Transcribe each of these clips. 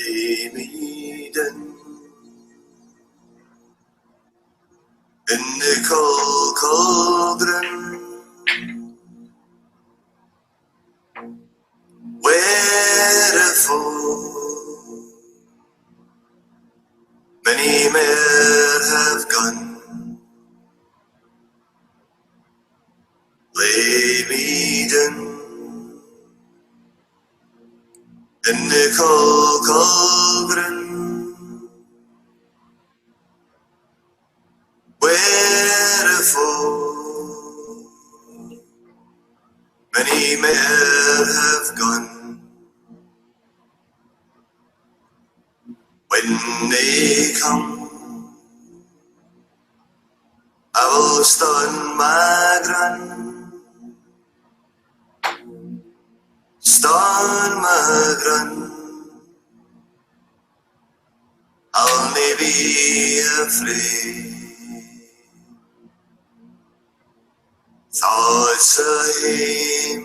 Lemiden in the cold cauldron, wherefore many men have gone. Lemiden in the cold cauldron, wherefore many men have gone. When they come, I will stand my ground, stand my ground. I'll never be afraid. Thoughts of him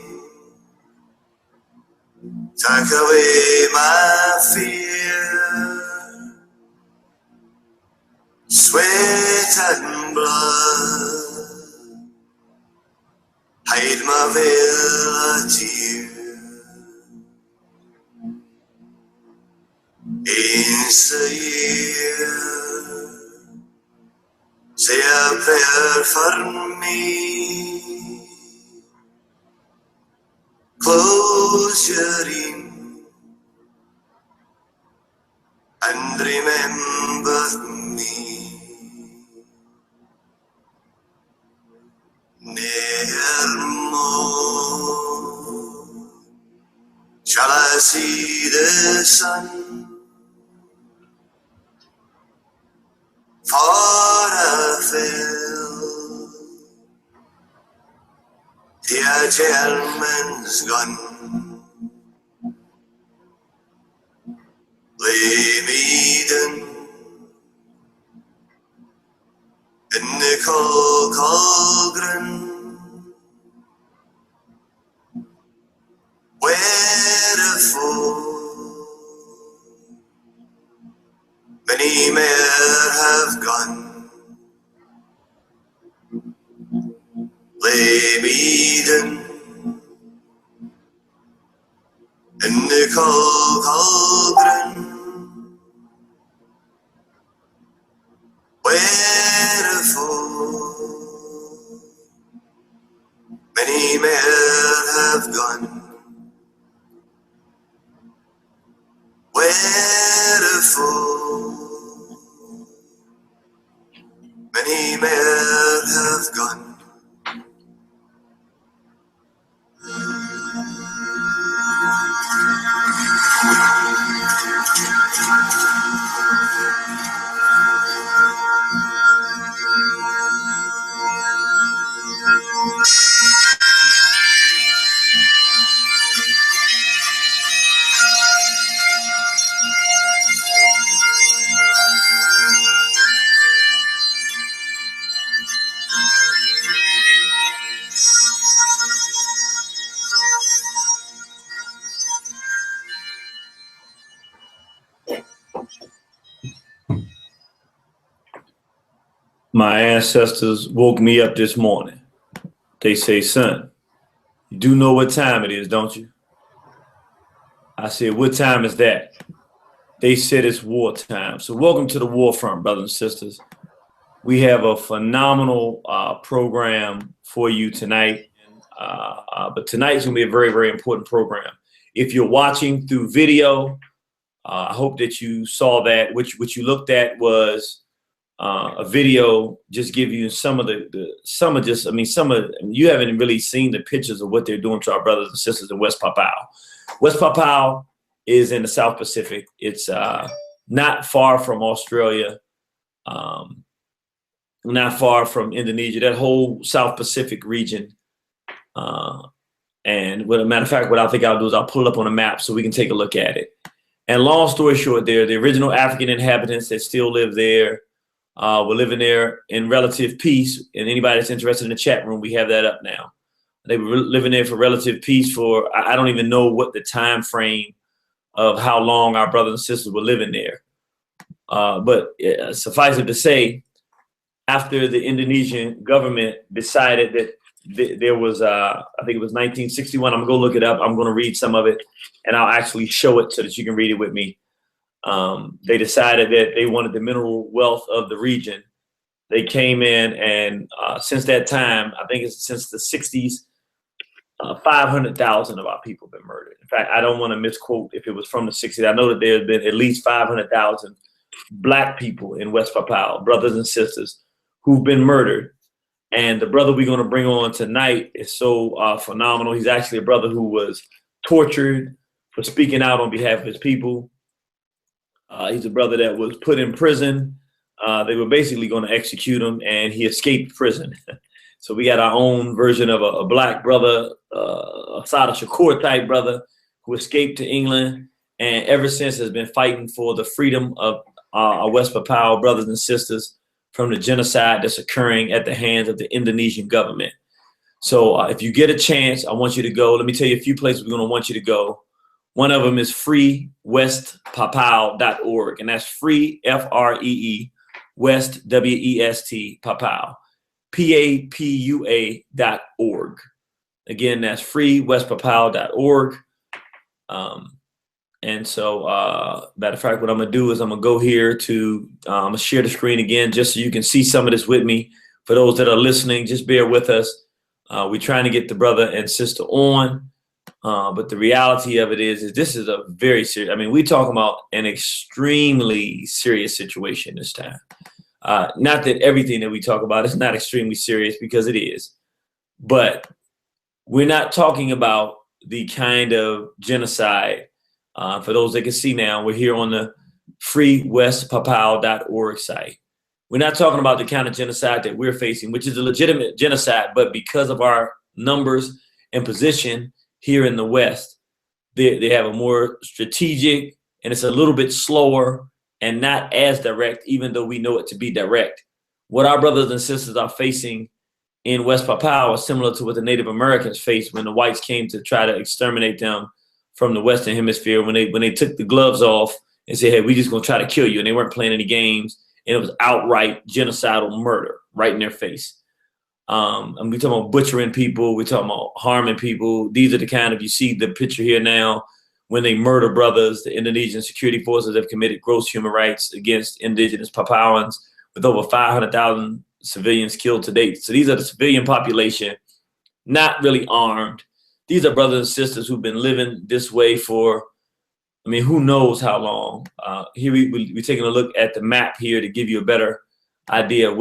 take away my fear. Sweat and blood hide my veil of tear. Inside, say a prayer for me. Close your eyes and remember me. Never more shall I see the sun, for I fell. The gentleman's gone. Lemiden in the cold cauldron, wherefore many men have gone. Lemiden in the cold cauldron, wherefore many men have gone. Wherefore many men have gone. My ancestors woke me up this morning. They say, son, you do know what time it is, don't you? I said, what time is that? They said it's wartime. So welcome to the war front, brothers and sisters. We have a phenomenal program for you tonight. But tonight's going to be a very, very important program. If you're watching through video, I hope that you saw that. What you looked at was a video just give you some of you haven't really seen the pictures of what they're doing to our brothers and sisters in West Papua. West Papua is in the South Pacific. It's not far from Australia, not far from Indonesia, that whole South Pacific region. And with a matter of fact, what I think I'll do is I'll pull it up on a map so we can take a look at it. And long story short, they're the original African inhabitants that still live there. We're living there in relative peace. And anybody that's interested in the chat room, we have that up now. They were living there for relative peace for, I don't even know what the time frame of how long our brothers and sisters were living there. But suffice it to say, after the Indonesian government decided that there was, I think it was 1961. I'm going to go look it up. I'm going to read some of it, and I'll actually show it so that you can read it with me. They decided that they wanted the mineral wealth of the region. They came in, and since that time, I think it's since the 60s, 500,000 of our people have been murdered. In fact, I don't want to misquote if it was from the 60s. I know that there have been at least 500,000 Black people in West Papua, brothers and sisters, who've been murdered. And the brother we're going to bring on tonight is so phenomenal. He's actually a brother who was tortured for speaking out on behalf of his people. He's a brother that was put in prison. They were basically going to execute him, and he escaped prison. So we got our own version of a Black brother, a Sada Shakur type brother who escaped to England, and ever since has been fighting for the freedom of our West Papua brothers and sisters from the genocide that's occurring at the hands of the Indonesian government. So if you get a chance, I want you to go. Let me tell you a few places we're going to want you to go. One of them is freewestpapua.org, and that's free, F-R-E-E, West, W-E-S-T, Papua, P-A-P-U-A.org. Again, that's freewestpapua.org. And so, matter of fact, what I'm going to do is I'm going to go here to, I'm going to share the screen again just so you can see some of this with me. For those that are listening, just bear with us. We're trying to get the brother and sister on. But the reality of it is this is a very serious, I mean, we're talking about an extremely serious situation this time. Not that everything that we talk about is not extremely serious, because it is. But we're not talking about the kind of genocide. For those that can see now, we're here on the freewestpapua.org site. We're not talking about the kind of genocide that we're facing, which is a legitimate genocide, but because of our numbers and position here in the West, they have a more strategic, and it's a little bit slower and not as direct, even though we know it to be direct. What our brothers and sisters are facing in West Papua is similar to what the Native Americans faced when the whites came to try to exterminate them from the Western Hemisphere, when they took the gloves off and said, hey, we just gonna try to kill you. And they weren't playing any games, and it was outright genocidal murder right in their face. And we're talking about butchering people, we're talking about harming people. These are the kind of, you see the picture here now, when they murder brothers, the Indonesian security forces have committed gross human rights against indigenous Papuans, with over 500,000 civilians killed to date. So these are the civilian population, not really armed. These are brothers and sisters who've been living this way for, I mean, who knows how long. Here we're taking a look at the map here to give you a better idea of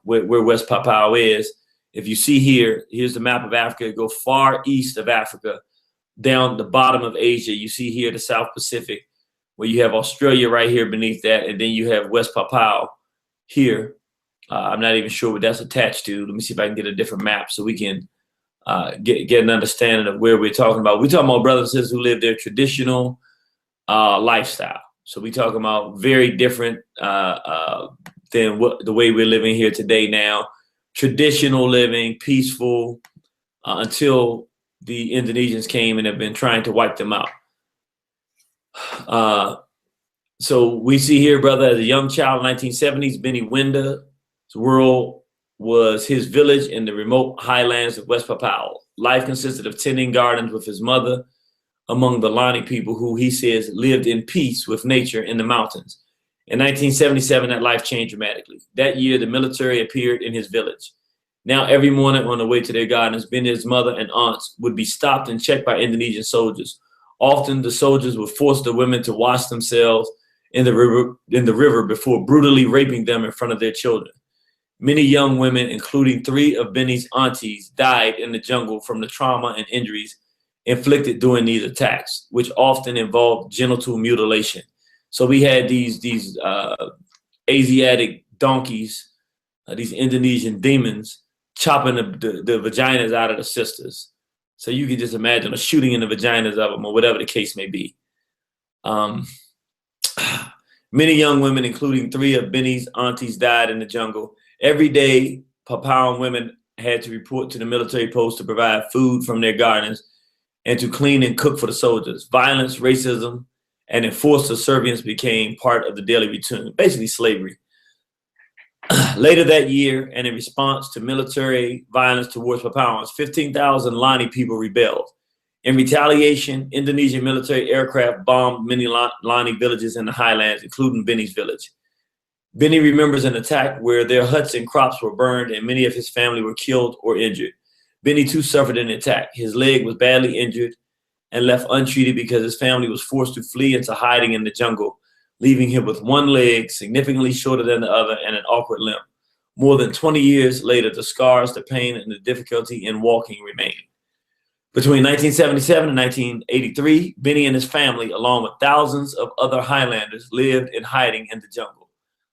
where West Papua is. If you see here, here's the map of Africa. Go far east of Africa, down the bottom of Asia. You see here the South Pacific, where you have Australia right here beneath that, and then you have West Papua here. I'm not even sure what that's attached to. Let me see if I can get a different map so we can get an understanding of where we're talking about. We're talking about brothers and sisters who live their traditional lifestyle. So we're talking about very different than the way we're living here today now. Traditional living, peaceful, until the Indonesians came and have been trying to wipe them out. So we see here, brother, as a young child in the 1970s, Benny Wenda's world was his village in the remote highlands of West Papua. Life consisted of tending gardens with his mother among the Lani people, who he says lived in peace with nature in the mountains. In 1977, that life changed dramatically. That year, the military appeared in his village. Now, every morning on the way to their gardens, Benny's mother and aunts would be stopped and checked by Indonesian soldiers. Often, the soldiers would force the women to wash themselves in the river before brutally raping them in front of their children. Many young women, including 3 of Benny's aunties, died in the jungle from the trauma and injuries inflicted during these attacks, which often involved genital mutilation. So we had these Asiatic donkeys, these Indonesian demons, chopping the vaginas out of the sisters. So you can just imagine a shooting in the vaginas of them, or whatever the case may be. Many young women, including 3 of Benny's aunties, died in the jungle. Every day, Papuan women had to report to the military post to provide food from their gardens and to clean and cook for the soldiers. Violence, racism, and enforced subservience became part of the daily routine, basically slavery. Later that year, and in response to military violence towards Papuans, 15,000 Lani people rebelled. In retaliation, Indonesian military aircraft bombed many Lani villages in the highlands, including Benny's village. Benny remembers an attack where their huts and crops were burned and many of his family were killed or injured. Benny too suffered an attack. His leg was badly injured and left untreated because his family was forced to flee into hiding in the jungle, leaving him with one leg significantly shorter than the other and an awkward limp. More than 20 years later, the scars, the pain, and the difficulty in walking remain. Between 1977 and 1983, Benny and his family, along with thousands of other Highlanders, lived in hiding in the jungle.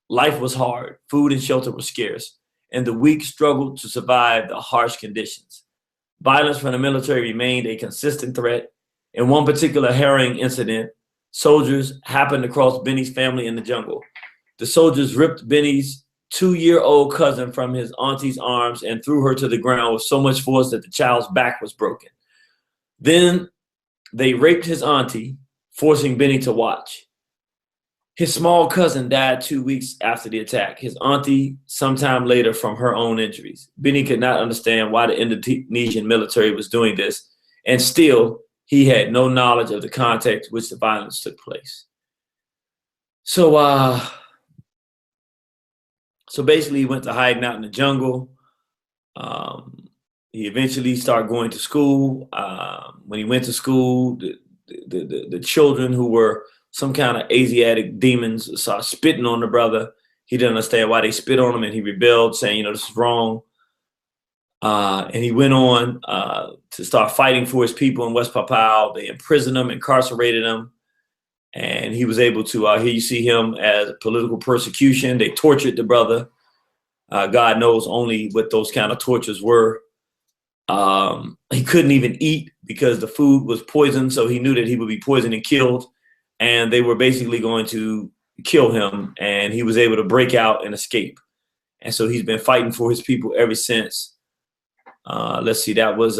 Life was hard, food and shelter were scarce, and the weak struggled to survive the harsh conditions. Violence from the military remained a consistent threat. In one particular harrowing incident, soldiers happened to cross Benny's family in the jungle. The soldiers ripped Benny's 2-year-old cousin from his auntie's arms and threw her to the ground with so much force that the child's back was broken. Then they raped his auntie, forcing Benny to watch. His small cousin died 2 weeks after the attack. His auntie sometime later from her own injuries. Benny could not understand why the Indonesian military was doing this, and still he had no knowledge of the context which the violence took place. So basically he went to hiding out in the jungle. He eventually started going to school. When he went to school, the children who were some kind of Asiatic demons started spitting on the brother. He didn't understand why they spit on him, and he rebelled, saying, you know, this is wrong. And he went on to start fighting for his people in West Papua. They imprisoned him, incarcerated him, and he was able to, here you see him as political persecution. They tortured the brother. God knows only what those kind of tortures were. He couldn't even eat because the food was poisoned, so he knew that he would be poisoned and killed, and they were basically going to kill him, and he was able to break out and escape. And so he's been fighting for his people ever since. Let's see, that was,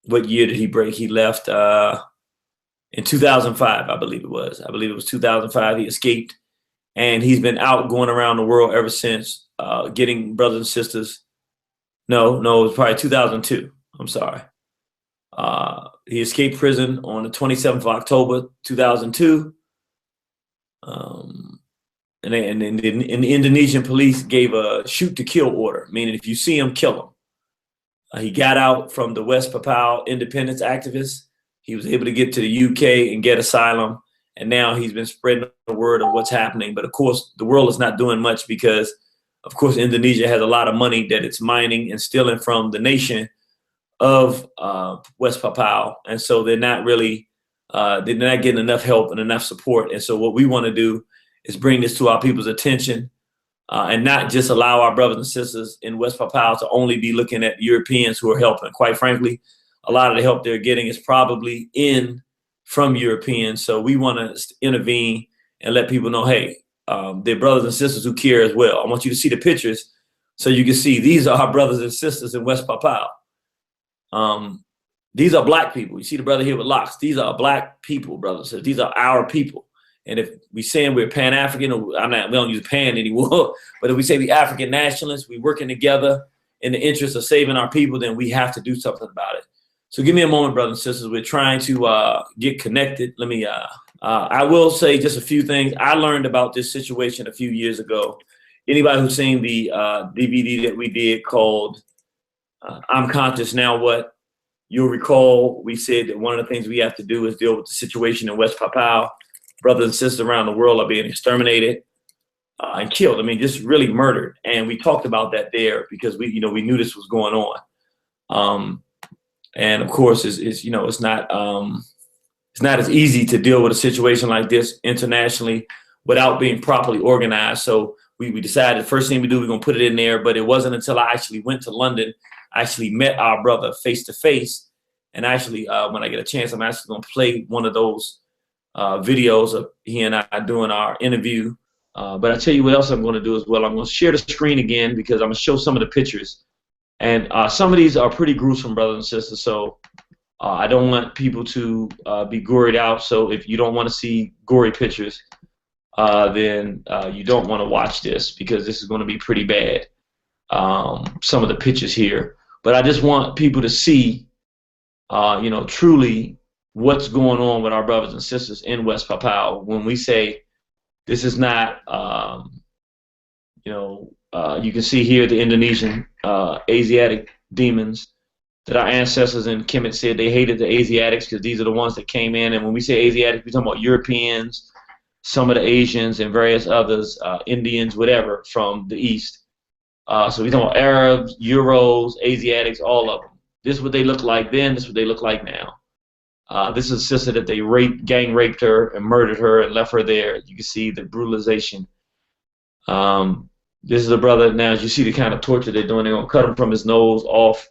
what year did he break? He left in 2005, I believe it was. I believe it was 2005 he escaped, and he's been out going around the world ever since, getting brothers and sisters. No, it was probably 2002. I'm sorry. He escaped prison on the 27th of October, 2002. And the Indonesian police gave a shoot to kill order, meaning if you see him, kill him. He got out from the West Papua independence activists. He was able to get to the UK and get asylum. And now he's been spreading the word of what's happening. But of course, the world is not doing much because, of course, Indonesia has a lot of money that it's mining and stealing from the nation of West Papua. And so they're not really, they're not getting enough help and enough support. And so what we want to do is bring this to our people's attention and not just allow our brothers and sisters in West Papua to only be looking at Europeans who are helping. Quite frankly, a lot of the help they're getting is probably from Europeans. So we want to intervene and let people know, hey, they're brothers and sisters who care as well. I want you to see the pictures so you can see these are our brothers and sisters in West Papua. These are black people. You see the brother here with locks. These are black people, brothers. So these are our people. And if we saying we're Pan-African, we don't use Pan anymore, but if we say we African nationalists, we working together in the interest of saving our people, then we have to do something about it. So give me a moment, brothers and sisters. We're trying to get connected. Let me, I will say just a few things. I learned about this situation a few years ago. Anybody who's seen the DVD that we did called I'm Conscious, Now What? You'll recall we said that one of the things we have to do is deal with the situation in West Papua. Brothers and sisters around the world are being exterminated and killed. I mean, just really murdered. And we talked about that there because we knew this was going on. And of course, it's not as easy to deal with a situation like this internationally without being properly organized. So we decided the first thing we do, we're gonna put it in there. But it wasn't until I actually went to London, I actually met our brother face to face. And actually, when I get a chance, I'm actually gonna play one of those videos of he and I doing our interview. But I tell you what else I'm going to do as well. I'm going to share the screen again because I'm going to show some of the pictures. And some of these are pretty gruesome, brothers and sisters. So I don't want people to be gored out. So if you don't want to see gory pictures, then you don't want to watch this, because this is going to be pretty bad. Some of the pictures here, but I just want people to see, truly what's going on with our brothers and sisters in West Papua. When we say this is not, you can see here the Indonesian Asiatic demons that our ancestors in Kemet said they hated the Asiatics because these are the ones that came in. And when we say Asiatics, we're talking about Europeans, some of the Asians, and various others, Indians, whatever, from the East. So we're talking about Arabs, Euros, Asiatics, all of them. This is what they look like then. This is what they look like now. This is a sister that they gang raped her and murdered her and left her there. You can see the brutalization. This is a brother now. As you see the kind of torture they're doing, they're gonna cut him from his nose off.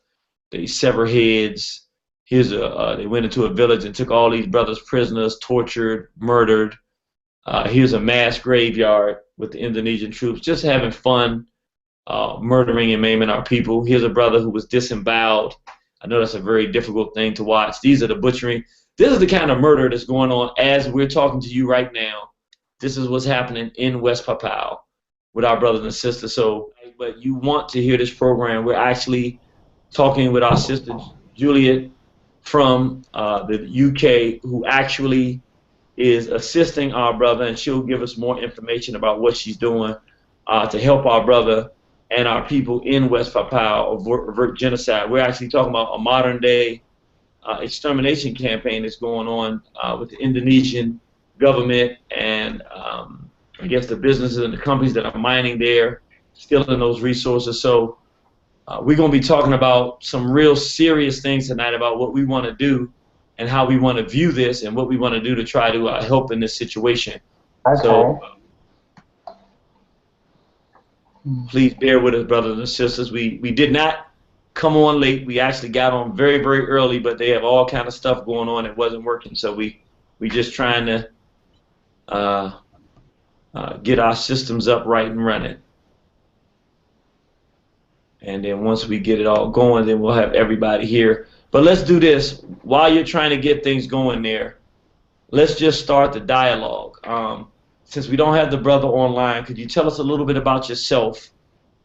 They sever heads. They went into a village and took all these brothers prisoners, tortured, murdered. Here's a mass graveyard with the Indonesian troops just having fun, murdering and maiming our people. Here's a brother who was disemboweled. I know that's a very difficult thing to watch. These are the butchering. This is the kind of murder that's going on as we're talking to you right now. This is what's happening in West Papua with our brothers and sisters. So, but you want to hear this program. We're actually talking with our sister Juliet from the UK, who actually is assisting our brother, and she'll give us more information about what she's doing to help our brother and our people in West Papua avert genocide. We're actually talking about a modern day extermination campaign that's going on with the Indonesian government and I guess the businesses and the companies that are mining there, stealing those resources. So we're going to be talking about some real serious things tonight about what we want to do and how we want to view this and what we want to do to try to help in this situation. Okay. So please bear with us, brothers and sisters. We did not come on late. We actually got on very, very early, but they have all kind of stuff going on. It wasn't working, so we just trying to get our systems up right and running. And then once we get it all going, then we'll have everybody here. But let's do this. While you're trying to get things going there, let's just start the dialogue. Since we don't have the brother online, could you tell us a little bit about yourself?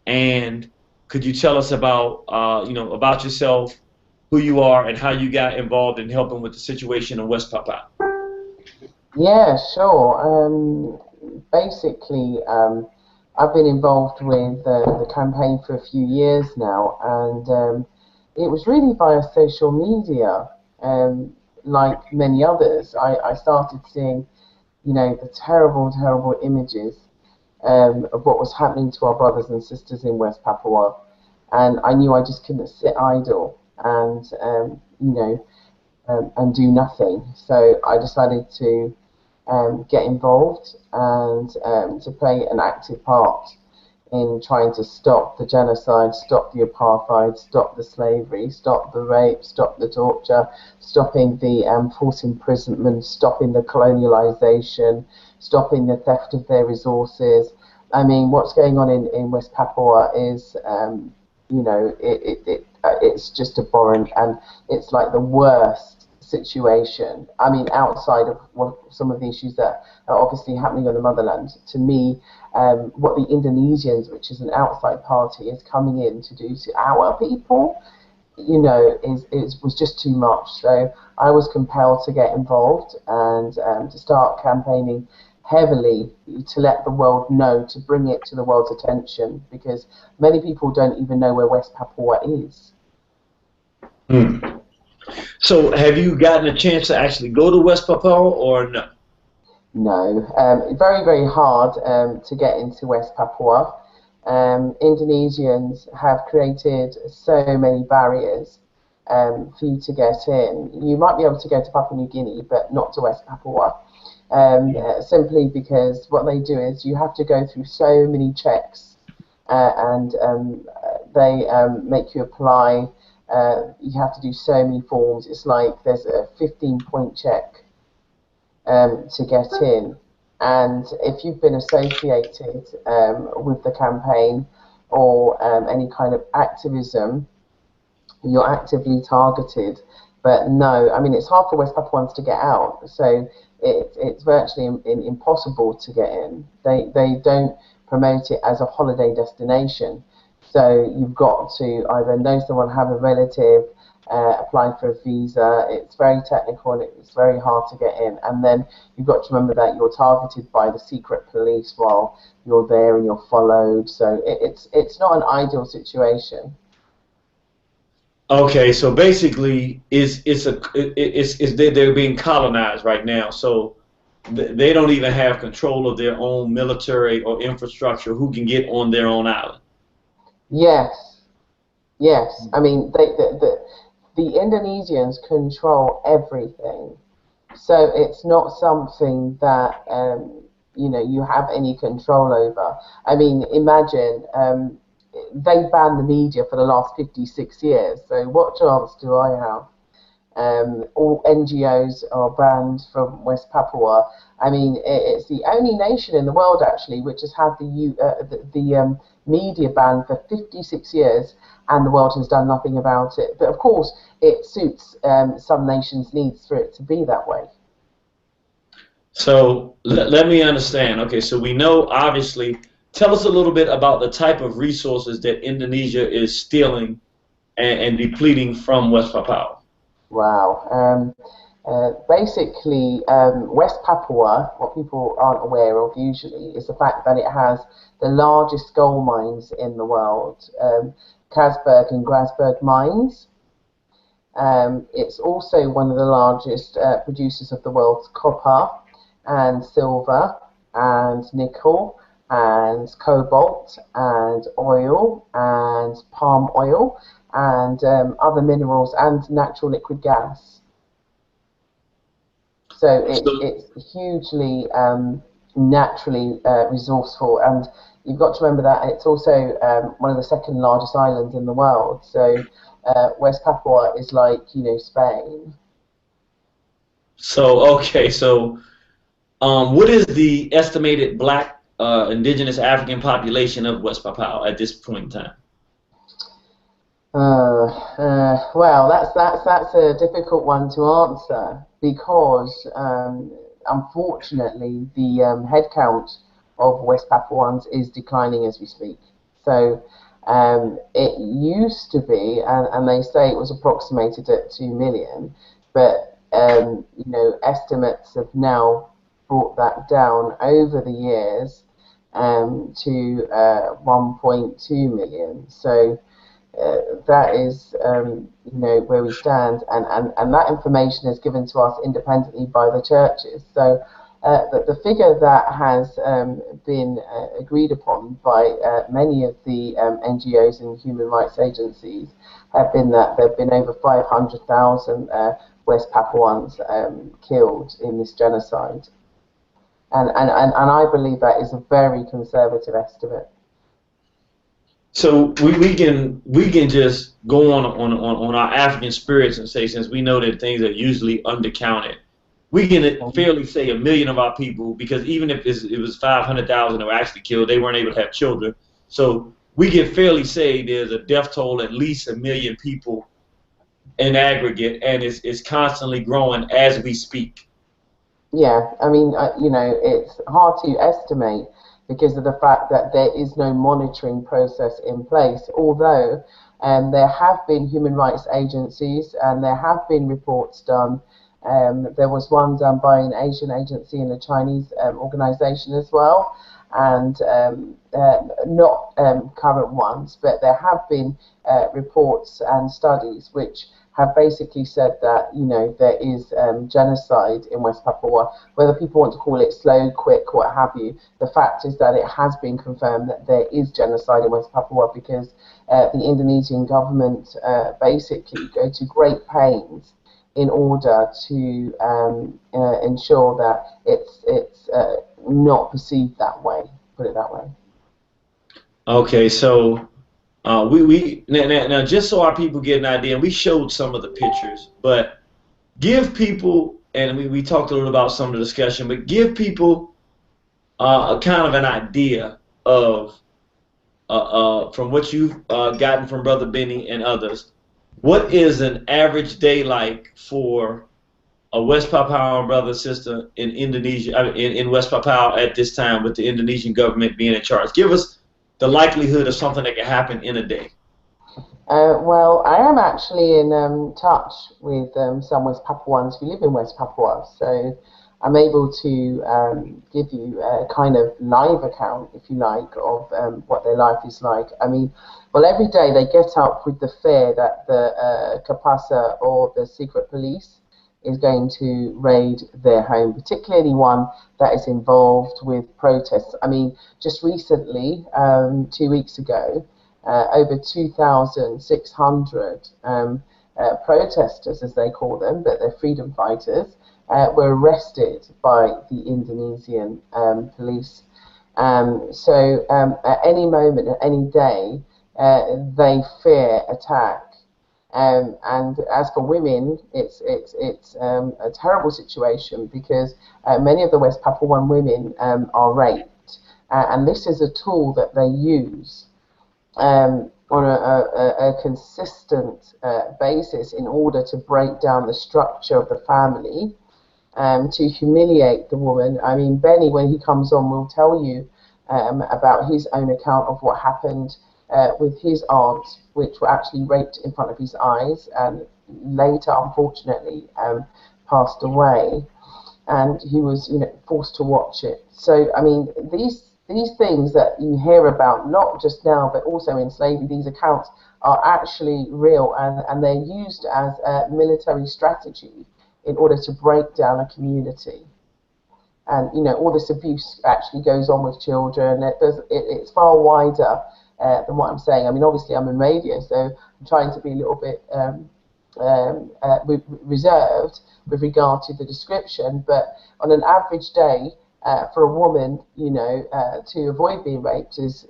And could you tell us about, about yourself, who you are, and how you got involved in helping with the situation in West Papua? Yeah, sure. Basically, I've been involved with the campaign for a few years now, and it was really via social media. Like many others, I started seeing, the terrible, terrible images of what was happening to our brothers and sisters in West Papua, and I knew I just couldn't sit idle and and do nothing. So I decided to get involved and to play an active part in trying to stop the genocide, stop the apartheid, stop the slavery, stop the rape, stop the torture, stopping the forced imprisonment, stopping the colonialization, stopping the theft of their resources. I mean, what's going on in West Papua is, it's just abhorrent, and it's like the worst situation. I mean, outside of some of the issues that are obviously happening on the motherland, to me, what the Indonesians, which is an outside party, is coming in to do to our people, was just too much. So I was compelled to get involved and to start campaigning heavily to let the world know, to bring it to the world's attention, because many people don't even know where West Papua is. So have you gotten a chance to actually go to West Papua or no? No, very, very hard to get into West Papua. Indonesians have created so many barriers for you to get in. You might be able to go to Papua New Guinea, but not to West Papua, simply because what they do is you have to go through so many checks, and they make you apply. You have to do so many forms. It's like there's a 15-point check to get in, and if you've been associated with the campaign or any kind of activism, you're actively targeted But no, I mean, it's hard for West Papuans to get out, so it's virtually impossible to get in. They don't promote it as a holiday destination, so you've got to either know someone, have a relative, apply for a visa. It's very technical and it's very hard to get in. And then you've got to remember that you're targeted by the secret police while you're there and you're followed. So it's not an ideal situation. Okay, so basically, they're being colonized right now, so they don't even have control of their own military or infrastructure who can get on their own island. Yes, yes. I mean, the Indonesians control everything, so it's not something that you have any control over. I mean, imagine. They banned the media for the last 56 years, so what chance do I have? All NGOs are banned from West Papua. I mean, it's the only nation in the world actually which has had the media ban for 56 years, and the world has done nothing about it. But of course, it suits some nations' needs for it to be that way. So let me understand. Okay, so we know obviously. Tell us a little bit about the type of resources that Indonesia is stealing and depleting from West Papua. Wow. Basically, West Papua, what people aren't aware of usually, is the fact that it has the largest gold mines in the world, Kasberg and Grasberg mines. It's also one of the largest producers of the world's copper and silver and nickel and cobalt and oil and palm oil and other minerals and natural liquid gas. So it's hugely naturally resourceful, and you've got to remember that it's also one of the second largest islands in the world. So West Papua is like, Spain. So okay, so what is the estimated black indigenous African population of West Papua at this point in time? Well, that's a difficult one to answer because unfortunately the head count of West Papuans is declining as we speak. So it used to be, and they say it was approximated at 2 million, but estimates have now brought that down over the years to 1.2 million. So that is, where we stand, and that information is given to us independently by the churches. So the figure that has been agreed upon by many of the NGOs and human rights agencies have been that there have been over 500,000 West Papuans killed in this genocide. And I believe that is a very conservative estimate. So we can just go on our African spirits and say, since we know that things are usually undercounted, we can fairly say 1 million of our people, because even if it was 500,000 that were actually killed, they weren't able to have children. So we can fairly say there's a death toll at least 1 million people in aggregate, and it's constantly growing as we speak. Yeah, I mean, it's hard to estimate because of the fact that there is no monitoring process in place, although there have been human rights agencies and there have been reports done. There was one done by an Asian agency and a Chinese organization as well, and not current ones, but there have been reports and studies which have basically said that there is genocide in West Papua. Whether people want to call it slow, quick, what have you, the fact is that it has been confirmed that there is genocide in West Papua because the Indonesian government basically go to great pains in order to ensure that it's not perceived that way. Put it that way. Okay, so. Now just so our people get an idea, and we showed some of the pictures, but give people, and we talked a little about some of the discussion, but give people a kind of an idea of from what you've gotten from Brother Benny and others, What is an average day like for a West Papua brother or sister in Indonesia, in West Papua at this time with the Indonesian government being in charge? Give us the likelihood of something that can happen in a day. Well, I am actually in touch with some West Papuans who live in West Papua, so I'm able to give you a kind of live account, if you like, of what their life is like. I mean, well, every day they get up with the fear that the Kapasa or the secret police is going to raid their home, particularly one that is involved with protests. I mean, just recently, 2 weeks ago, over 2,600 protesters, as they call them, but they're freedom fighters, were arrested by the Indonesian police. At any moment, at any day, they fear attack. And as for women, it's a terrible situation because many of the West Papuan women are raped, and this is a tool that they use on a consistent basis in order to break down the structure of the family, to humiliate the woman. I mean, Benny, when he comes on, will tell you about his own account of what happened with his aunt, which were actually raped in front of his eyes and later, unfortunately, passed away. And he was, forced to watch it. So, I mean, these things that you hear about, not just now, but also in slavery, these accounts are actually real, and they're used as a military strategy in order to break down a community. And all this abuse actually goes on with children. It's far wider than what I'm saying. I mean, obviously I'm in radio, so I'm trying to be a little bit reserved with regard to the description, but on an average day, for a woman, to avoid being raped is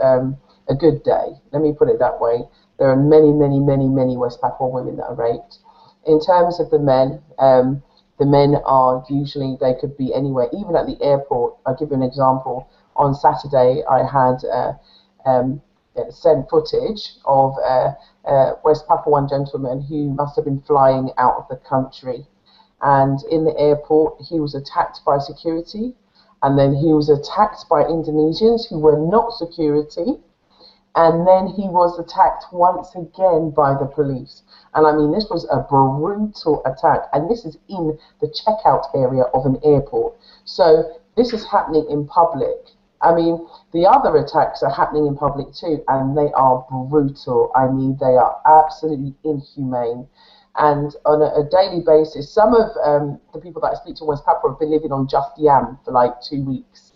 a good day. Let me put it that way. There are many, many, many, many West Papua women that are raped. In terms of the men are usually, they could be anywhere, even at the airport. I'll give you an example. On Saturday, I had sent footage of West Papuan gentleman who must have been flying out of the country. And in the airport, he was attacked by security, and then he was attacked by Indonesians who were not security, and then he was attacked once again by the police. And I mean, this was a brutal attack, and this is in the checkout area of an airport. So this is happening in public. I mean, the other attacks are happening in public too, and they are brutal. I mean, they are absolutely inhumane. And on a daily basis, some of the people that I speak to in West Papua have been living on just yam for like 2 weeks.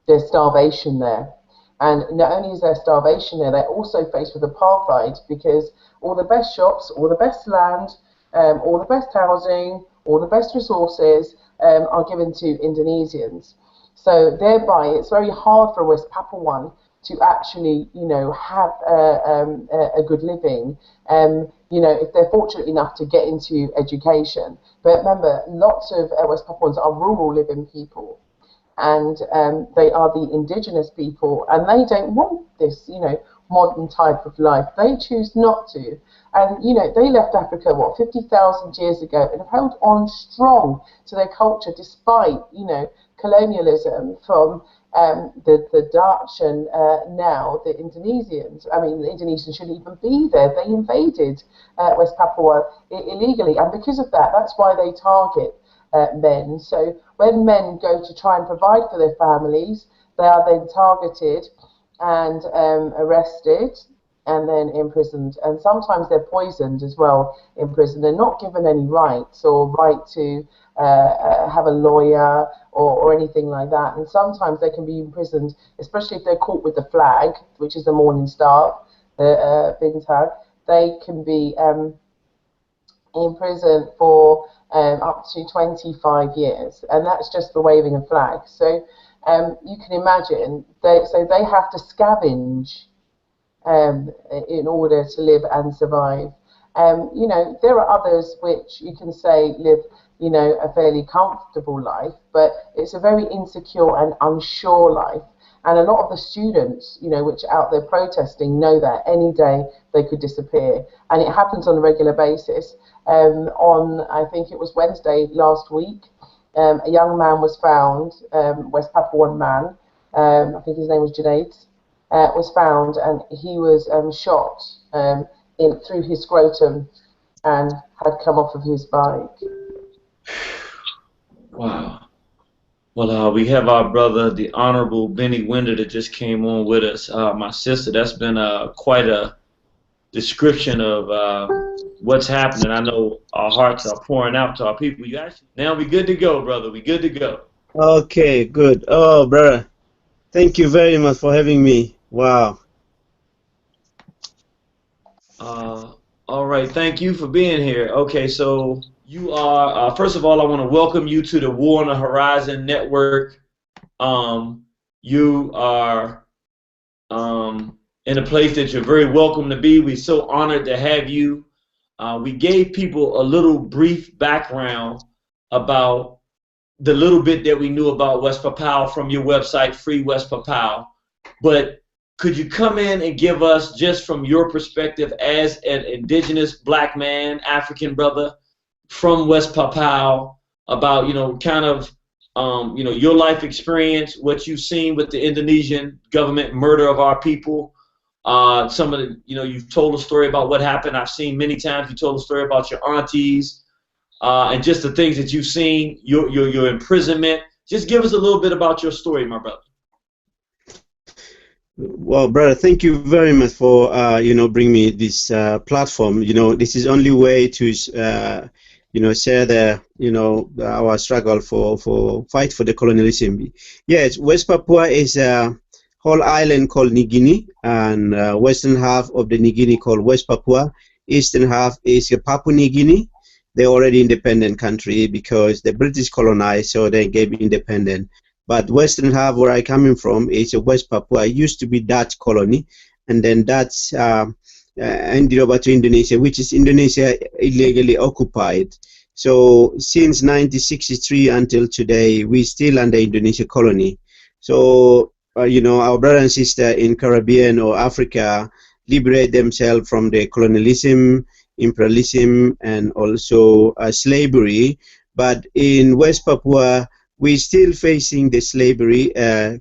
There's starvation there. And not only is there starvation there, they're also faced with apartheid because all the best shops, all the best land, all the best housing, all the best resources are given to Indonesians. So thereby, it's very hard for a West Papuan to actually, have a good living, if they're fortunate enough to get into education. But remember, lots of West Papuans are rural living people, and they are the indigenous people, and they don't want this, modern type of life. They choose not to. And, they left Africa, 50,000 years ago, and have held on strong to their culture despite, colonialism from the Dutch and now the Indonesians. I mean, the Indonesians shouldn't even be there. They invaded West Papua illegally, and because of that, that's why they target men. So when men go to try and provide for their families, they are then targeted and arrested and then imprisoned. And sometimes they're poisoned as well in prison. They're not given any rights or right to have a lawyer or anything like that. And sometimes they can be imprisoned, especially if they're caught with the flag, which is the Morning Star, the Bintag. They can be in prison for up to 25 years, and that's just for waving a flag. So you can imagine, they have to scavenge in order to live and survive. There are others which you can say live, a fairly comfortable life, but it's a very insecure and unsure life. And a lot of the students, you know, which are out there protesting, know that any day they could disappear. And it happens on a regular basis. On, I think it was Wednesday last week, a young man was found, West Papuan man, I think his name was Junaid, was found, and he was shot through his scrotum and had come off of his bike. Wow. Well, we have our brother, the Honorable Benny Wenda, that just came on with us. My sister, that's been quite a description of what's happening. I know our hearts are pouring out to our people. Now we good to go, brother. We good to go. Okay, good. Oh, brother, thank you very much for having me. Wow. All right, thank you for being here. Okay, so you are, first of all, I want to welcome you to the War on the Horizon Network. You are in a place that you're very welcome to be. We're so honored to have you. We gave people a little brief background about the little bit that we knew about West Papua from your website, Free West Papua. But could you come in and give us, just from your perspective as an indigenous black man, African brother from West Papua, about, you know, kind of, you know, your life experience, what you've seen with the Indonesian government murder of our people. Some of the, you know, you've told a story about what happened. I've seen many times. You told a story about your aunties and just the things that you've seen, your imprisonment. Just give us a little bit about your story, my brother. Well, brother, thank you very much for you know, bringing me this platform. You know, this is only way to you know, share the, you know, our struggle for fight for the colonialism. Yes, West Papua is a whole island called New Guinea, and western half of the New Guinea called West Papua. Eastern half is Papua New Guinea. They're already independent country because the British colonized, so they gave independent. But western half, where I coming from, is West Papua. It used to be Dutch colony, and then Dutch handed over to Indonesia, which is Indonesia illegally occupied. So since 1963 until today, we still under Indonesia colony. So you know, our brother and sister in Caribbean or Africa liberate themselves from the colonialism, imperialism, and also slavery. But in West Papua, we're still facing the slavery,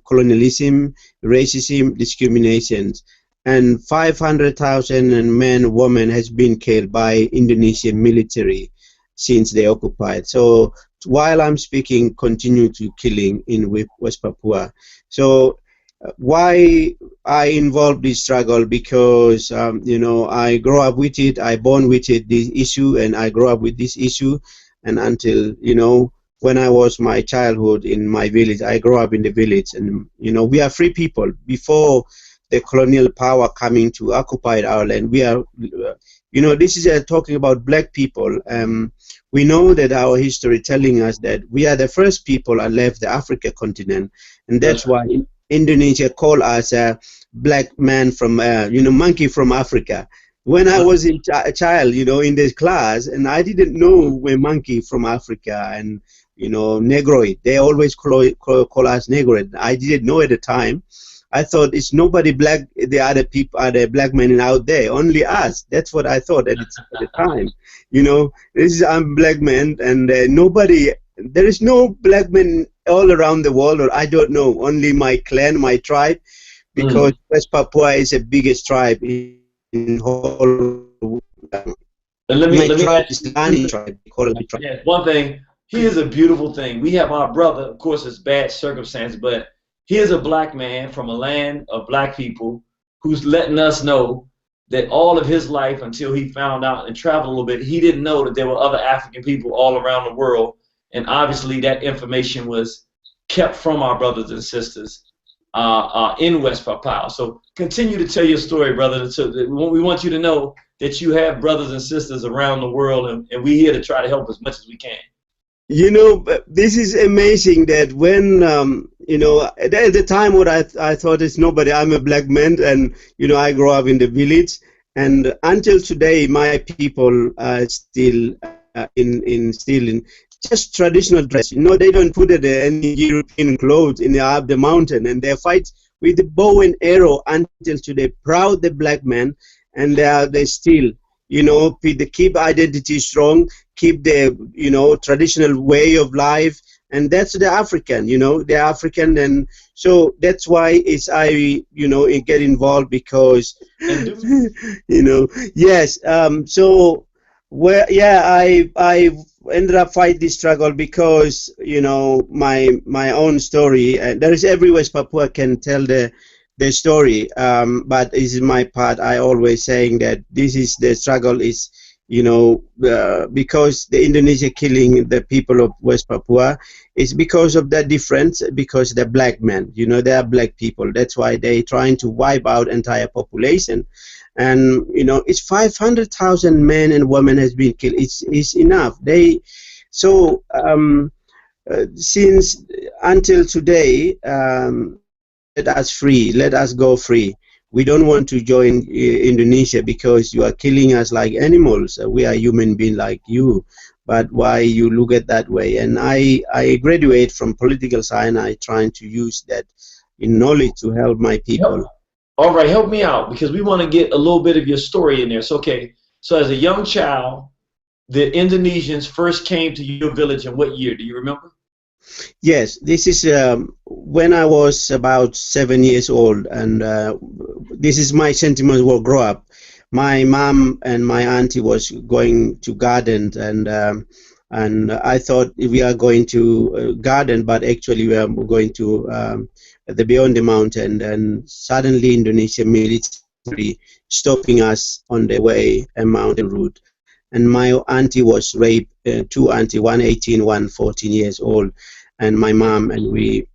colonialism, racism, discriminations, and 500,000 men, women has been killed by Indonesian military since they occupied. So while I'm speaking, continue to killing in West Papua. So why I involved this struggle? Because you know, I grew up with it, I born with it, this issue, and I grew up with this issue, and until, you know, when I was my childhood in my village, I grew up in the village, and you know, we are free people. Before the colonial power coming to occupy our land, we are, you know, this is talking about black people. We know that our history telling us that we are the first people that left the Africa continent, and that's why Indonesia call us a black man from, you know, monkey from Africa. When I was a child, you know, in this class, and I didn't know we're monkey from Africa, and you know, Negroid. They always call us Negroid. I didn't know at the time. I thought it's nobody black, the other people, other black men out there, only us. That's what I thought at the time. You know, I'm black man, and nobody, there is no black men all around the world, or I don't know, only my clan, my tribe, because West Papua is the biggest tribe in whole. Let me tribe. Yeah, one thing. Here's a beautiful thing. We have our brother, of course, it's bad circumstance, but here's a black man from a land of black people who's letting us know that all of his life, until he found out and traveled a little bit, he didn't know that there were other African people all around the world. And obviously that information was kept from our brothers and sisters in West Papua. So continue to tell your story, brother. So we want you to know that you have brothers and sisters around the world, and we're here to try to help as much as we can. You know, this is amazing that when, you know, at the time what I thought is nobody, I'm a black man, and, you know, I grew up in the village, and until today my people are still in just traditional dress. You know, they don't put any European clothes in the mountain, and they fight with the bow and arrow until today, proud the black man, and they still, you know, keep identity strong, keep the, you know, traditional way of life, and that's the African, you know, the African. And so that's why I, you know, get involved, because you know, yes. So where, yeah, I ended up fight this struggle because, you know, my own story, and there is every West Papua can tell the story, but this is my part. I always saying that this is the struggle is, you know, because the Indonesia killing the people of West Papua is because of that difference, because they're black men, you know, they are black people. That's why they trying to wipe out entire population. And, you know, it's 500,000 men and women has been killed. It's enough. They, so since until today, let us free, let us go free. We don't want to join Indonesia because you are killing us like animals. We are human beings like you. But why you look at that way? And I graduate from political science. I trying to use that in knowledge to help my people. All right, help me out, because we want to get a little bit of your story in there. So, okay, so as a young child, the Indonesians first came to your village in what year? Do you remember? Yes, this is when I was about 7 years old, and this is my sentiments will grow up. My mom and my auntie was going to garden, and I thought we are going to garden, but actually we are going to the beyond the mountain, and suddenly Indonesian military stopping us on the way a mountain route, and my auntie was raped, two auntie, one 18, one 14 years old, and my mom, and we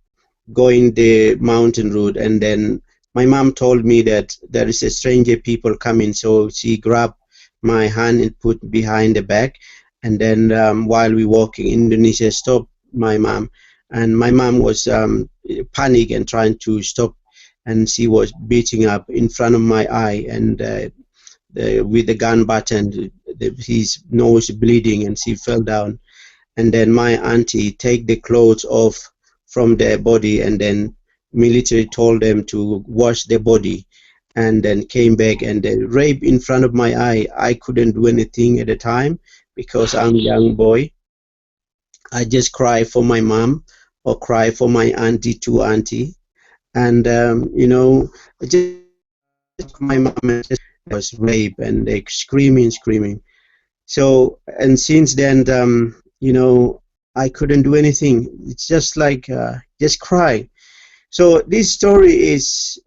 going the mountain route, and then my mom told me that there is a stranger people coming, so she grabbed my hand and put behind the back, and then while we walking, Indonesia stopped my mom, and my mom was panic and trying to stop, and she was beating up in front of my eye, and with the gun button, his nose bleeding, and she fell down. And then my auntie take the clothes off from their body, and then military told them to wash the body, and then came back, and they rape in front of my eye. I couldn't do anything at the time because I'm a young boy. I just cry for my mom or cry for my auntie, two auntie, and you know, just my mom was raped, and they screaming. So, and since then, you know, I couldn't do anything. It's just like just cry. So this story is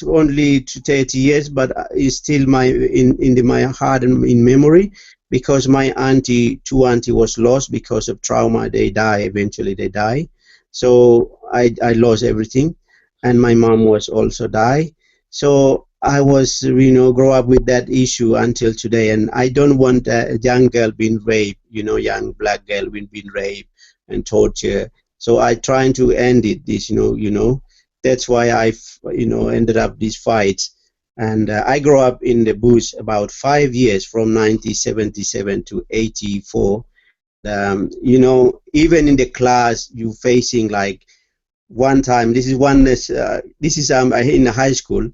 only to 30 years, but is still my heart and in memory, because my auntie, two auntie was lost because of trauma. They die, eventually they die. So I lost everything, and my mom was also die. So I was, you know, grow up with that issue until today, and I don't want a young girl being raped, you know, young black girl being raped and tortured. So I trying to end it. This, you know, that's why I, you know, ended up this fight. And I grew up in the bush about 5 years, from 1977 to 84. You know, even in the class, you facing like one time. This is in the high school.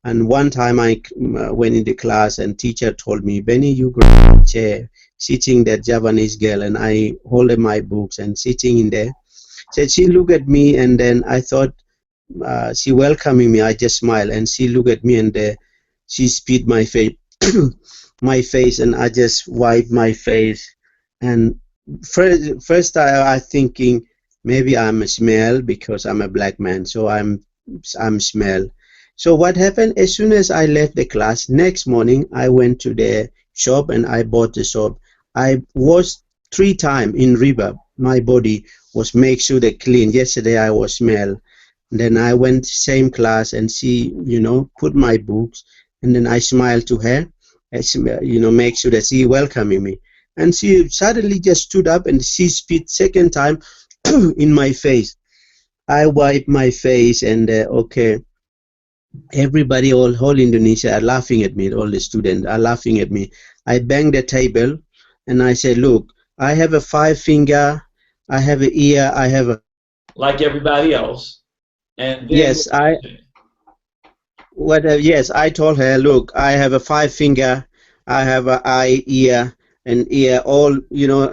And one time I went in the class, and teacher told me, Benny, you go in the chair, sitting that Japanese girl, and I hold my books and sitting in there. Said she looked at me, and then I thought she welcoming me. I just smiled, and she looked at me, and she spit my face, my face, and I just wiped my face. And first I thinking maybe I'm a smell because I'm a black man, so I'm smell. So what happened, as soon as I left the class, next morning I went to the shop and I bought the soap. I washed 3 times in river. My body was make sure they clean. Yesterday I was smell. Then I went same class, and she, you know, put my books, and then I smiled to her, you know, make sure that she welcoming me. And she suddenly just stood up, and she spit second time in my face. I wiped my face, and okay. Everybody, all Indonesia are laughing at me. All the students are laughing at me. I banged the table, and I said, "Look, I have a 5 finger, I have an ear, I have a..." Like everybody else. And then yes, Yes, I told her, look, I have a 5 finger, I have an eye, ear, and ear, all,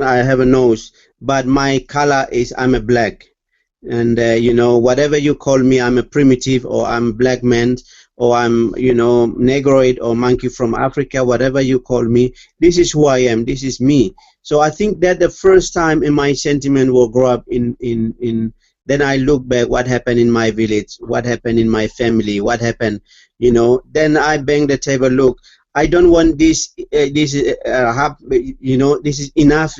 I have a nose, but my color is I'm a black. And, whatever you call me, I'm a primitive, or I'm black man, or I'm, negroid or monkey from Africa, whatever you call me, this is who I am, this is me. So I think that the first time in my sentiment will grow up then I look back what happened in my village, what happened in my family, what happened, then I bang the table, look, I don't want this, this is enough.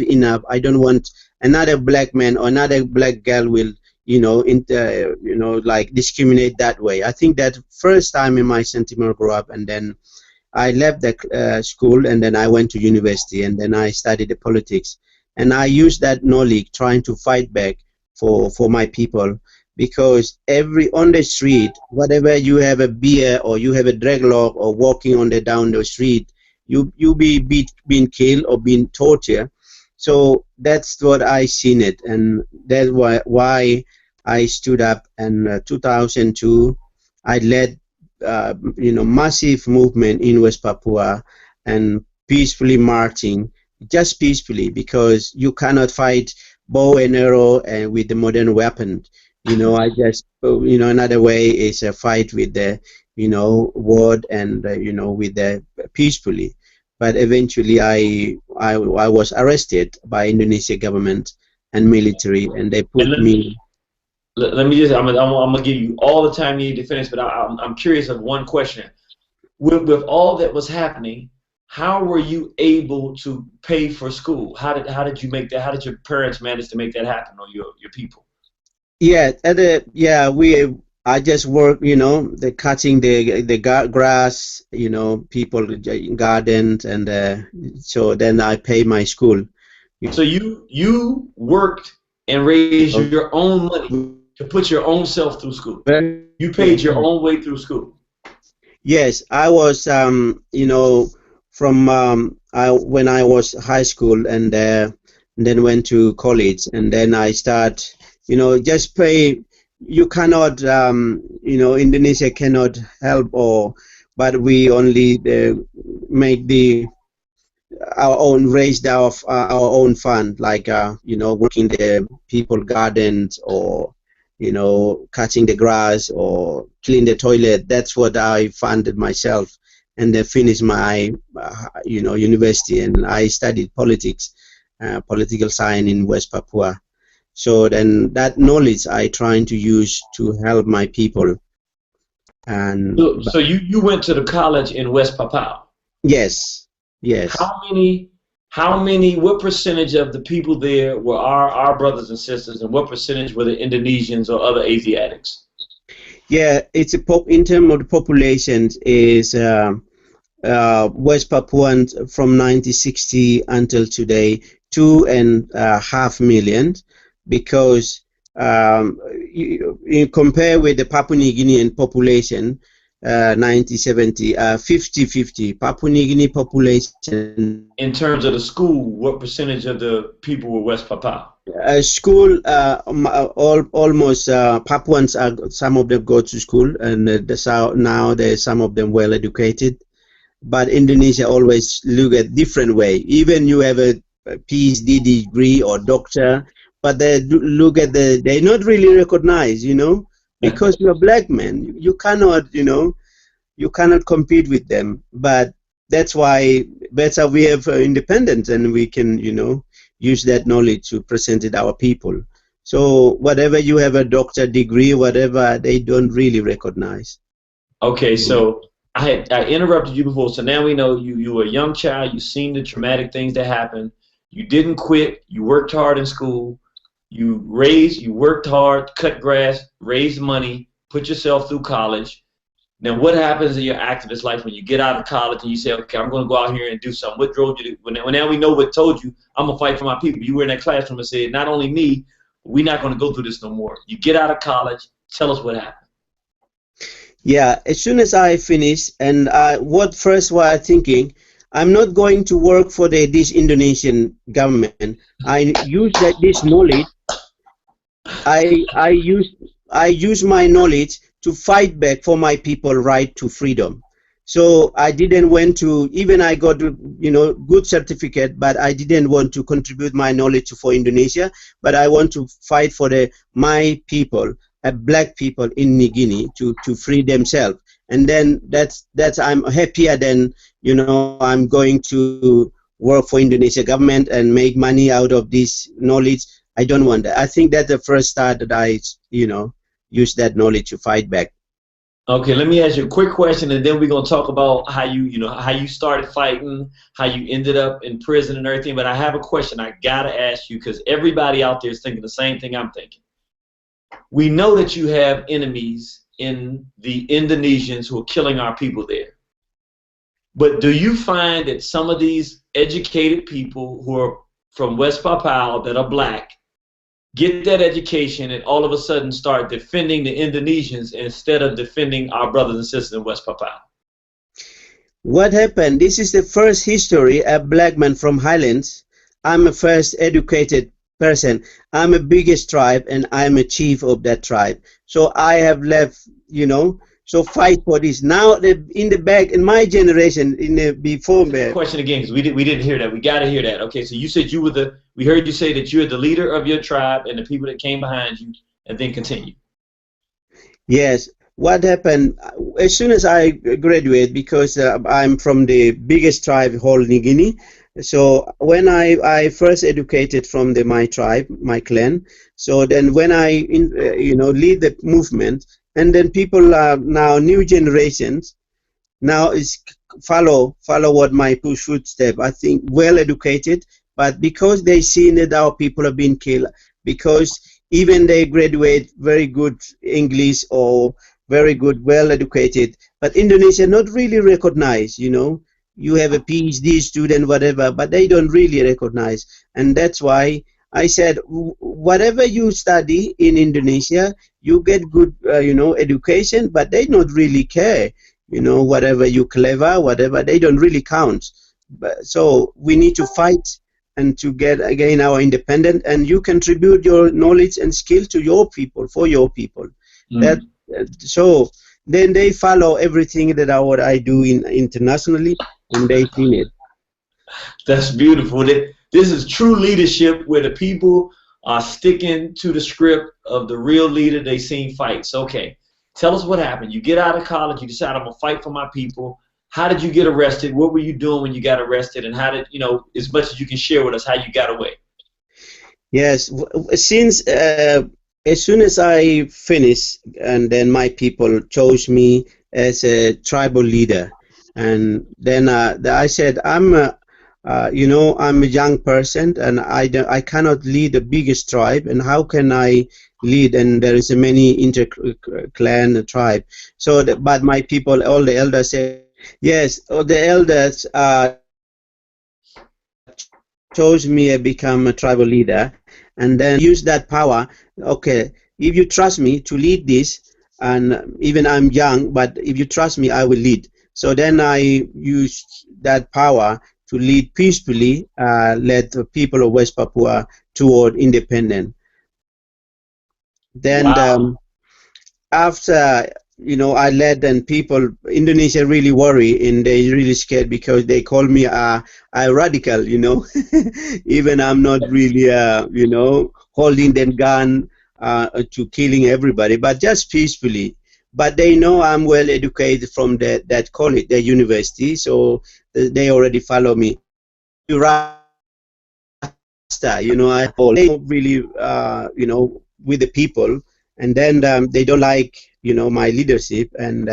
I don't want another black man or another black girl will, like discriminate that way. I think that first time in my sentiment grew up, and then I left the school, and then I went to university, and then I studied the politics, and I used that knowledge trying to fight back for my people, because on the street, whatever you have a beer or you have a dreadlock or walking down the street, you being killed or being tortured. So that's what I seen it, and that's why I stood up. And 2002, I led massive movement in West Papua, and peacefully marching, just peacefully, because you cannot fight bow and arrow and with the modern weapon. I just, another way is a fight with the, word and, with the peacefully. But eventually I was arrested by Indonesia government and military, and they put me. Let me just, I'm gonna give you all the time you need to finish, but I'm curious of one question. With all that was happening, how were you able to pay for school? How did you make that? How did your parents manage to make that happen, or your people? Yeah, I just work, the cutting the grass, people gardens, and so then I pay my school. So you worked and raised your own money to put your own self through school. You paid your own way through school. Yes, I was, from when I was high school, and then went to college, and then I start, just pay. You cannot, Indonesia cannot help, but we only make our own, raised our own fund, like working the people gardens, or cutting the grass or clean the toilet. That's what I funded myself, and then finished my university, and I studied politics, political science in West Papua. So then that knowledge I trying to use to help my people. And so you went to the college in West Papua? Yes. What percentage of the people there were our brothers and sisters, and what percentage were the Indonesians or other Asiatics? Yeah, it's in terms of the population is West Papuans from 1960 until today 2.5 million, because you compare with the Papua New Guinean population, 1970, 50-50 Papua New Guinea population. In terms of the school, what percentage of the people were West Papua? School, almost Papuans some of them go to school, and now there's some of them well educated. But Indonesia always look at different way. Even you have a PhD degree or doctor, but they look at they're not really recognized, because you're a black man. You cannot, you cannot compete with them. But that's why better we have independence, and we can, use that knowledge to present it our people. So whatever you have a doctor degree, whatever, they don't really recognize. Okay, so I interrupted you before, so now we know you were a young child, you've seen the traumatic things that happened, you didn't quit, you worked hard in school, you worked hard, cut grass, raised money, put yourself through college. Now what happens in your activist life when you get out of college and you say, okay, I'm going to go out here and do something? What drove you to, now we know what told you, I'm going to fight for my people. You were in that classroom and said, not only me, we're not going to go through this no more. You get out of college, tell us what happened. Yeah, as soon as I finished, and what first were I thinking, I'm not going to work for this Indonesian government. I use this knowledge. I use my knowledge to fight back for my people right to freedom. So I didn't want to, even I got, good certificate, but I didn't want to contribute my knowledge for Indonesia, but I want to fight for my people, black people in New Guinea to free themselves. And then that's I'm happier than, I'm going to work for Indonesia government and make money out of this knowledge. I don't want that. I think that's the first start that I, use that knowledge to fight back. Okay, let me ask you a quick question, and then we're gonna talk about how how you started fighting, how you ended up in prison and everything. But I have a question I gotta ask you, because everybody out there is thinking the same thing I'm thinking. We know that you have enemies in the Indonesians who are killing our people there. But do you find that some of these educated people who are from West Papua that are black get that education and all of a sudden start defending the Indonesians instead of defending our brothers and sisters in West Papua? What happened? This is the first history, a black man from Highlands. I'm a first educated person. I'm a biggest tribe and I'm a chief of that tribe. So I have left, so fight for this. Now in the back, in my generation, before me. Question again, because we didn't hear that. We got to hear that. Okay, so you said we heard you say that you're the leader of your tribe and the people that came behind you, and then continue. Yes. What happened, as soon as I graduate, because I'm from the biggest tribe, whole New Guinea. So when I first educated from my tribe, my clan, so then when I, lead the movement, and then people are now new generations, now is follow what my footsteps. I think well educated, but because they see that our people have been killed, because even they graduate very good English or very good, well educated, but Indonesia not really recognize, you have a PhD student, whatever, but they don't really recognize. And that's why I said, whatever you study in Indonesia, you get good, education, but they don't really care, whatever you clever, whatever, they don't really count. So we need to fight and to get again our independence, and you contribute your knowledge and skill to your people, for your people. So then they follow everything that what I do internationally, and they seen it. That's beautiful. This is true leadership, where the people are sticking to the script of the real leader they seen fights. Okay, tell us what happened. You get out of college, you decide I'm gonna fight for my people. How did you get arrested? What were you doing when you got arrested? And how did, as much as you can share with us, how you got away? Yes, since as soon as I finished, and then my people chose me as a tribal leader, and then I said, I'm a young person, and I cannot lead the biggest tribe, and how can I lead? And there is a many inter-clan tribe. So, but my people, all the elders said, yes, all the elders chose me to become a tribal leader, and then use that power. Okay, if you trust me to lead this, and even I'm young, but if you trust me, I will lead. So then I used that power to lead peacefully, led the people of West Papua toward independence. Then after, I led, and people, Indonesia really worry, and they really scared, because they call me a radical, even I'm not really, holding the gun to killing everybody, but just peacefully. But they know I'm well educated from that college, the university, so they already follow me. Rasta, they don't really, with the people, and then they don't like, my leadership, and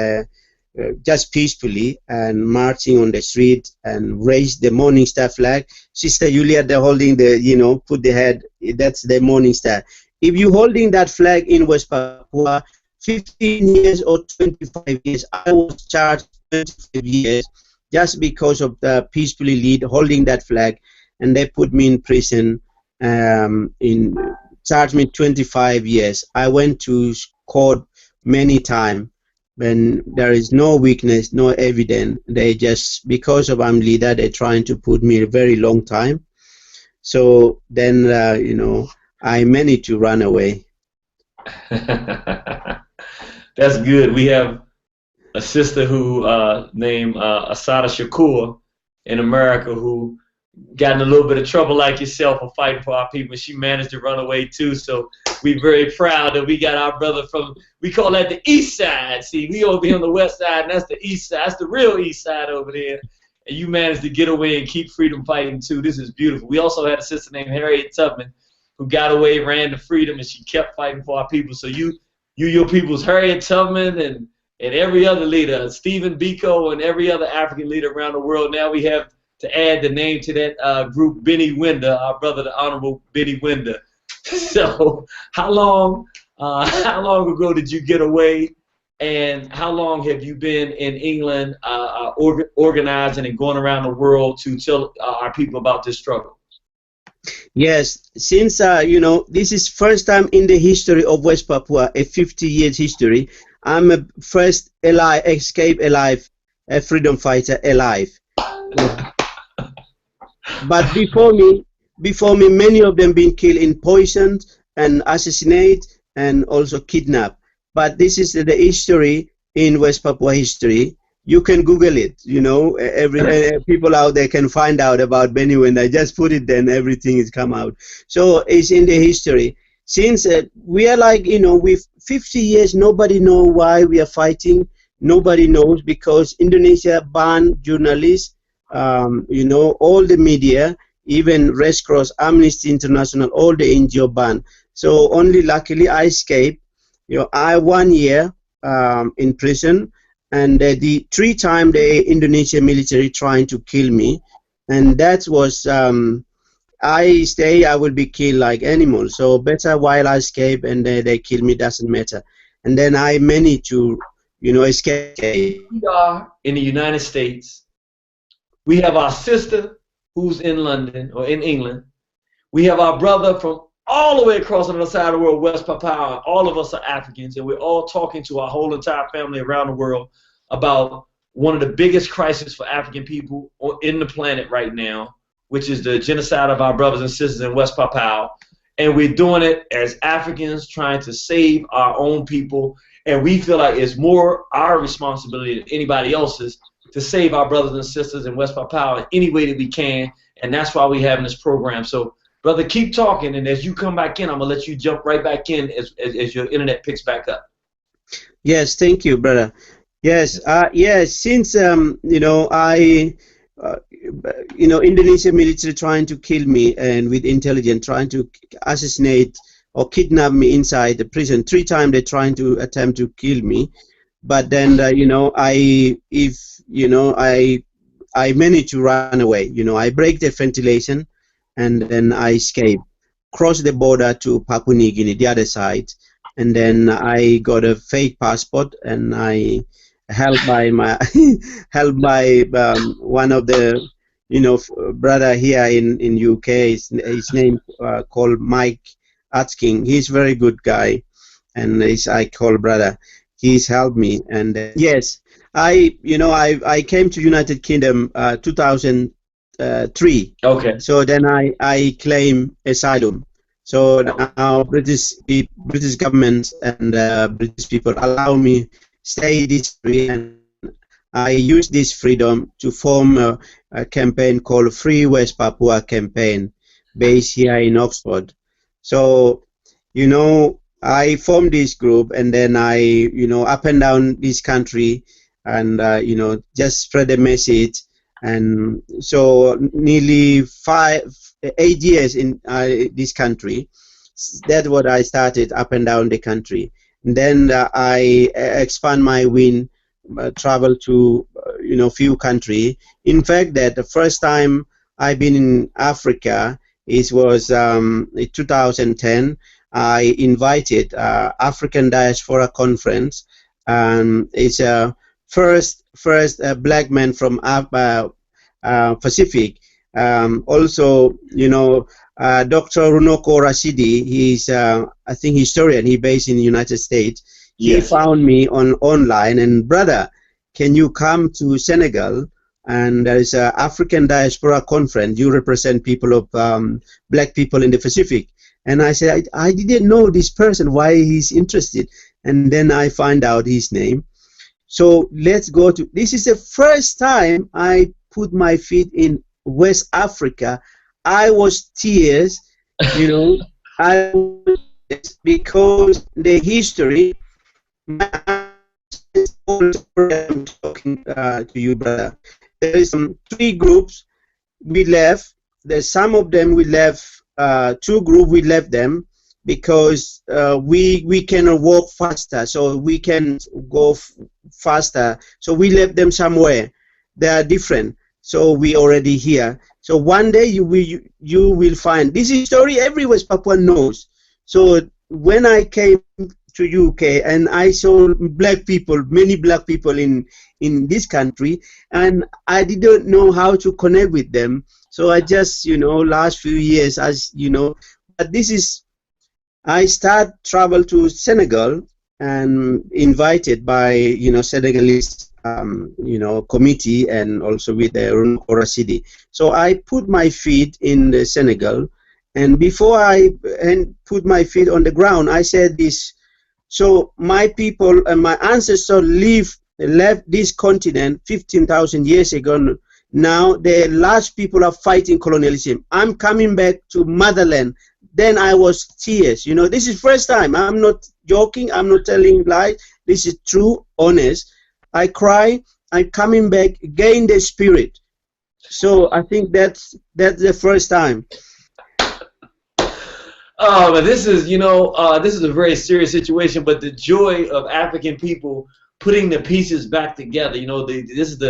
just peacefully and marching on the street and raise the Morning Star flag. Sister Julia, they're holding the, put the head, that's the Morning Star. If you holding that flag in West Papua, 15 years or 25 years, I was charged 25 years just because of the peacefully lead holding that flag, and they put me in prison, charged me 25 years. I went to court many times, when there is no weakness, no evidence. They just, because of I'm leader, they're trying to put me a very long time. So then, I managed to run away. That's good. We have a sister who named Asada Shakur in America who got in a little bit of trouble like yourself for fighting for our people. She managed to run away too. So we're very proud that we got our brother from, we call that the east side. See, we over here on the west side, and that's the east side. That's the real east side over there. And you managed to get away and keep freedom fighting too. This is beautiful. We also had a sister named Harriet Tubman who got away, ran to freedom, and she kept fighting for our people. So your people's Harriet Tubman and every other leader, Stephen Biko and every other African leader around the world. Now we have to add the name to that group, Benny Wenda, our brother, the Honorable Benny Wenda. So how long ago did you get away, and how long have you been in England organizing and going around the world to tell our people about this struggle? Yes, since you know, this is first time in the history of West Papua, a 50 years history. I'm a first escape alive, a freedom fighter alive. But before me, many of them been killed in poisoned and assassinated and also kidnapped. But this is the history in West Papua history. You can Google it. You know, people out there can find out about Benny when I just put it, then everything is come out. So it's in the history. Since we are like, you know, with 50 years, nobody know why we are fighting. Nobody knows because Indonesia banned journalists. You know, all the media, even Red Cross, Amnesty International, all the NGO banned. So only luckily I escaped. You know, I 1 year in prison, and the 3 times the Indonesian military trying to kill me, and that was I stay, I will be killed like animal. So better while I escape and they kill me, doesn't matter. And then I managed to, you know, escape. We are in the United States. We have our sister who's in London or in England. We have our brother from all the way across the other side of the world, West Papua. All of us are Africans, and we're all talking to our whole entire family around the world about one of the biggest crises for African people in the planet right now, which is the genocide of our brothers and sisters in West Papua. And we're doing it as Africans trying to save our own people. And we feel like it's more our responsibility than anybody else's to save our brothers and sisters in West Papua in any way that we can. And that's why we're having this program. So, brother, keep talking. And as you come back in, I'm going to let you jump right back in as your internet picks back up. Yes, thank you, brother. Yes, yes. Since you know, you know, Indonesian military trying to kill me, and with intelligence trying to assassinate or kidnap me inside the prison. 3 times they trying to attempt to kill me, but then you know, I managed to run away. You know, I break the ventilation, and then I escape, cross the border to Papua New Guinea, the other side, and then I got a fake passport, and I helped by my one of the, you know, brother here in UK. His name called Mike Atking. He's very good guy, and I call brother. He's helped me, and yes, I came to United Kingdom 2003. Okay. So then I claim asylum. So now British government and British people allow me stay this free, and I use this freedom to form a campaign called Free West Papua campaign, based here in Oxford. So, you know, I formed this group, and then I, you know, up and down this country, and you know, just spread the message. And so nearly 8 years in this country. That's what I started up and down the country. And then I expand my wing, travel to you know, few countries. In fact, that the first time I've been in Africa, it was in 2010. I invited African Diaspora Conference. It's a first black man from Pacific. Also, you know, Dr. Runoko Rashidi, he's I think historian. He based in the United States. He found me online, and brother, can you come to Senegal? And there is an African Diaspora Conference. You represent people of black people in the Pacific. And I said, I didn't know this person, why he's interested. and then I find out his name. So let's go to, this is the first time I put my feet in West Africa. I was tears, you know, I was, because the history, I'm talking to you, brother. There is three groups we left. There's some of them we left, two groups we left them because we cannot walk faster, so we can go faster. So we left them somewhere. They are different. So we already here. So one day you will find this is story every West Papua knows. So when I came to UK and I saw black people, many black people in this country, and I didn't know how to connect with them. So I just, you know, last few years, as you know, but this is, I start travel to Senegal and invited by, you know, Senegalese, you know, committee, and also with the Runkora city. So I put my feet in the Senegal, and before I put my feet on the ground, I said this. So my people and my ancestors left this continent 15,000 years ago. Now the last people are fighting colonialism. I'm coming back to motherland. Then I was tears. You know, this is first time. I'm not joking. I'm not telling lies. This is true, honest. I cry. I'm coming back, gain the spirit. So I think that's the first time. Oh, but this is, you know, this is a very serious situation. But the joy of African people putting the pieces back together. You know, this is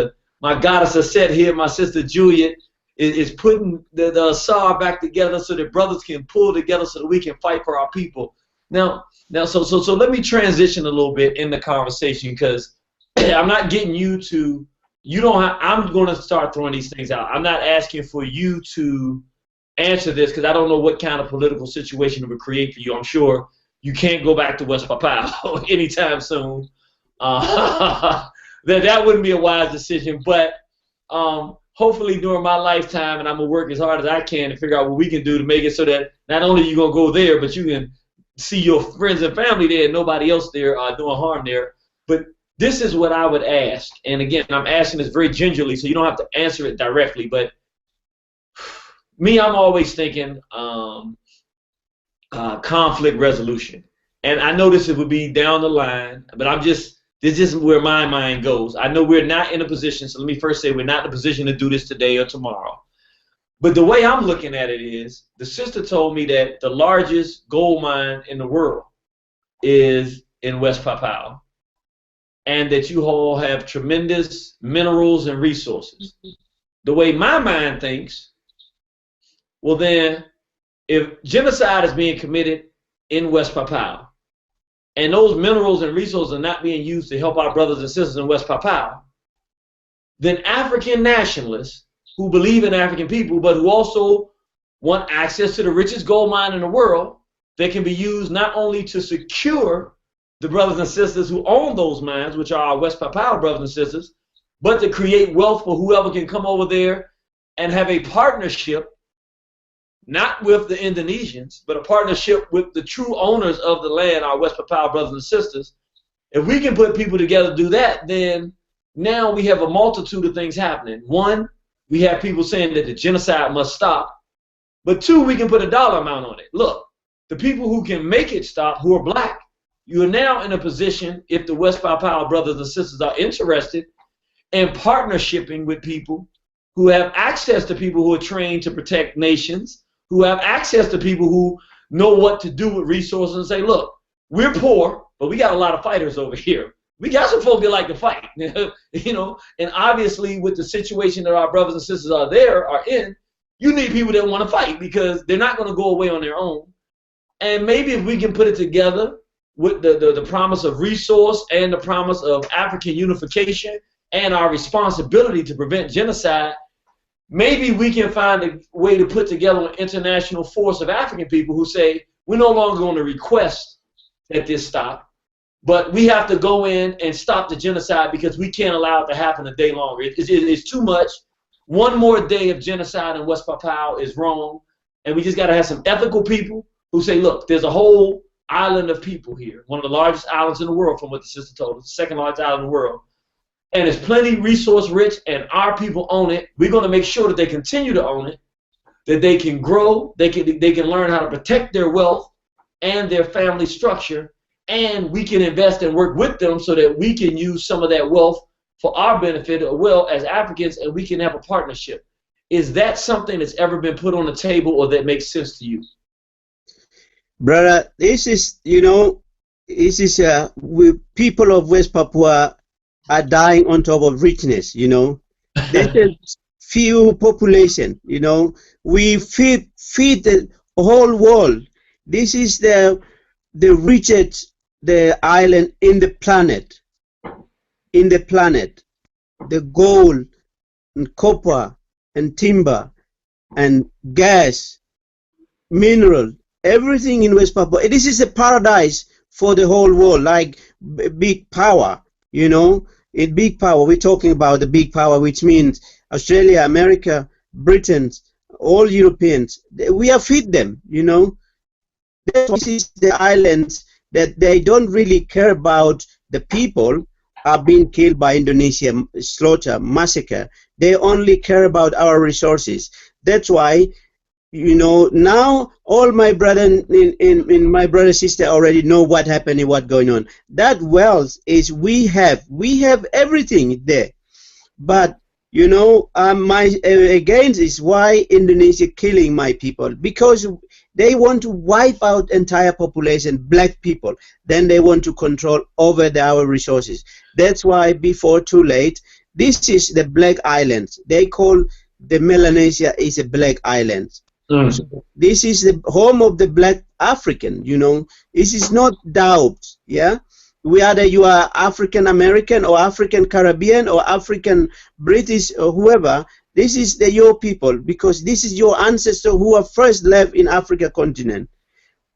my goddess Aset here, my sister Juliet, is putting the Asar back together so that brothers can pull together so that we can fight for our people. Now, so let me transition a little bit in the conversation, because I'm not getting you to, I'm going to start throwing these things out. I'm not asking for you to answer this, because I don't know what kind of political situation it would create for you. I'm sure you can't go back to West Papua anytime soon. That wouldn't be a wise decision, but hopefully during my lifetime, and I'm going to work as hard as I can to figure out what we can do to make it so that not only you're going to go there, but you can see your friends and family there and nobody else there doing harm there. But this is what I would ask. And again, I'm asking this very gingerly, so you don't have to answer it directly. But me, I'm always thinking conflict resolution. And I know this would be down the line, but this is where my mind goes. I know we're not in a position, so let me first say we're not in a position to do this today or tomorrow. But the way I'm looking at it is, the sister told me that the largest gold mine in the world is in West Papua, and that you all have tremendous minerals and resources. The way my mind thinks, well then, if genocide is being committed in West Papua, and those minerals and resources are not being used to help our brothers and sisters in West Papua, then African nationalists who believe in African people, but who also want access to the richest gold mine in the world, that can be used not only to secure the brothers and sisters who own those mines, which are our West Papua brothers and sisters, but to create wealth for whoever can come over there and have a partnership, not with the Indonesians, but a partnership with the true owners of the land, our West Papua brothers and sisters. If we can put people together to do that, then now we have a multitude of things happening. One, we have people saying that the genocide must stop. But two, we can put a dollar amount on it. Look, the people who can make it stop, who are black, you are now in a position, if the West Papua brothers and sisters are interested in partnershiping with people who have access to people who are trained to protect nations, who have access to people who know what to do with resources, and say, look, we're poor, but we got a lot of fighters over here. We got some folk that like to fight, you know, and obviously with the situation that our brothers and sisters are in, you need people that want to fight, because they're not going to go away on their own. And maybe if we can put it together with the promise of resource and the promise of African unification and our responsibility to prevent genocide, maybe we can find a way to put together an international force of African people who say, we're no longer going to request that this stop, but we have to go in and stop the genocide, because we can't allow it to happen a day longer. It's too much. One more day of genocide in West Papua is wrong, and we just got to have some ethical people who say, look, there's a whole island of people here, one of the largest islands in the world from what the sister told us, the second largest island in the world. And it's plenty resource rich, and our people own it. We're going to make sure that they continue to own it, that they can grow, they can learn how to protect their wealth and their family structure, and we can invest and work with them so that we can use some of that wealth for our benefit as well as Africans, and we can have a partnership. Is that something that's ever been put on the table or that makes sense to you? Brother, this is, you know, this is people of West Papua are dying on top of richness, you know. There's a few population, you know. We feed the whole world. This is the richest island in the planet. In the planet, the gold and copper and timber and gas, mineral, everything in West Papua. This is a paradise for the whole world, like big power, you know. In big power, we're talking about the big power, which means Australia, America, Britain, all Europeans. We have feed them, you know. This is the islands that they don't really care about the people are being killed by Indonesia, slaughter, massacre. They only care about our resources. That's why, you know, now all my brother in my brother sister already know what happened and what's going on. That wealth is we have everything there, but you know, against is why Indonesia killing my people, because they want to wipe out entire population, black people. Then they want to control over our resources. That's why before too late, this is the Black Islands. They call the Melanesia is a Black Island. So this is the home of the Black African, you know. This is not doubt, yeah. Whether you are African American or African Caribbean or African British or whoever, this is your people, because this is your ancestors who are first left in Africa continent.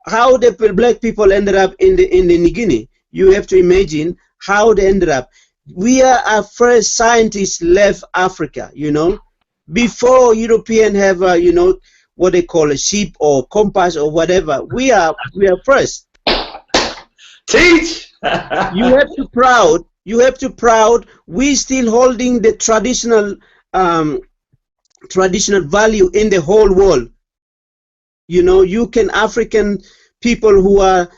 How the black people ended up in the New Guinea, you have to imagine how they ended up. We are our first scientists left Africa, you know, before European have you know, what they call a sheep or compass or whatever. We are first. Teach. You have to proud. You have to proud. We still holding the traditional value in the whole world. You know, you can African people who are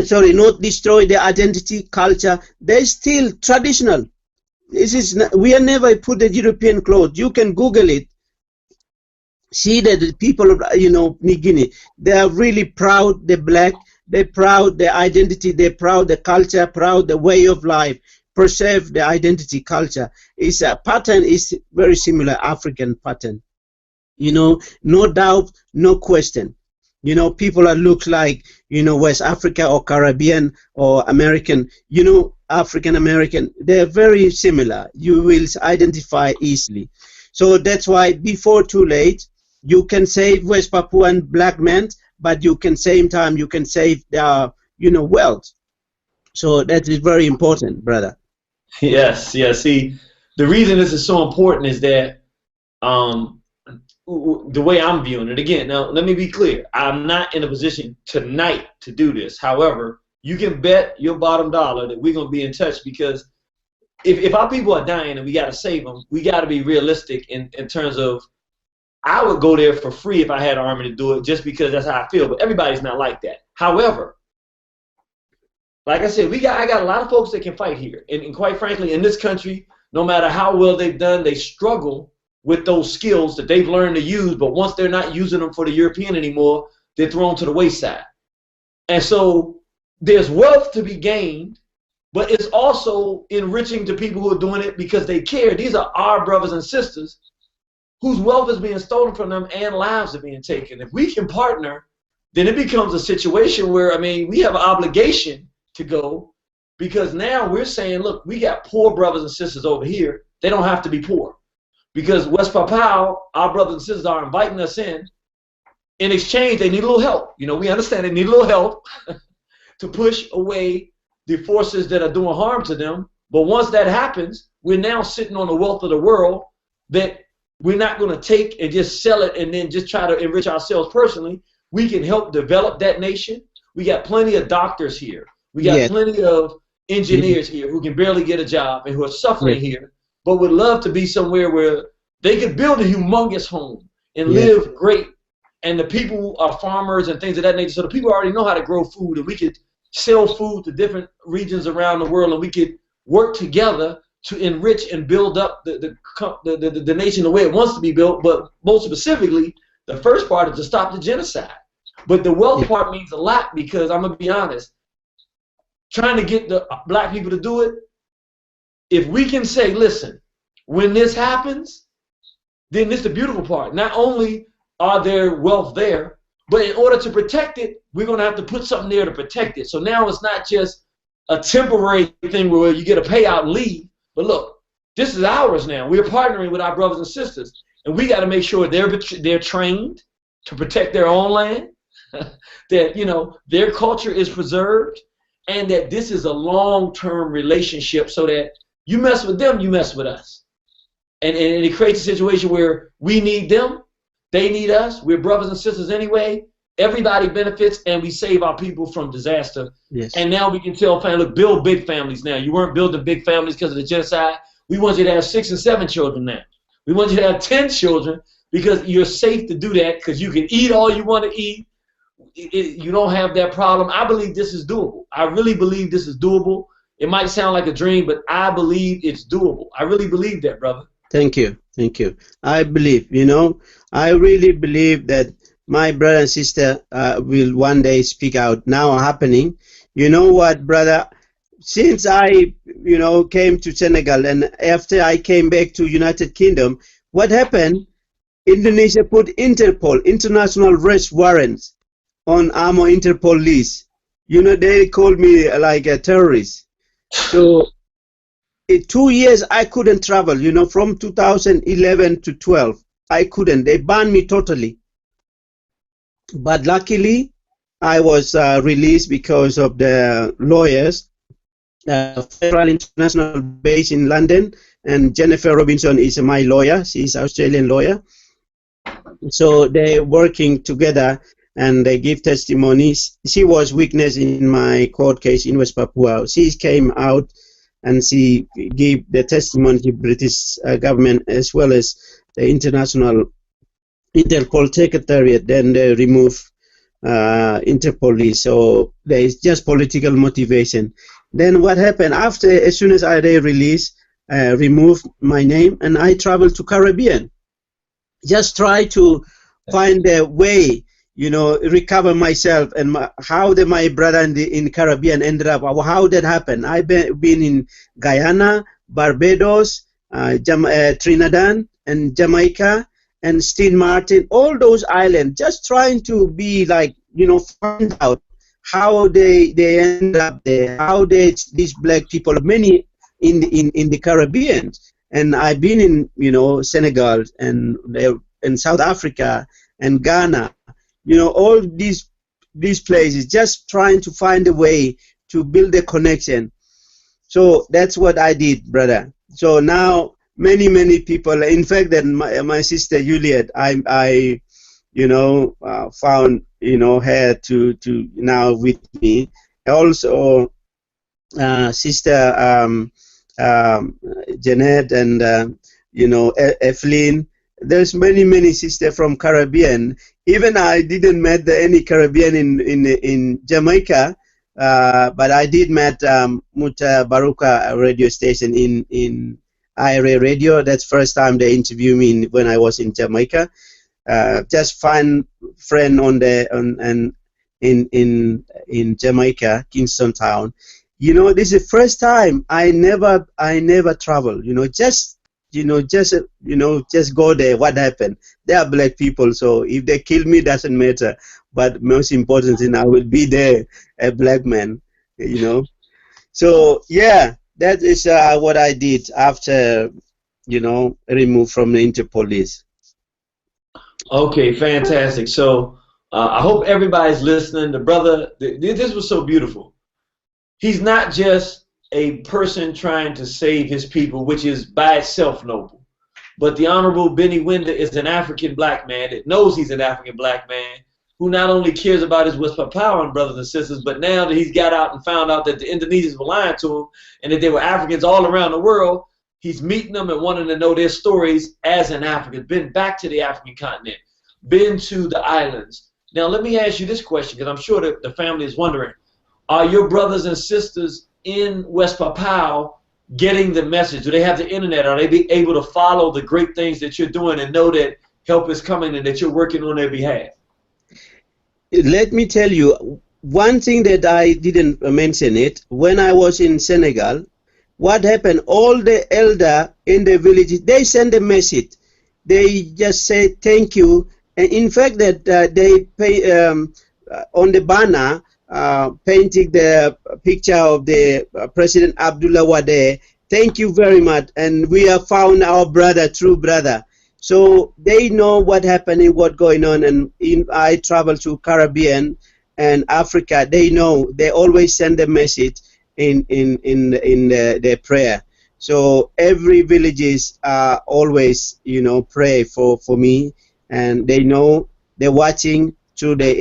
sorry, not destroy their identity, culture. They're still traditional. This is not, we are never put the European clothes. You can Google it. See that the people of, you know, New Guinea, they are really proud. They're black. They're proud their identity. They're proud the culture. Proud the way of life. Preserve the identity, culture. It's a pattern. Is very similar African pattern. You know, no doubt, no question. You know, people that look like, you know, West Africa or Caribbean or American, you know, African American, they're very similar. You will identify easily. So that's why before too late, you can save West Papuan black men, but you can same time you can save their, you know, wealth. So that is very important, brother. Yes, yes. See, the reason this is so important is that the way I'm viewing it, again, now let me be clear, I'm not in a position tonight to do this. However, you can bet your bottom dollar that we're going to be in touch, because if our people are dying and we got to save them, we got to be realistic in terms of, I would go there for free if I had an army to do it, just because that's how I feel, but everybody's not like that. However, like I said, I got a lot of folks that can fight here, and quite frankly, in this country, no matter how well they've done, they struggle with those skills that they've learned to use, but once they're not using them for the European anymore, they're thrown to the wayside. And so there's wealth to be gained, but it's also enriching to people who are doing it because they care. These are our brothers and sisters whose wealth is being stolen from them and lives are being taken. If we can partner, then it becomes a situation where, I mean, we have an obligation to go, because now we're saying, look, we got poor brothers and sisters over here. They don't have to be poor. Because West Papua, our brothers and sisters are inviting us in. In exchange, they need a little help. You know, we understand they need a little help to push away the forces that are doing harm to them. But once that happens, we're now sitting on the wealth of the world that we're not going to take and just sell it and then just try to enrich ourselves personally. We can help develop that nation. We got plenty of doctors here. We got plenty of engineers here who can barely get a job and who are suffering here, but would love to be somewhere where they could build a humongous home and live great. And the people are farmers and things of that nature. So the people already know how to grow food, and we could sell food to different regions around the world, and we could work together to enrich and build up the nation the way it wants to be built. But most specifically, the first part is to stop the genocide. But the wealth part means a lot, because I'm going to be honest, trying to get the black people to do it, if we can say, listen, when this happens, then this is the beautiful part. Not only are there wealth there, but in order to protect it, we're going to have to put something there to protect it. So now it's not just a temporary thing where you get a payout and leave, but look, this is ours now. We're partnering with our brothers and sisters, and we got to make sure they're trained to protect their own land, that, you know, their culture is preserved, and that this is a long-term relationship, so that you mess with them, you mess with us. And it creates a situation where we need them, they need us, we're brothers and sisters anyway, everybody benefits, and we save our people from disaster. Yes. And now we can tell family, look, build big families now. You weren't building big families because of the genocide. We want you to have 6 and 7 children now. We want you to have 10 children, because you're safe to do that, because you can eat all you want to eat. You don't have that problem. I believe this is doable. I really believe this is doable. It might sound like a dream, but I believe it's doable. I really believe that, brother. Thank you. Thank you. I believe, you know, I really believe that my brother and sister will one day speak out. Now happening. You know what, brother? Since I, you know, came to Senegal, and after I came back to United Kingdom, what happened? Indonesia put Interpol, international arrest warrants, on AMO Interpol list. You know, they called me like a terrorist. So in 2 years I couldn't travel, you know, from 2011 to 12. I couldn't. They banned me totally. But luckily, I was released because of the lawyers, Federal International Base in London, and Jennifer Robinson is my lawyer. She's an Australian lawyer. So they're working together, and they give testimonies. She was witness in my court case in West Papua. She came out and she gave the testimony to British government as well as the international Interpol secretariat. Then they remove Interpol. So there is just political motivation. Then what happened after? As soon as they release, remove my name, and I traveled to Caribbean. Just try to find a way, you know, recover myself, and how my brother in Caribbean ended up, how that happened. I've been in Guyana, Barbados, Trinidad, and Jamaica, and St. Martin, all those islands, just trying to be like, you know, find out how they end up there, how these black people, many in the Caribbean. And I've been in, you know, Senegal and South Africa and Ghana, you know, all these places, just trying to find a way to build a connection. So that's what I did, brother. So now many people, in fact, that my sister Juliet, I you know, found, you know, her to now with me. Also, sister Janet and you know, Evelyn. There's many sisters from Caribbean. Even I didn't met any Caribbean in Jamaica, but I did met Muta Baruka radio station in IRA radio. That's first time they interviewed me when I was in Jamaica. Just find friend in Jamaica, Kingston Town. You know, this is the first time I never travel. You know, just go there. What happened? They are black people, so if they kill me, doesn't matter. But most important thing, I will be there, a black man. You know, so yeah, that is what I did after, you know, removed from the Interpol list. Okay, fantastic. So I hope everybody's listening. The brother, this was so beautiful. He's not just a person trying to save his people, which is by itself noble. But the Honorable Benny Wenda is an African black man that knows he's an African black man, who not only cares about his West Papuan brothers and sisters, but now that he's got out and found out that the Indonesians were lying to him and that there were Africans all around the world, he's meeting them and wanting to know their stories as an African, been back to the African continent, been to the islands. Now, let me ask you this question, because I'm sure that the family is wondering, are your brothers and sisters in West Papua getting the message? Do they have the internet? Are they be able to follow the great things that you're doing and know that help is coming and that you're working on their behalf? Let me tell you, one thing that I didn't mention it, when I was in Senegal, what happened, all the elder in the villages, they send a message. They just say thank you. And in fact, that they pay on the banner, painting the picture of the President Abdullah Wade, thank you very much. And we have found our brother, true brother. So they know what happening, what going on, and I travel to Caribbean and Africa. They know. They always send a message in their prayer. So every villages always, you know, pray for me, and they know they're watching through the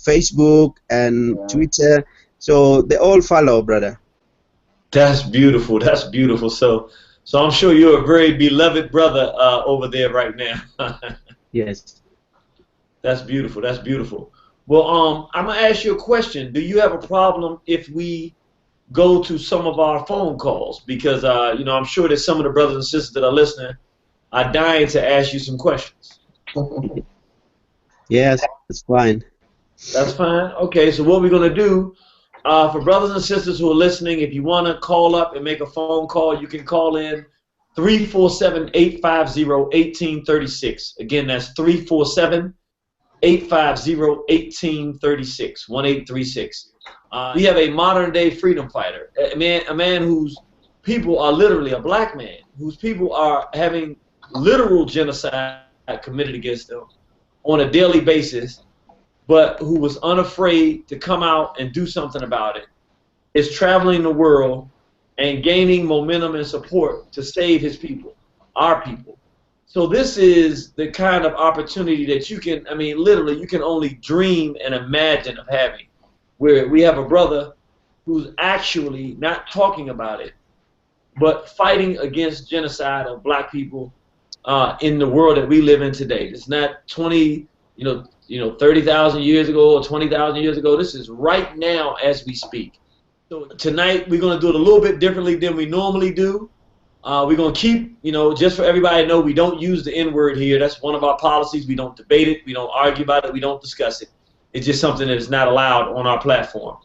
Facebook and Twitter. So they all follow, brother. That's beautiful. That's beautiful. So I'm sure you're a very beloved brother over there right now. Yes. That's beautiful. That's beautiful. Well, I'm going to ask you a question. Do you have a problem if we go to some of our phone calls? Because, you know, I'm sure that some of the brothers and sisters that are listening are dying to ask you some questions. Yes, that's fine. That's fine. Okay, so what we're going to do, for brothers and sisters who are listening, if you want to call up and make a phone call, you can call in 347-850-1836. Again, that's 347-850-1836, 1836. We have a modern-day freedom fighter, a man whose people are literally, a black man, whose people are having literal genocide committed against them on a daily basis, but who was unafraid to come out and do something about it, is traveling the world and gaining momentum and support to save his people, our people. So this is the kind of opportunity that you can, I mean, literally, you can only dream and imagine of having, where we have a brother who's actually not talking about it, but fighting against genocide of black people in the world that we live in today. It's not 30,000 years ago or 20,000 years ago. This is right now as we speak. So tonight we're going to do it a little bit differently than we normally do. We're going to keep, just for everybody to know, we don't use the N-word here. That's one of our policies. We don't debate it. We don't argue about it. We don't discuss it. It's just something that is not allowed on our platform.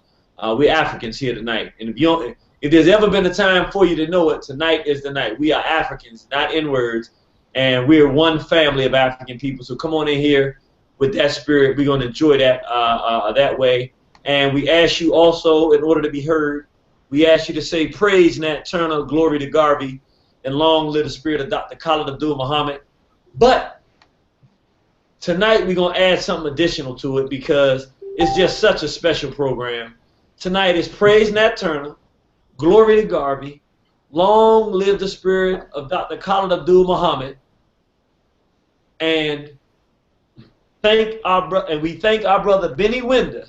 We're Africans here tonight. And if there's ever been a time for you to know it, tonight is the night. We are Africans, not N-words. And we're one family of African people. So come on in here with that spirit. We're going to enjoy that that way. And we ask you also, in order to be heard, we ask you to say, praise Nat Turner, glory to Garvey, and long live the spirit of Dr. Khalid Abdul Muhammad. But tonight we're going to add something additional to it because it's just such a special program. Tonight is praise Nat Turner, glory to Garvey, long live the spirit of Dr. Khalid Abdul Muhammad, and we thank our brother Benny Wenda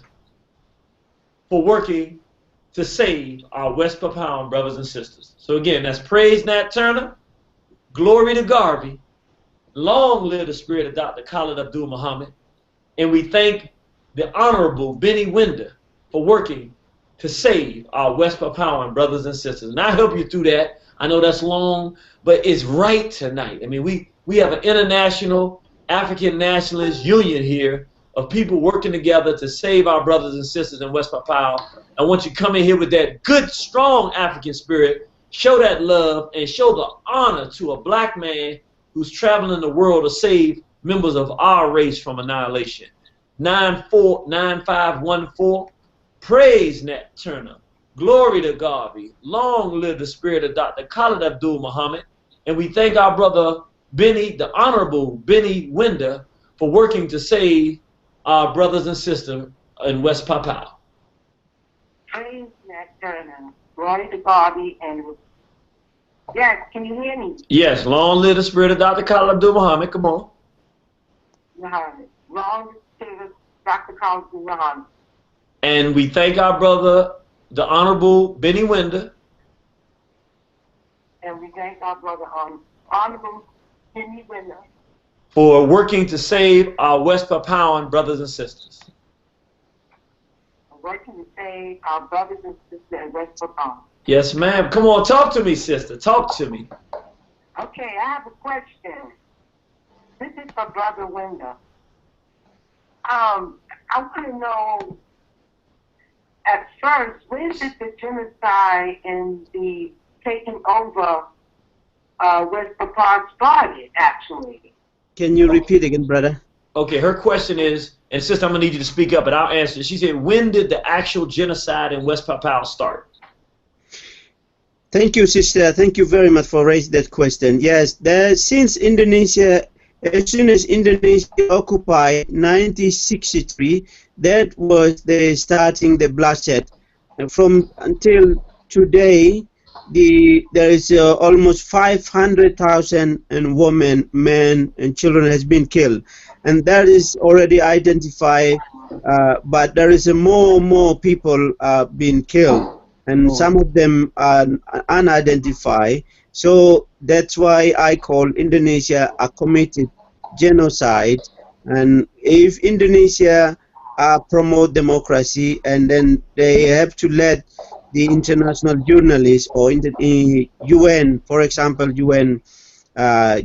for working to save our West Papuan brothers and sisters. So again, that's praise Nat Turner, glory to Garvey, long live the spirit of Dr. Khalid Abdul Muhammad, and we thank the Honorable Benny Wenda for working to save our West Papuan brothers and sisters. And I help you through that. I know that's long, but it's right tonight. I mean, we have an international African nationalist union here of people working together to save our brothers and sisters in West Papua. I want you to come in here with that good, strong African spirit, show that love, and show the honor to a black man who's traveling the world to save members of our race from annihilation. 949514, praise Nat Turner, glory to Garvey, long live the spirit of Dr. Khalid Abdul Muhammad, and we thank our brother Benny, the Honorable Benny Wenda, for working to save our brothers and sisters in West Papua. Praise Nat Turner, glory to Garvey, and yes, can you hear me? Yes, long live the spirit of Dr. Khalid Abdul Muhammad. Come on. Muhammad. Long to Dr. Collins Muhammad. And we thank our brother, the Honorable Benny Wenda. And we thank our brother, Honorable Benny Wenda, for working to save our West Papuan brothers and sisters. Working to save our brothers and sisters in West Papua. Yes, ma'am. Come on, talk to me, sister. Talk to me. Okay, I have a question. This is for Brother Wenda. I want to know, at first, when did the genocide and the taking over West Papua started, actually? Can you repeat again, brother? Okay, her question is, and sister, I'm going to need you to speak up, but I'll answer. She said, when did the actual genocide in West Papua start? Thank you, sister. Thank you very much for raising that question. Yes, since Indonesia, as soon as Indonesia occupied 1963, that was the starting the bloodshed. And from until today, there is almost 500,000 women, men, and children has been killed, and that is already identified. But there is more people being killed, and some of them are unidentified. So that's why I call Indonesia a committed genocide. And if Indonesia promote democracy, and then they have to let the international journalists or in the UN, for example, UN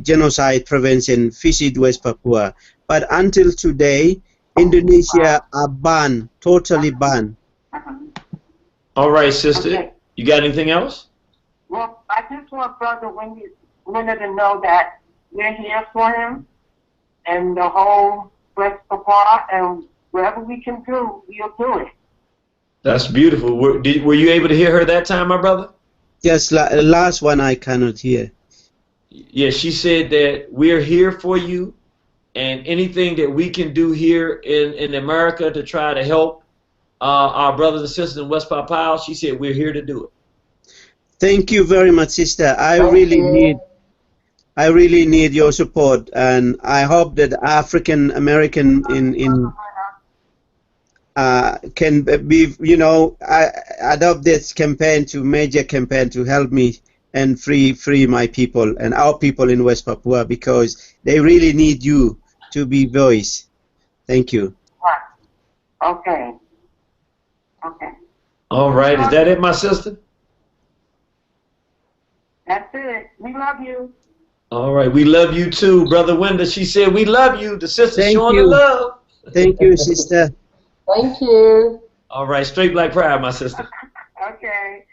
genocide prevention visit West Papua. But until today, Indonesia are banned, totally banned. All right, sister. Okay. You got anything else? Well, I just want Brother Wenda to know that we're here for him and the whole West Papua, and whatever we can do, we'll do it. That's beautiful. Were you able to hear her that time, my brother? Yes, last one I cannot hear. Yeah, she said that we're here for you, and anything that we can do here in America to try to help our brothers and sisters in West Papua, she said we're here to do it. Thank you very much, sister. I really need your support, and I hope that African American can be, adopt this major campaign to help me and free my people and our people in West Papua, because they really need you to be voice. Thank you. Okay. Okay. All right. Is that it, my sister? That's it. We love you. All right. We love you too, Brother Wenda. She said we love you. The sister showing the love. Thank you, sister. Thank you. All right. Straight Black Pride, my sister. Okay.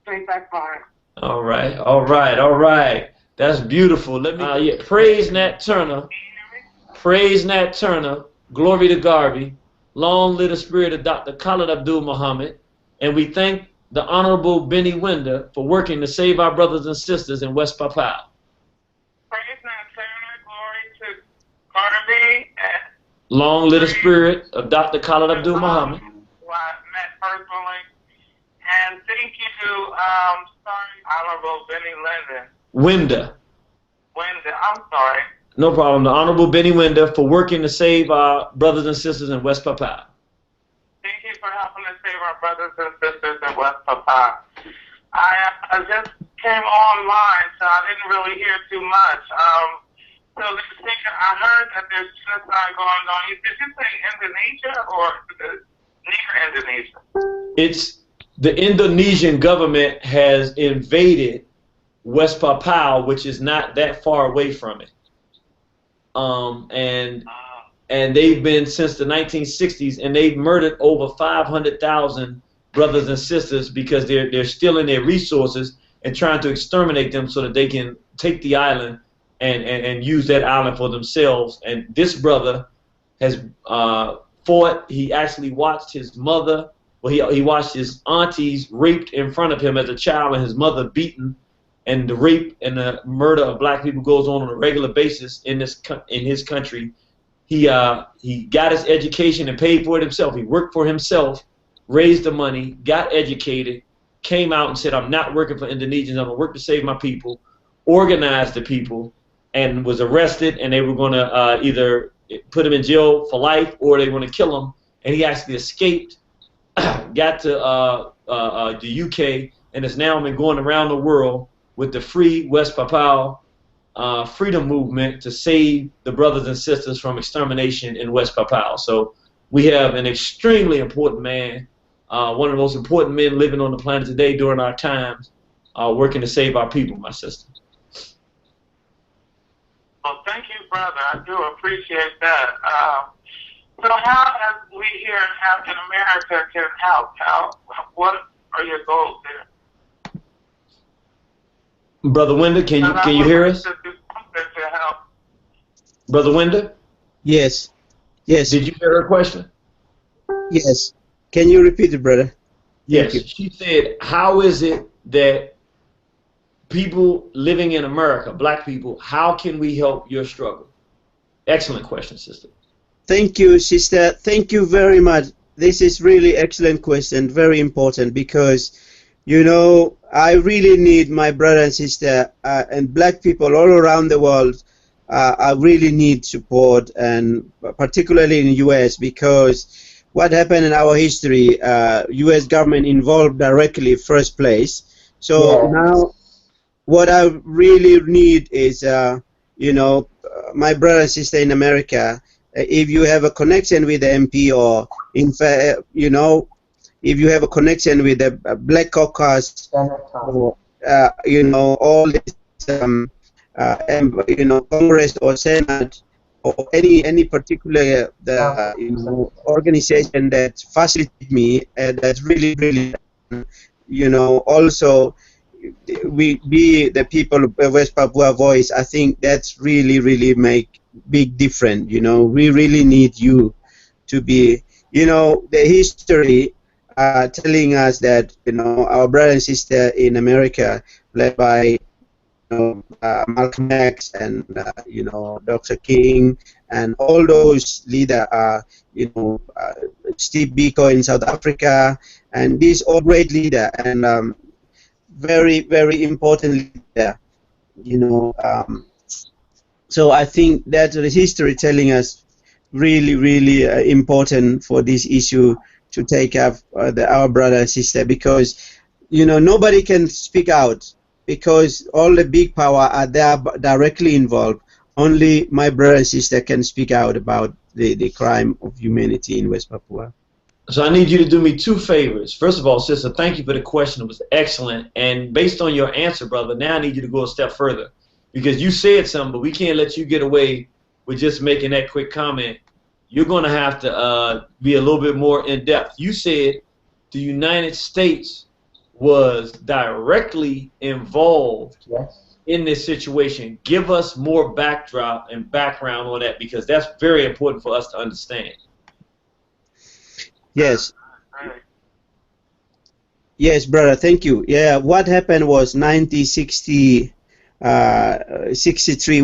Straight back fine. All right. All right. All right. That's beautiful. Let me praise Nat Turner. Praise Nat Turner. Glory to Garvey. Long live the spirit of Dr. Khalid Abdul Muhammad. And we thank the Honorable Benny Wenda for working to save our brothers and sisters in West Papua. Praise Nat Turner. Glory to Garvey. Long live the spirit of Dr. Khalid Abdul Muhammad. Who I met personally. And thank you, Honorable Benny Wenda. Wenda, I'm sorry. No problem. The Honorable Benny Wenda for working to save our brothers and sisters in West Papua. Thank you for helping to save our brothers and sisters in West Papua. I just came online, so I didn't really hear too much. So I heard that there's genocide going on. Did you say Indonesia or near Indonesia? It's the Indonesian government has invaded West Papua, which is not that far away from it. And they've been since the 1960s, and they've murdered over 500,000 brothers and sisters because they're stealing their resources and trying to exterminate them so that they can take the island and use that island for themselves. And this brother has fought. He actually watched his mother, he watched his aunties raped in front of him as a child, and his mother beaten. And the rape and the murder of black people goes on a regular basis in his country. He got his education and paid for it himself. He worked for himself, raised the money, got educated, came out and said, I'm not working for Indonesians. I'm going to work to save my people, organized the people, and was arrested. And they were going to either put him in jail for life or they want to kill him. And he actually escaped, got to the UK, and has now been going around the world with the Free West Papua freedom movement to save the brothers and sisters from extermination in West Papua. So we have an extremely important man, one of the most important men living on the planet today during our times, working to save our people, my sister. Well, thank you, brother. I do appreciate that. So how, as we here in America, can help? What are your goals there? Brother Wenda, can you hear us? To do something to help. Brother Wenda? Yes. Yes. Did you hear her question? Yes. Can you repeat it, brother? Yes. She said, how is it that people living in America, black people, how can we help your struggle? Excellent question, sister. Thank you, sister. Thank you very much. This is really excellent question, very important, because, you know, I really need my brother and sister and black people all around the world. I really need support, and particularly in the U.S., because what happened in our history, U.S. government involved directly first place. So now what I really need is, you know, my brother and sister in America, if you have a connection with the MP, or in fact, you know, if you have a connection with the Black Caucus, or, you know, all this, you know, Congress or Senate, or any particular you know, organization that facilitate me, that's really, you know, also we be the people of West Papua voice. I think that's really make big difference. You know, we really need you to be, you know, the history telling us that, you know, our brother and sister in America, led by, you know, Malcolm X and you know, Dr. King and all those leaders, you know, Steve Biko in South Africa, and these all great leaders, and very important leader, you know. So I think that the history telling us really important for this issue to take up our brother and sister, because, you know, nobody can speak out because all the big power are there directly involved. Only my brother and sister can speak out about the crime of humanity in West Papua. So I need you to do me two favors. First of all, sister, thank you for the question. It was excellent. And based on your answer, brother, now I need you to go a step further, because you said something, but we can't let you get away with just making that quick comment. You're going to have to be a little bit more in depth. You said the United States was directly involved in this situation. Give us more backdrop and background on that, because that's very important for us to understand. Yes. Yes, brother, thank you. Yeah, what happened was 1963,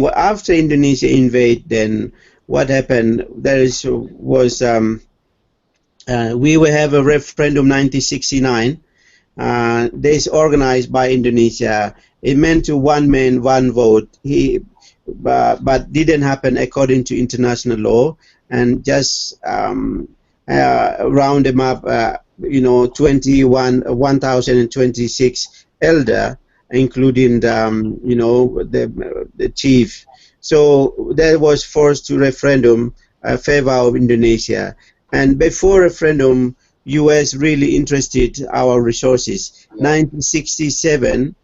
after Indonesia invaded, then what happened, we will have a referendum 1969. This organized by Indonesia. It meant to one man, one vote. But didn't happen according to international law, and just round them up, you know, 1,026 elder, including you know, the chief. So that was forced to referendum favor of Indonesia. And before referendum, U.S. really interested our resources. 1967,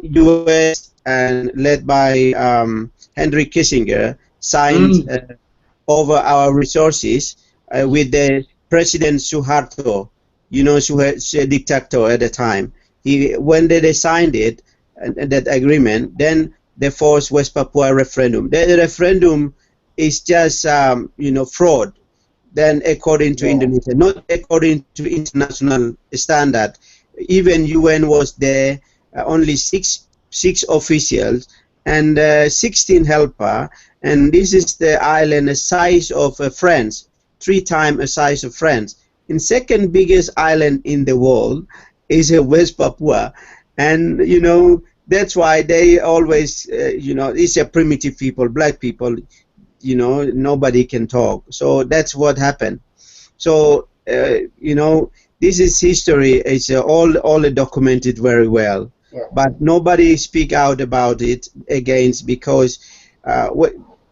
U.S. and led by Henry Kissinger signed over our resources with the President Suharto, you know, a dictator at the time. When they signed it, and that agreement, then they forced West Papua referendum. The referendum is just, you know, fraud. Then according to Indonesia, not according to international standard. Even UN was there, only six officials and 16 helper, and this is the island the size of France, 3 times the size of France. And second biggest island in the world is West Papua, and you know, that's why they always, you know, it's a primitive people, black people. you know, nobody can talk. So that's what happened. So you know, this is history. It's all documented very well. Yeah. But nobody speak out about it against, because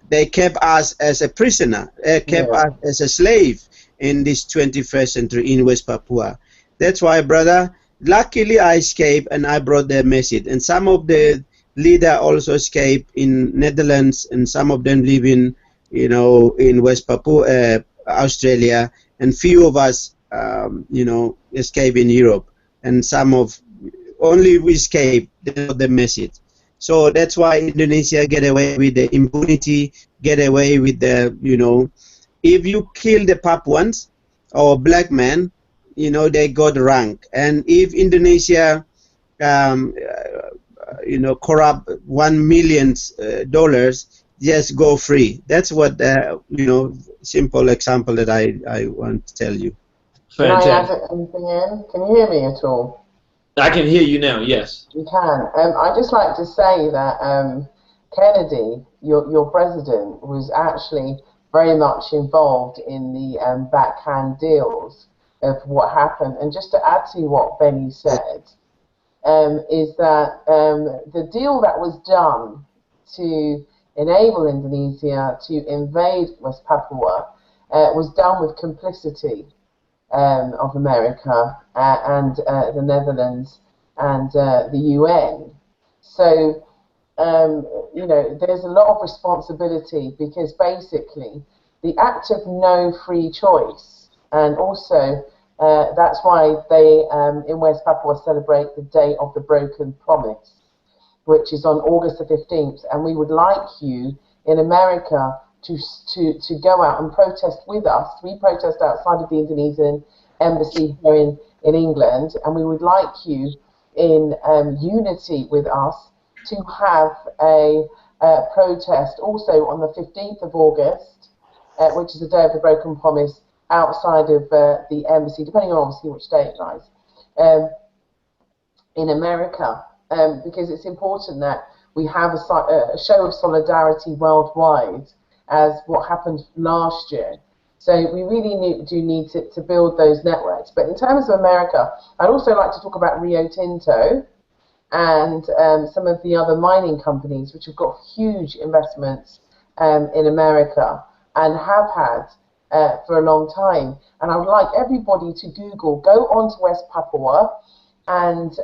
they kept us as a prisoner, kept us as a slave in this 21st century in West Papua. That's why, brother, luckily I escaped and I brought their message. And some of the leader also escaped in Netherlands, and some of them live in, you know, in West Papua, Australia, and few of us, you know, escape in Europe, and some of only we escape the message. So that's why Indonesia get away with the impunity, get away with the, you know, if you kill the Papuans or black men, you know, they got rank. And if Indonesia, you know, corrupt $1 million, just go free. That's what, you know, simple example that I want to tell you. Can I add anything in? Can you hear me at all? I can hear you now, yes. You can. I'd just like to say that Kennedy, your president, was actually very much involved in the backhand deals of what happened. And just to add to what Benny said, is that the deal that was done to enable Indonesia to invade West Papua was done with complicity of America and the Netherlands and the UN. So, you know, there's a lot of responsibility, because basically the act of no free choice, and also that's why they in West Papua celebrate the Day of the Broken Promise, which is on August the 15th, and we would like you in America to go out and protest with us. We protest outside of the Indonesian embassy here in England, and we would like you in unity with us to have a protest also on the 15th of August, which is the Day of the Broken Promise, outside of the embassy, depending on obviously which day it lies, in America, because it's important that we have a show of solidarity worldwide, as what happened last year. So we really do need to build those networks. But in terms of America, I'd also like to talk about Rio Tinto and some of the other mining companies which have got huge investments in America and have had for a long time. And I would like everybody to go onto West Papua and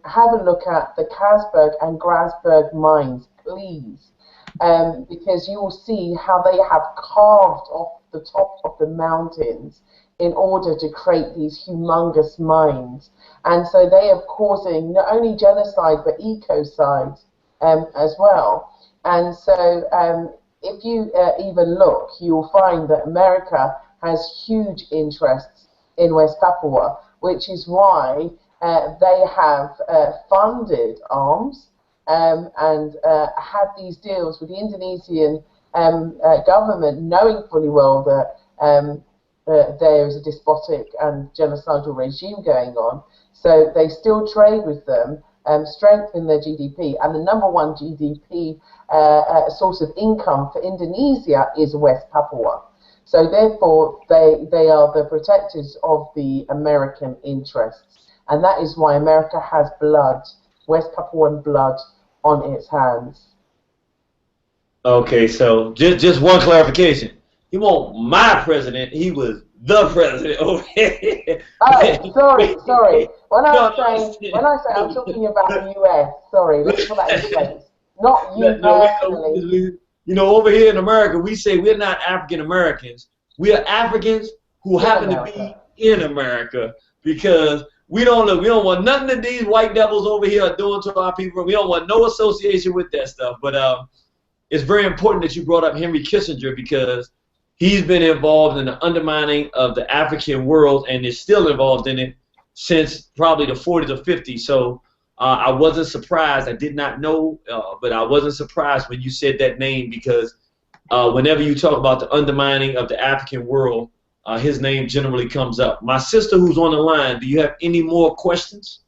have a look at the Casberg and Grasberg mines, please. Because you will see how they have carved off the top of the mountains in order to create these humongous mines. And so they are causing not only genocide but ecocide as well. And so if you even look, you'll find that America has huge interests in West Papua, which is why they have funded arms and had these deals with the Indonesian government, knowing fully well that there is a despotic and genocidal regime going on. So they still trade with them, strengthen their GDP, and the #1 GDP source of income for Indonesia is West Papua. So therefore, they are the protectors of the American interests, and that is why America has blood, West Papuan blood, on its hands. Okay, so just one clarification. He won't my president, he was the president over here. Oh, sorry. When I say I'm talking about the US, sorry, let's put that in place. Not you personally. You know, over here in America, we say we're not African Americans. We are Africans who happen to be in America, because we don't want nothing that these white devils over here are doing to our people. We don't want no association with that stuff. But it's very important that you brought up Henry Kissinger, because he's been involved in the undermining of the African world and is still involved in it since probably the 40s or 50s. So I wasn't surprised. I did not know, but I wasn't surprised when you said that name, because whenever you talk about the undermining of the African world, his name generally comes up. My sister who's on the line, do you have any more questions?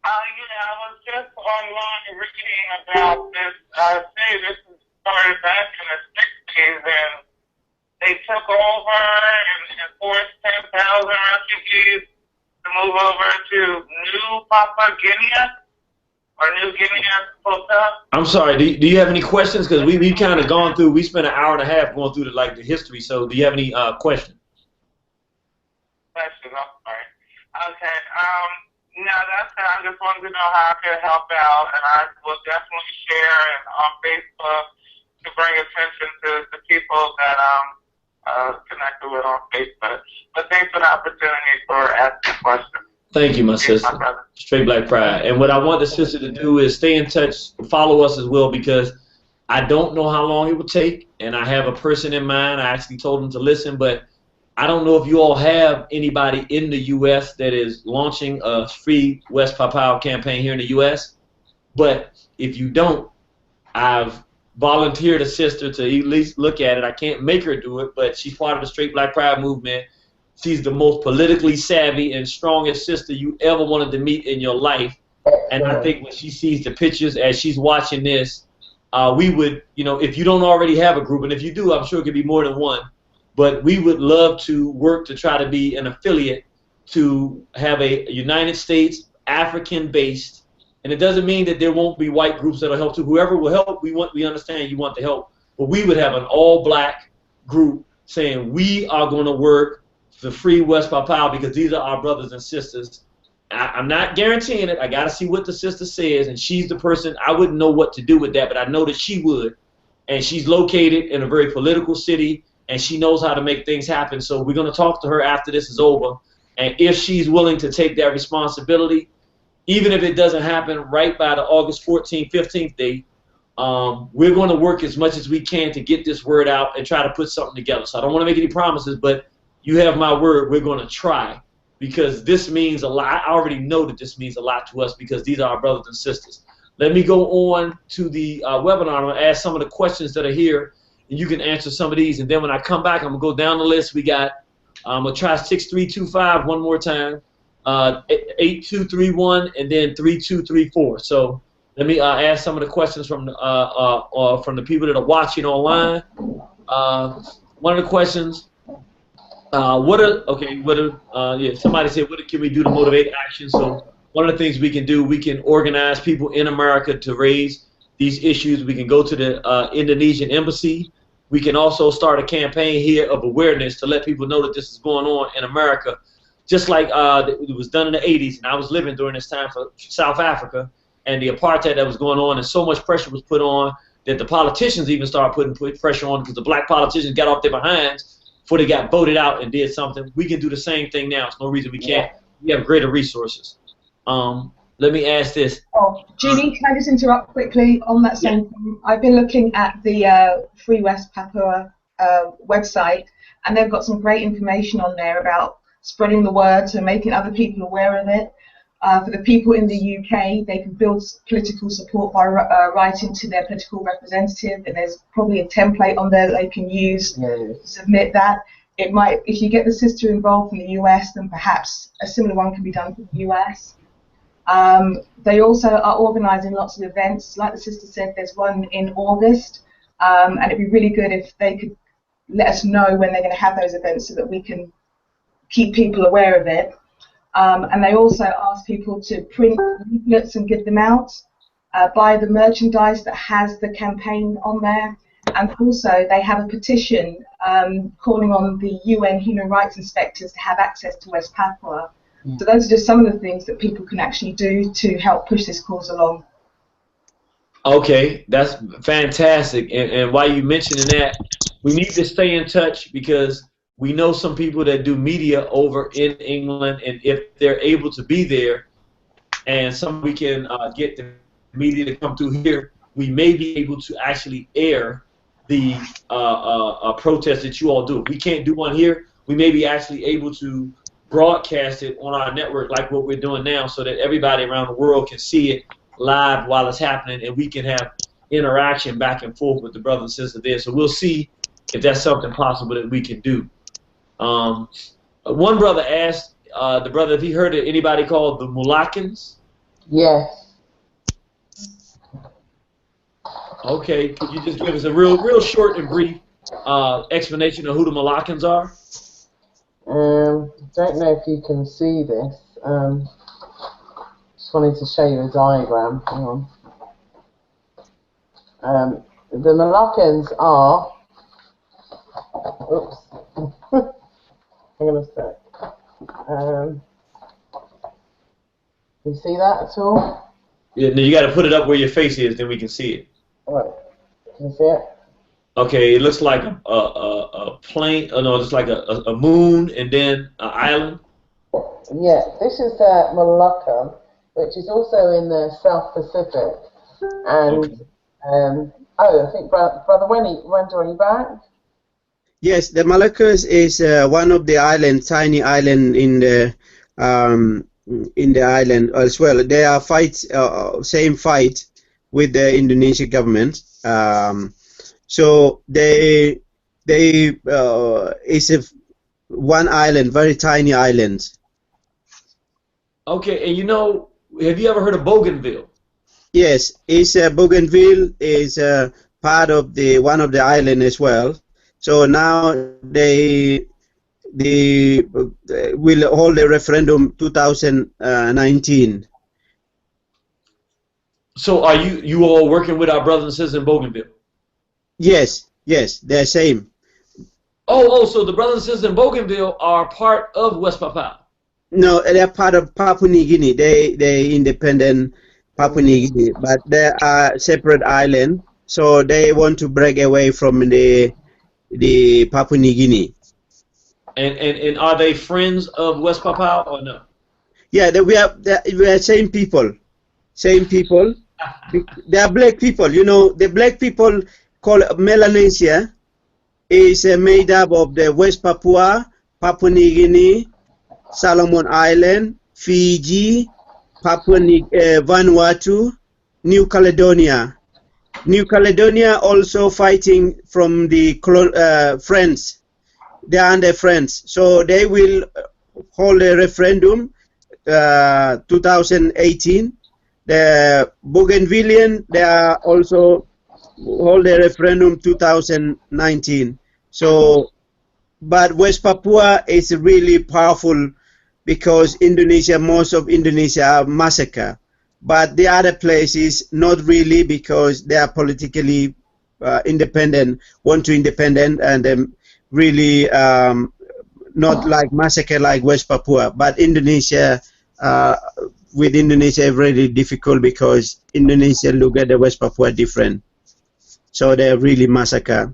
Yeah, I was just online reading about this. I say this started back in the 60s, and they took over and forced 10,000 refugees to move over to New Papua Guinea, or New Guinea as opposed to. I'm sorry. Do you have any questions? Because we kind of gone through. We spent an hour and a half going through the history. So do you have any questions? Questions. I'm sorry. Okay. No, that's it. I just wanted to know how I could help out, and I will definitely share it on Facebook to bring attention to the people that connected with on Facebook. But thanks for the opportunity for asking questions. Thank you, my sister. Straight Black Pride. And what I want the sister to do is stay in touch, follow us as well, because I don't know how long it will take, and I have a person in mind. I actually told him to listen, but I don't know if you all have anybody in the U.S. that is launching a free West Papua campaign here in the U.S. But if you don't, I've volunteered a sister to at least look at it. I can't make her do it, but she's part of the Straight Black Pride movement. She's the most politically savvy and strongest sister you ever wanted to meet in your life. And I think when she sees the pictures as she's watching this, we would, if you don't already have a group, and if you do, I'm sure it could be more than one, but we would love to work to try to be an affiliate to have a United States African-based, and it doesn't mean that there won't be white groups that will help too. Whoever will help, we understand you want to help, but we would have an all-black group saying we are going to work for free West Papua because these are our brothers and sisters. I'm not guaranteeing it. I got to see what the sister says, and she's the person. I wouldn't know what to do with that, but I know that she would, and she's located in a very political city, and she knows how to make things happen. So we're going to talk to her after this is over. And if she's willing to take that responsibility, even if it doesn't happen right by the August 14th, 15th date, we're going to work as much as we can to get this word out and try to put something together. So I don't want to make any promises, but you have my word. We're going to try because this means a lot. I already know that this means a lot to us because these are our brothers and sisters. Let me go on to the webinar. I'm going to ask some of the questions that are here, and you can answer some of these. And then when I come back, I'm going to go down the list. We got, I'm going to try 6325 one more time, 8231, and then 3234. So let me ask some of the questions from the people that are watching online. One of the questions, somebody said, what can we do to motivate action? So one of the things we can do, we can organize people in America to raise these issues. We can go to the Indonesian embassy. We can also start a campaign here of awareness to let people know that this is going on in America, just like it was done in the 80s, and I was living during this time for South Africa, and the apartheid that was going on, and so much pressure was put on that the politicians even started putting pressure on because the black politicians got off their behinds before they got voted out and did something. We can do the same thing now. There's no reason we can't. We have greater resources. Let me ask this. Oh, Jeannie, can I just interrupt quickly on that same thing? I've been looking at the Free West Papua website, and they've got some great information on there about spreading the word and making other people aware of it. For the people in the UK, they can build political support by writing to their political representative, and there's probably a template on there that they can use to submit that. It might, if you get the sister involved in the US, then perhaps a similar one can be done for the US. They also are organising lots of events. Like the sister said, there's one in August, and it'd be really good if they could let us know when they're going to have those events so that we can keep people aware of it. And they also ask people to print leaflets and give them out, buy the merchandise that has the campaign on there, and also they have a petition calling on the UN human rights inspectors to have access to West Papua. So those are just some of the things that people can actually do to help push this cause along. Okay, that's fantastic. And while you mentioning that, we need to stay in touch because we know some people that do media over in England, and if they're able to be there and we can get the media to come through here, we may be able to actually air the protest that you all do. If we can't do one here, we may be actually able to broadcast it on our network like what we're doing now so that everybody around the world can see it live while it's happening, and we can have interaction back and forth with the brothers and sisters there. So we'll see if that's something possible that we can do. One brother asked the brother if he heard of anybody called the Mulakkans. Yes. Okay, could you just give us a real short and brief explanation of who the Moluccans are? Don't know if you can see this. Just wanted to show you a diagram. Hang on. The Moluccans are. Oops. Hang on a sec. You see that at all? Yeah, you got to put it up where your face is, then we can see it. All right. Can you see it? Okay, it looks like a plane. Oh no, it's like a moon and then an island. Yeah, this is Molucca, which is also in the South Pacific. And I think Brother Wenda, are you back? Yes, the Moluccas is one of the islands, tiny island in the island as well. They are same fight with the Indonesian government. So they is one island, very tiny island. Okay, and have you ever heard of Bougainville? Yes, Bougainville is part of one of the island as well. So now they will hold a referendum 2019. So are you all working with our brothers and sisters in Bougainville? Yes, they're same. So the brothers and sisters in Bougainville are part of West Papua. No, they're part of Papua New Guinea. They independent Papua New Guinea, but they are separate island. So they want to break away from the Papua New Guinea. And are they friends of West Papua or no? Yeah, we are same people. Same people. They are black people. The black people called Melanesia is made up of the West Papua, Papua New Guinea, Solomon Island, Fiji, Vanuatu, New Caledonia. New Caledonia also fighting from the French. They are under French, so they will hold a referendum 2018. The Bougainvillean, they are also hold a referendum 2019. So, but West Papua is really powerful because most of Indonesia are massacred. But the other places, not really, because they are politically independent, want to independent, and really not like massacre like West Papua. But Indonesia, with Indonesia, really difficult because Indonesia look at the West Papua different. So they really massacre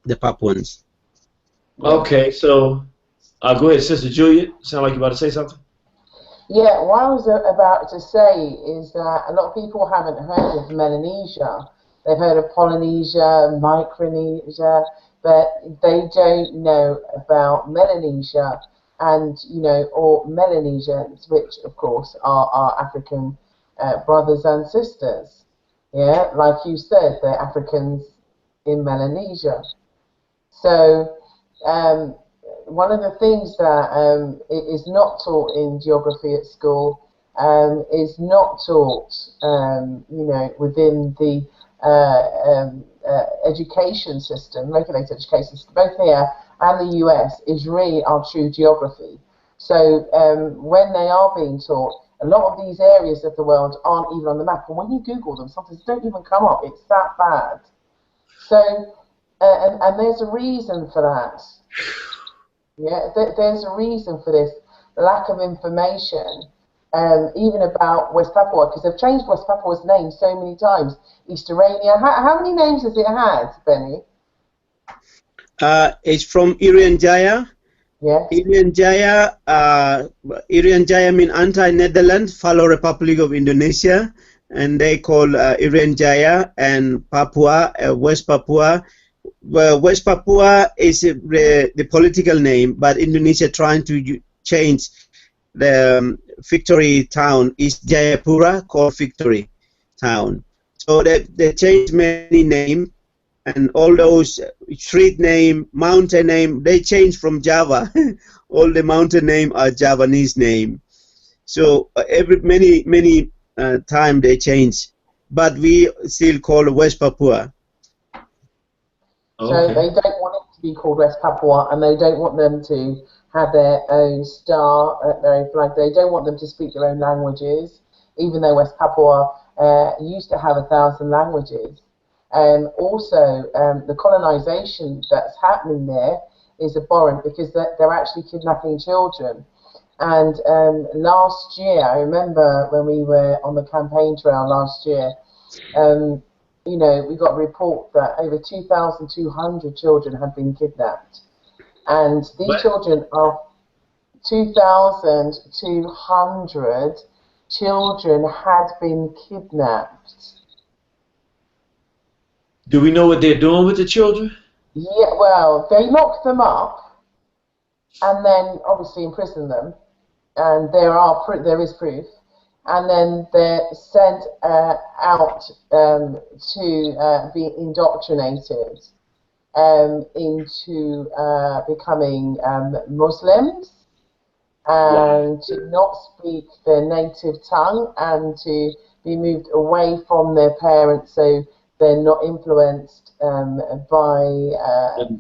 the Papuans. Okay, so go ahead, Sister Juliet. Sound like you're about to say something? Yeah, what I was about to say is that a lot of people haven't heard of Melanesia. They've heard of Polynesia, Micronesia, but they don't know about Melanesia and, or Melanesians, which, of course, are our African brothers and sisters. Yeah, like you said, they're Africans in Melanesia. So, one of the things that is not taught in geography at school is not taught, within the education system, regulated education system, both here and the US, is really our true geography. So when they are being taught, a lot of these areas of the world aren't even on the map, and when you Google them, sometimes they don't even come up. It's that bad. So, and there's a reason for that. Yeah, there's a reason for this lack of information, even about West Papua, because they've changed West Papua's name so many times. Easterania. How many names has it had, Benny? It's from Irian Jaya. Yes. Irian Jaya means anti-Netherlands, follow Republic of Indonesia, and they call Irian Jaya and Papua, West Papua. Well, West Papua is the political name, but Indonesia trying to change the Victory town is Jayapura, called Victory town. So they changed many names, and all those street name, mountain name, they changed from Java. All the mountain name are Javanese name. So many time they change but we still call West Papua. So they don't want it to be called West Papua, and they don't want them to have their own star, their own flag. They don't want them to speak their own languages, even though West Papua used to have 1,000 languages. Also, the colonization that's happening there is abhorrent because they're actually kidnapping children. And last year, I remember when we were on the campaign trail last year, you know, we got a report that over 2,200 children had been kidnapped. And these children are 2,200 children had been kidnapped. Do we know what they're doing with the children? Yeah, well, they lock them up and then obviously imprison them, and there is proof, and then they're sent out to be indoctrinated into becoming Muslims, and to not speak their native tongue, and to be moved away from their parents so they're not influenced by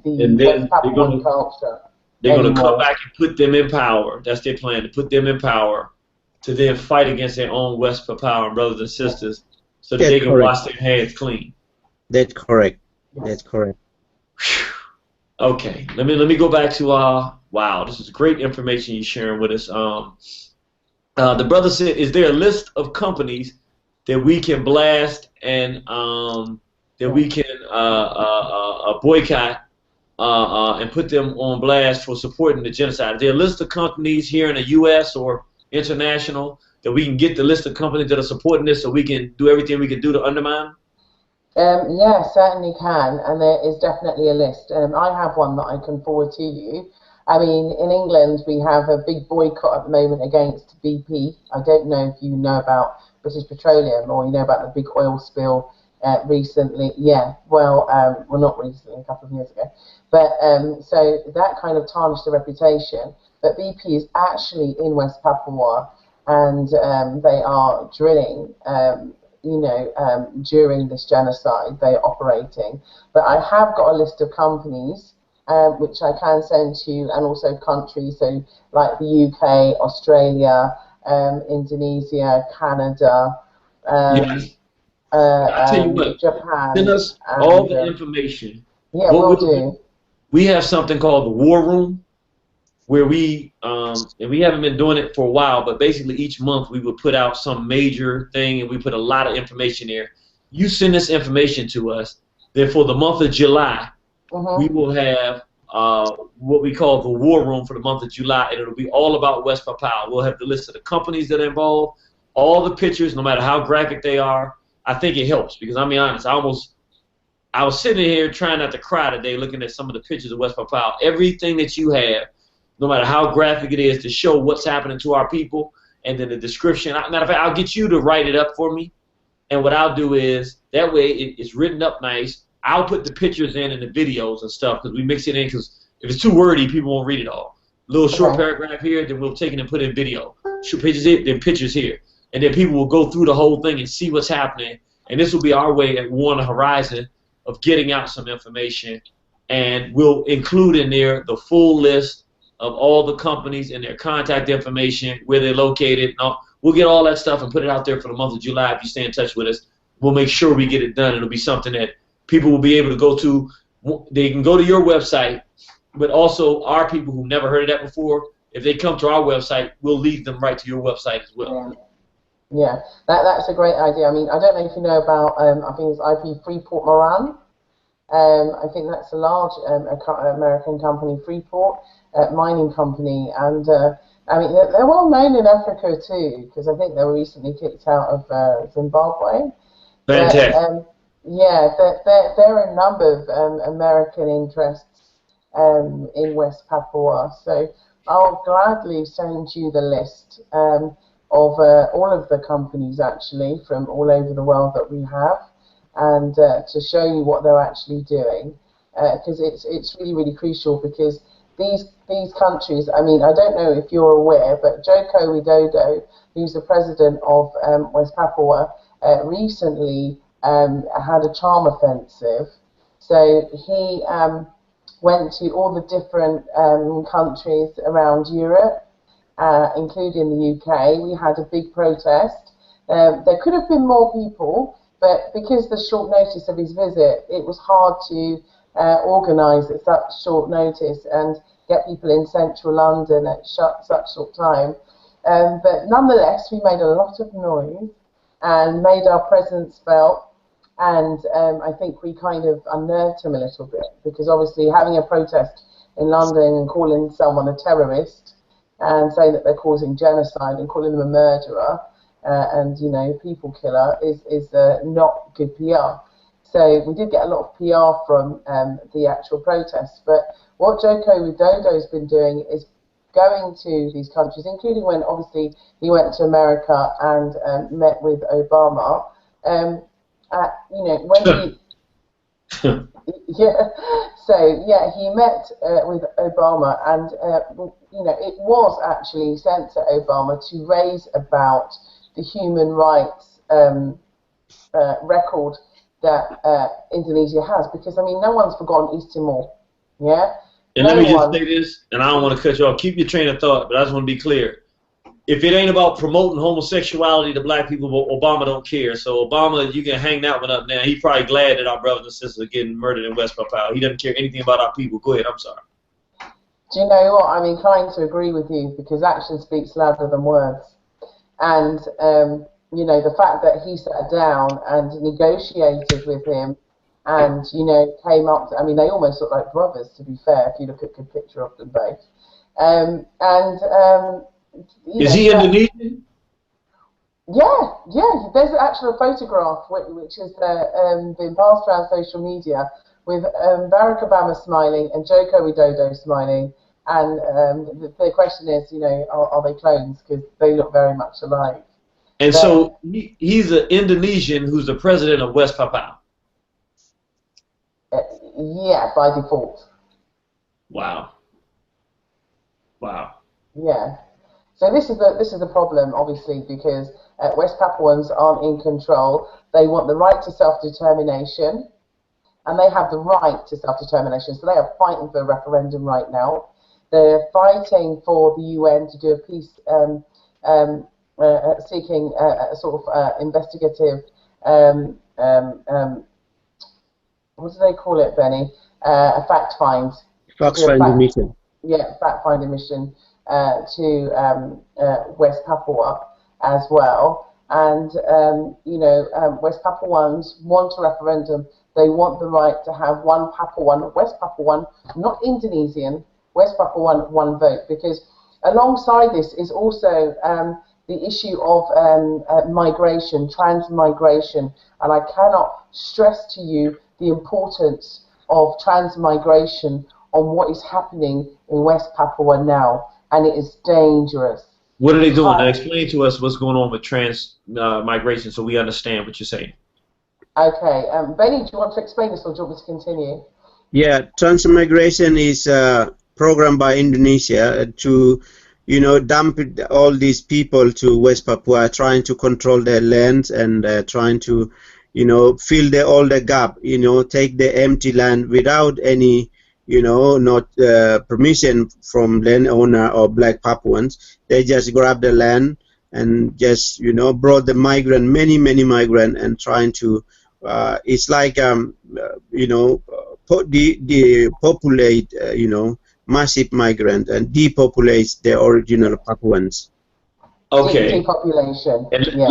the West Papuan culture. They're going to come back and put them in power. That's their plan, to put them in power to then fight against their own West Papuan brothers and sisters so that they can wash their hands clean. That's correct. That's correct. Okay, let me go back to wow, this is great information you're sharing with us. The brother said, is there a list of companies that we can blast and that we can boycott and put them on blast for supporting the genocide? Is there a list of companies here in the U.S. or international that we can get the list of companies that are supporting this so we can do everything we can do to undermine? Yeah, certainly can, and there is definitely a list. I have one that I can forward to you. I mean, in England, we have a big boycott at the moment against BP. I don't know if you know about British Petroleum or you know about the big oil spill recently. Yeah, well, not recently, a couple of years ago. But so that kind of tarnished the reputation. But BP is actually in West Papua, and they are drilling, you know, during this genocide. They're operating. But I have got a list of companies which I can send to you, and also countries, so like the UK, Australia, Indonesia, Canada, Yes. I'll tell you what, Japan. send us all the information. Yeah, we'll do. We have something called the War Room, where we, and we haven't been doing it for a while, but basically each month we would put out some major thing, and we put a lot of information there. You send this information to us, then for the month of July, we will have what we call the War Room for the month of July, and it'll be all about West Papua. We'll have the list of the companies that are involved, all the pictures, no matter how graphic they are. I think it helps because, I'll be honest, I was sitting here trying not to cry today looking at some of the pictures of West Papua. Everything that you have, no matter how graphic it is, to show what's happening to our people, and then the description. Matter of fact, I'll get you to write it up for me, and what I'll do is, that way it's written up nice. I'll put the pictures in and the videos and stuff because we mix it in, because if it's too wordy, people won't read it all. Little short paragraph here, then we'll take it and put it in video. Shoot pictures here, then pictures here. And then people will go through the whole thing and see what's happening. And this will be our way at War on the Horizon of getting out some information. And we'll include in there the full list of all the companies and their contact information, where they're located. We'll get all that stuff and put it out there for the month of July. If you stay in touch with us, we'll make sure we get it done. It'll be something that people will be able to go to. They can go to your website, but also our people who've never heard of that before, if they come to our website, we'll lead them right to your website as well. Yeah, that's a great idea. I mean, I don't know if you know about, I think it's IP Freeport Moran. I think that's a large American company, Freeport, mining company, and I mean, they're well known in Africa too, because I think they were recently kicked out of Zimbabwe. Fantastic. Yeah, there are a number of American interests in West Papua, so I'll gladly send you the list of all of the companies actually from all over the world that we have, and to show you what they're actually doing, because it's really crucial, because these countries, I mean, I don't know if you're aware, but Joko Widodo, who's the president of West Papua, recently had a charm offensive. So he went to all the different countries around Europe, including the UK. We had a big protest. There could have been more people, but because the short notice of his visit, it was hard to organise at such short notice and get people in central London at such short time. But nonetheless, we made a lot of noise and made our presence felt. And I think we kind of unnerved him a little bit, because obviously having a protest in London and calling someone a terrorist and saying that they're causing genocide and calling them a murderer and, you know, people killer is not good PR. So we did get a lot of PR from the actual protests. But what Joko Widodo has been doing is going to these countries, including when obviously he went to America and met with Obama. You know, when he, yeah, so yeah, he met with Obama, and you know, it was actually sent to Obama to raise about the human rights record that Indonesia has, because I mean, no one's forgotten East Timor, yeah. And let me just say this, and I don't want to cut you off. Keep your train of thought, but I just want to be clear. If it ain't about promoting homosexuality to black people, Obama don't care. So Obama, you can hang that one up now. He's probably glad that our brothers and sisters are getting murdered in West Papua. He doesn't care anything about our people. Go ahead, I'm sorry. Do you know what? I'm inclined to agree with you, because action speaks louder than words. And, you know, the fact that he sat down and negotiated with him and, you know, came up to, I mean, they almost look like brothers, to be fair, if you look at a good picture of them both. Is he Indonesian? Yeah, yeah. There's actually a photograph which has been passed around social media with Barack Obama smiling and Joko Widodo smiling. And the question is, you know, are they clones? Because they look very much alike. And so he's an Indonesian who's the president of West Papua. Yeah, by default. Wow. Wow. Yeah. So this is the problem, obviously, because West Papuans aren't in control. They want the right to self-determination, and they have the right to self-determination. So they are fighting for a referendum right now. They're fighting for the UN to do a peace, seeking a sort of investigative, what do they call it, Benny? A fact-find. Fact-finding mission. Yeah, fact-finding mission. To West Papua as well, and you know, West Papuans want a referendum. They want the right to have one Papuan, West Papuan, not Indonesian, West Papuan, one vote. Because alongside this is also the issue of migration, transmigration, and I cannot stress to you the importance of transmigration on what is happening in West Papua now. And it is dangerous. What are they doing? Now explain to us what's going on with migration so we understand what you're saying. Okay. Benny, do you want to explain this, or do you want me to continue? Yeah, transmigration is a program by Indonesia to, you know, dump all these people to West Papua, trying to control their lands and trying to, you know, fill all the gap, you know, take the empty land without any, you know, not permission from landowner or black Papuans. They just grab the land and just, you know, brought the migrant, many migrant, and trying to, it's like, you know, depopulate, you know, massive migrant and depopulate the original Papuans. Okay. Depopulation. And yeah.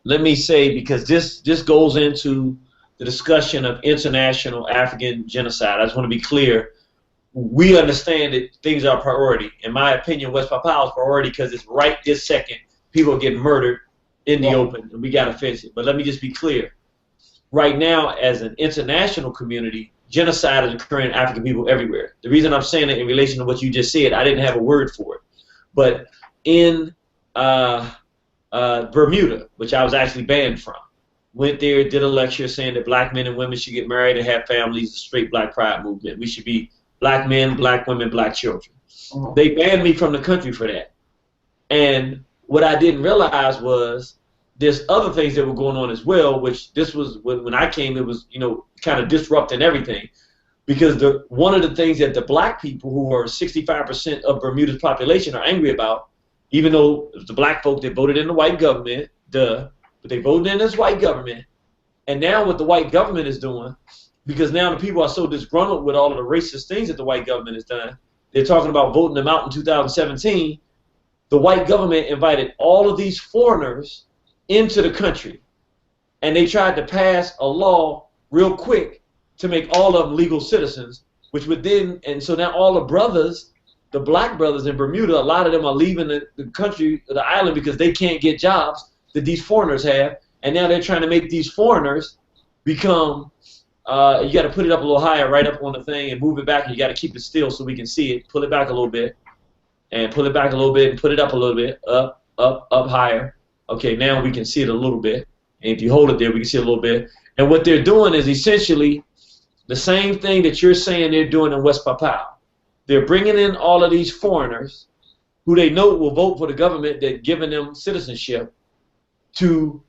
let me say, because this goes into the discussion of international African genocide. I just want to be clear. We understand that things are a priority. In my opinion, West Papua is priority because it's right this second. People are getting murdered in the open, and we got to fix it. But let me just be clear. Right now, as an international community, genocide is occurring in African people everywhere. The reason I'm saying it in relation to what you just said, I didn't have a word for it. But in Bermuda, which I was actually banned from, went there, did a lecture saying that black men and women should get married and have families, the straight black pride movement. We should be black men, black women, black children. They banned me from the country for that. And what I didn't realize was there's other things that were going on as well, which this was when I came, it was, you know, kind of disrupting everything. Because one of the things that the black people, who are 65% of Bermuda's population, are angry about, even though it was the black folk that voted in the white government, but they voted in this white government, and now what the white government is doing, because now the people are so disgruntled with all of the racist things that the white government has done, they're talking about voting them out in 2017. The white government invited all of these foreigners into the country, and they tried to pass a law real quick to make all of them legal citizens, which would then, and so now all the brothers, the black brothers in Bermuda, a lot of them are leaving the country, the island, because they can't get jobs that these foreigners have, and now they're trying to make these foreigners become, you got to put it up a little higher, right up on the thing, and move it back, and you got to keep it still so we can see it. Pull it back a little bit, and pull it back a little bit, and put it up a little bit, up, higher. Okay, now we can see it a little bit, and if you hold it there, we can see it a little bit. And what they're doing is essentially the same thing that you're saying they're doing in West Papua. They're bringing in all of these foreigners who they know will vote for the government that's giving them citizenship to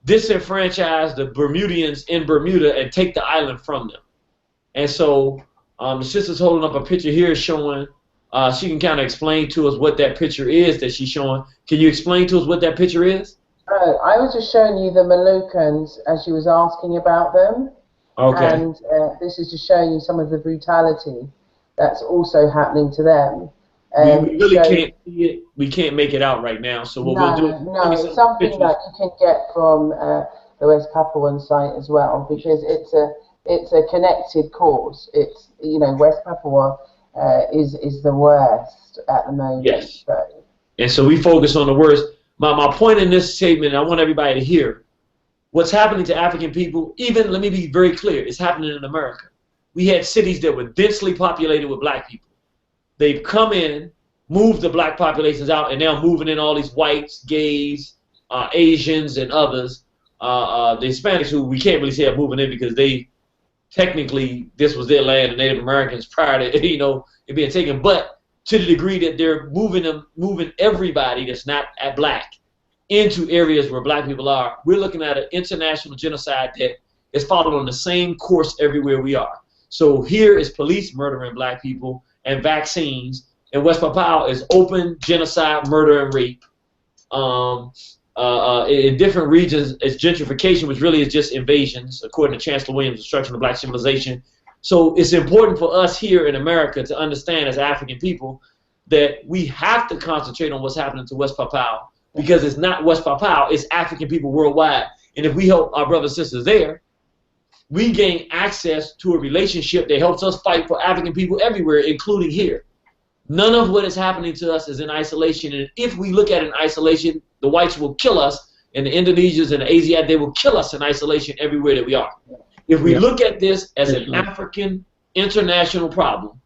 disenfranchise the Bermudians in Bermuda and take the island from them. And so the sister's holding up a picture here showing, she can kind of explain to us what that picture is that she's showing. Can you explain to us what that picture is? I was just showing you the Moluccans as she was asking about them. Okay. And this is just showing you some of the brutality that's also happening to them. We really can't see it. We can't make it out right now. So what we'll do? No, it's something that you can get from the West Papuan site as well, because it's a connected cause. It's, you know, West Papua is the worst at the moment. Yes. So. And so we focus on the worst. My point in this statement, I want everybody to hear, what's happening to African people, even, let me be very clear, it's happening in America. We had cities that were densely populated with black people. They've come in, moved the black populations out, and now moving in all these whites, gays, Asians, and others. The Hispanics, who we can't really say are moving in because they, technically, this was their land, the Native Americans prior to, you know, it being taken. But to the degree that they're moving everybody that's not at black into areas where black people are, we're looking at an international genocide that is followed on the same course everywhere we are. So here is police murdering black people and vaccines, and West Papua is open genocide, murder, and rape. In different regions, it's gentrification, which really is just invasions, according to Chancellor Williams' Destruction of Black Civilization. So it's important for us here in America to understand as African people that we have to concentrate on what's happening to West Papua, because it's not West Papua, it's African people worldwide. And if we help our brothers and sisters there, we gain access to a relationship that helps us fight for African people everywhere, including here. None of what is happening to us is in isolation, and if we look at it in isolation, the whites will kill us, and the Indonesians and the Asiatics, they will kill us in isolation everywhere that we are. If we look at this as an African international problem,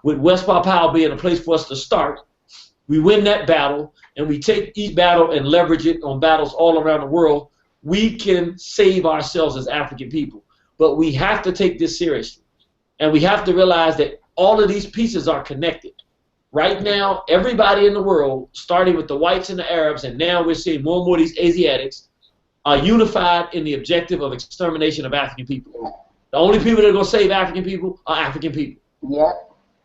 with West Papua being a place for us to start, we win that battle, and we take each battle and leverage it on battles all around the world, we can save ourselves as African people. But we have to take this seriously, and we have to realize that all of these pieces are connected. Right now, everybody in the world, starting with the whites and the Arabs, and now we're seeing more and more of these Asiatics, are unified in the objective of extermination of African people. The only people that are going to save African people are African people. Yeah.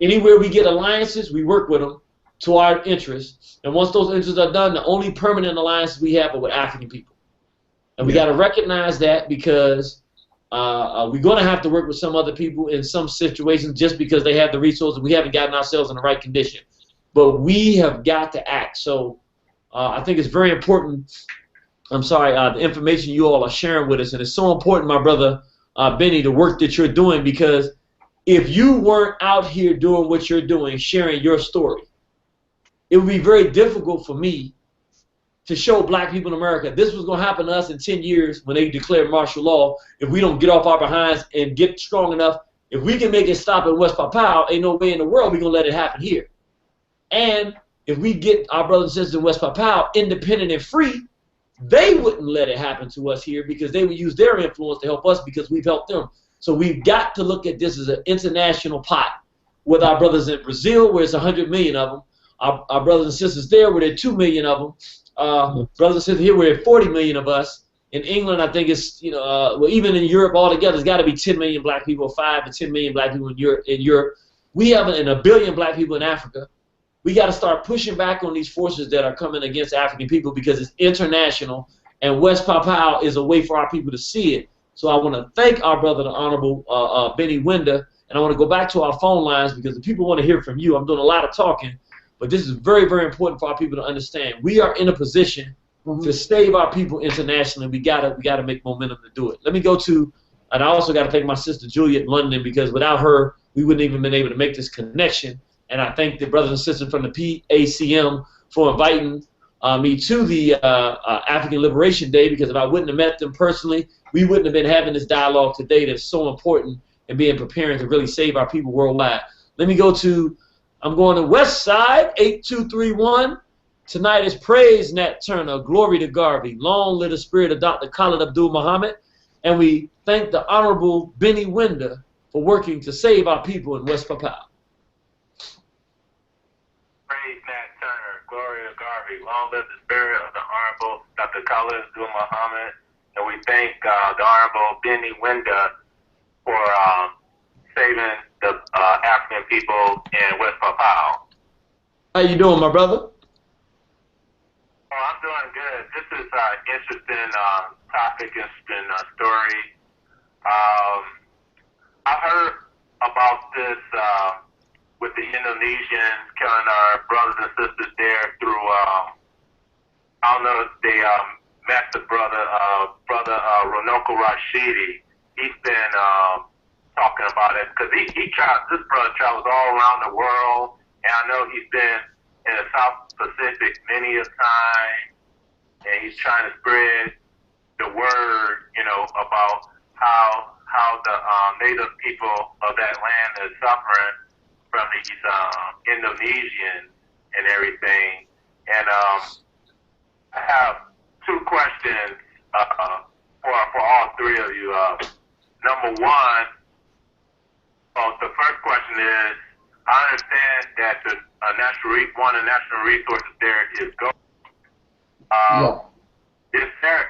Anywhere we get alliances, we work with them to our interests. And once those interests are done, the only permanent alliances we have are with African people. And we got to recognize that, because we're going to have to work with some other people in some situations just because they have the resources. We haven't gotten ourselves in the right condition. But we have got to act. So I think it's very important. I'm sorry, the information you all are sharing with us. And it's so important, my brother Benny, the work that you're doing, because if you weren't out here doing what you're doing, sharing your story, it would be very difficult for me to show black people in America this was going to happen to us in 10 years when they declare martial law. If we don't get off our behinds and get strong enough, if we can make it stop in West Papua, ain't no way in the world we're going to let it happen here. And if we get our brothers and sisters in West Papua independent and free, they wouldn't let it happen to us here, because they would use their influence to help us because we've helped them. So we've got to look at this as an international pot with our brothers in Brazil, where it's 100 million of them, our brothers and sisters there, where there are 2 million of them, brothers and sisters here, we're at 40 million of us. In England, I think it's, well, even in Europe altogether, it's got to be 10 million black people, 5 to 10 million black people in Europe. We have a billion black people in Africa. We got to start pushing back on these forces that are coming against African people because it's international, and West Papua is a way for our people to see it. So I want to thank our brother, the Honorable Benny Wenda, and I want to go back to our phone lines because the people want to hear from you. I'm doing a lot of talking, but this is very, very important for our people to understand. We are in a position to save our people internationally. We gotta make momentum to do it. Let me go to, and I also got to thank my sister Julia in London because without her, we wouldn't even been able to make this connection. And I thank the brothers and sisters from the PACM for inviting me to the African Liberation Day, because if I wouldn't have met them personally, we wouldn't have been having this dialogue today that's so important and being preparing to really save our people worldwide. Let me go to, I'm going to West Side, 8231. Tonight is Praise Nat Turner, Glory to Garvey, Long Live the Spirit of Dr. Khalid Abdul Muhammad, and we thank the Honorable Benny Wenda for working to save our people in West Papua. Praise Nat Turner, Glory to Garvey, Long Live the Spirit of the Honorable Dr. Khalid Abdul Muhammad, and we thank the Honorable Benny Wenda for saving the African people in West Papua. How you doing, my brother? Oh, I'm doing good. This is an interesting topic, interesting story. I heard about this with the Indonesians killing our brothers and sisters there through, I don't know if they met the brother Ronoko Rashidi. He's been talking about it because this brother travels all around the world, and I know he's been in the South Pacific many a time, and he's trying to spread the word, about how the native people of that land is suffering from these Indonesians and everything. And I have two questions for all three of you. Number one, the first question is, I understand that one of the national resources there is gold. Is there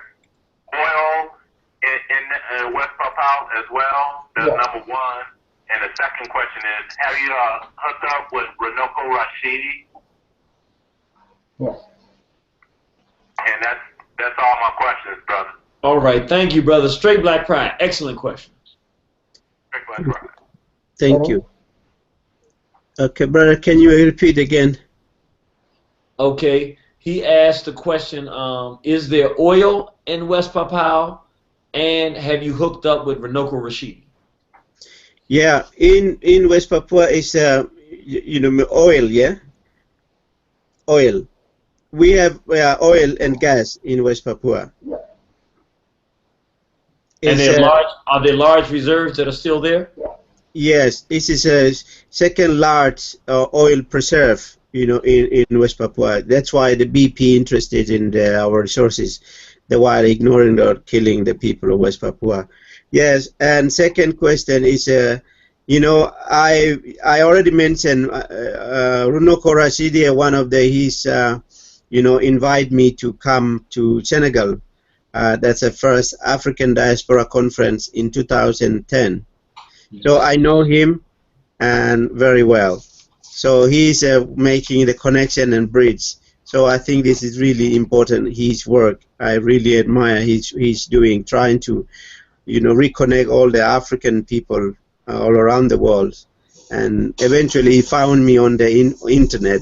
oil in West Papua as well? That's number one. And the second question is, have you hooked up with Ronoko Rashidi? Yes. And that's all my questions, brother. All right, thank you, brother. Straight Black Pride, excellent question. Straight Black Pride. Thank you. Okay, brother, can you repeat again? Okay, he asked the question, is there oil in West Papua, and have you hooked up with Ronoko Rashidi? Yeah, in West Papua is oil, yeah? Oil. We have oil and gas in West Papua. And are there large reserves that are still there? Yes, this is a second large oil preserve, in West Papua. That's why the BP interested in our resources, while ignoring or killing the people of West Papua. Yes, and second question is, I already mentioned Ronoko Rashidi, one of his, invite me to come to Senegal. That's the first African Diaspora Conference in 2010. So I know him and very well. So he's making the connection and bridge. So I think this is really important, his work. I really admire he's doing, trying to, reconnect all the African people all around the world. And eventually he found me on the internet.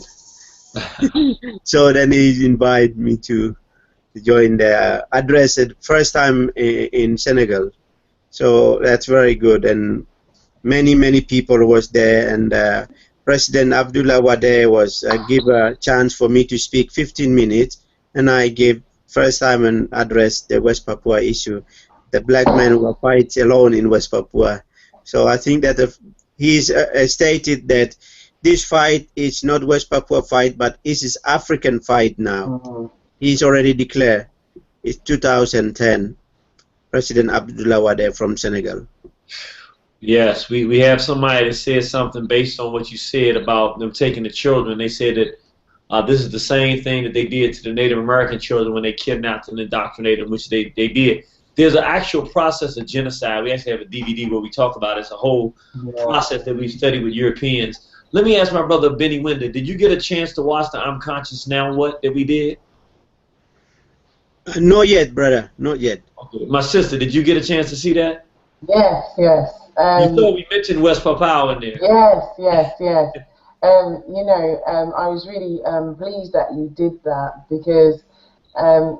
So then he invited me to join the address at first time in Senegal. So that's very good. And many people was there, and President Abdullah Wade was give a chance for me to speak 15 minutes, and I gave first time and addressed the West Papua issue. The black men who fight alone in West Papua. So I think that he's stated that this fight is not West Papua fight, but it is African fight now. He's already declared. It's 2010. President Abdullah Wade from Senegal. Yes, we have somebody that said something based on what you said about them taking the children. They said that This is the same thing that they did to the Native American children when they kidnapped and indoctrinated them, which they did. There's an actual process of genocide. We actually have a DVD where we talk about it. It's a whole process that we've studied with Europeans. Let me ask my brother Benny Wenda, did you get a chance to watch the I'm Conscious Now What that we did? Not yet, brother. Not yet. Okay. My sister, did you get a chance to see that? Yes, yes. You saw we mentioned West Papua in there. Yes, yes, yes. You know, I was really pleased that you did that, because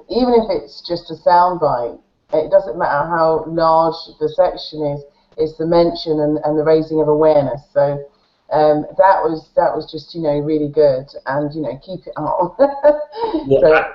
even if it's just a soundbite, it doesn't matter how large the section is. It's the mention and the raising of awareness. So that was just, you know, really good, and you know, keep it on. Well, So,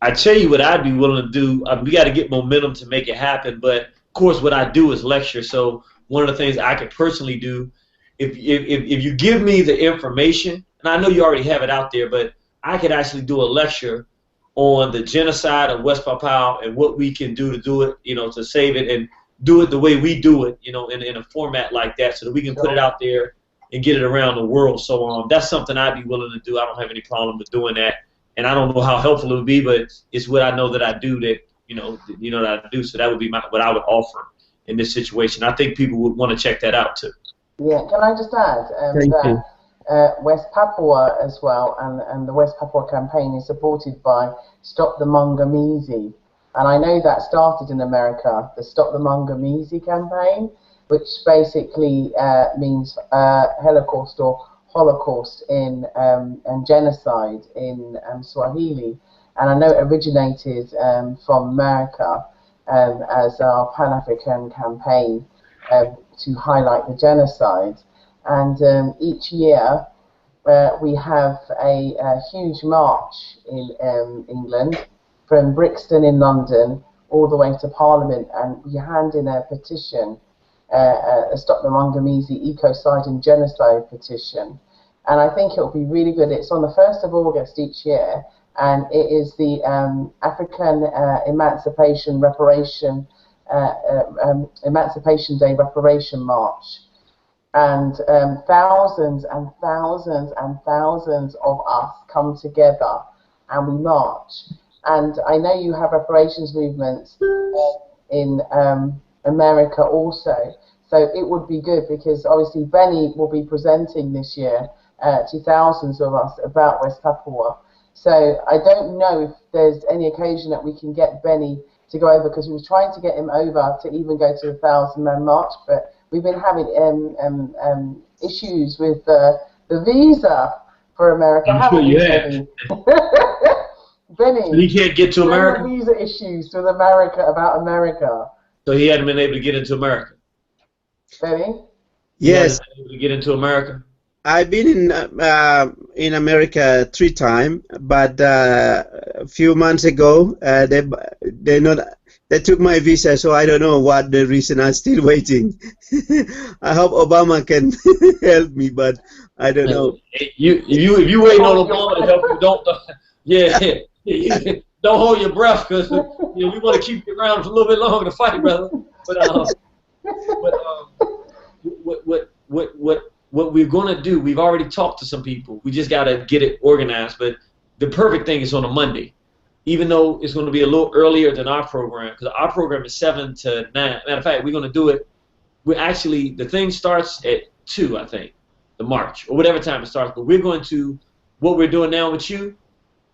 I tell you what I'd be willing to do. We got to get momentum to make it happen. But of course, what I do is lecture. So one of the things I could personally do, if you give me the information, and I know you already have it out there, but I could actually do a lecture on the genocide of West Papua and what we can do to do it, you know, to save it and do it the way we do it, you know, in a format like that, so that we can put it out there and get it around the world. So that's something I'd be willing to do. I don't have any problem with doing that. And I don't know how helpful it would be, but it's what I know that I do that, you know that I do. So that would be what I would offer in this situation. I think people would want to check that out too. yeah, can I just add that West Papua as well, and the West Papua campaign is supported by Stop the Mangamizi. And I know that started in America, the Stop the Mangamizi campaign, which basically means Holocaust or Holocaust in and genocide in Swahili, and I know it originated from America as our Pan-African campaign to highlight the genocide. And each year we have a huge march in England, from Brixton in London all the way to Parliament, and we hand in a petition, a Stop the Mangamizi Ecocide and Genocide petition. And I think it will be really good. It's on the 1st of August each year, and it is the African Emancipation Day Reparation March. And thousands and thousands and thousands of us come together and we march. And I know you have reparations movements in America also. So it would be good, because obviously Benny will be presenting this year to thousands of us about West Papua. So I don't know if there's any occasion that we can get Benny to go over, because we were trying to get him over to even go to the 1,000-man march, but we've been having issues with the visa for America. I'm sure you have. Benny, but he can't get to America? Visa issues with America, about America. So he hadn't been able to get into America? Benny? Yes. He hadn't been able to get into America? I've been in America 3 times, but a few months ago they took my visa, so I don't know what the reason. I'm still waiting. I hope Obama can help me, but I don't know. If you waiting on Obama to help you, don't hold your breath, because we want to keep you around for a little bit longer to fight, brother. What we're going to do, we've already talked to some people. We just got to get it organized. But the perfect thing is on a Monday, even though it's going to be a little earlier than our program, because our program is 7 to 9. Matter of fact, we're going to do it. The thing starts at 2, I think, the march, or whatever time it starts. But we're going to, what we're doing now with you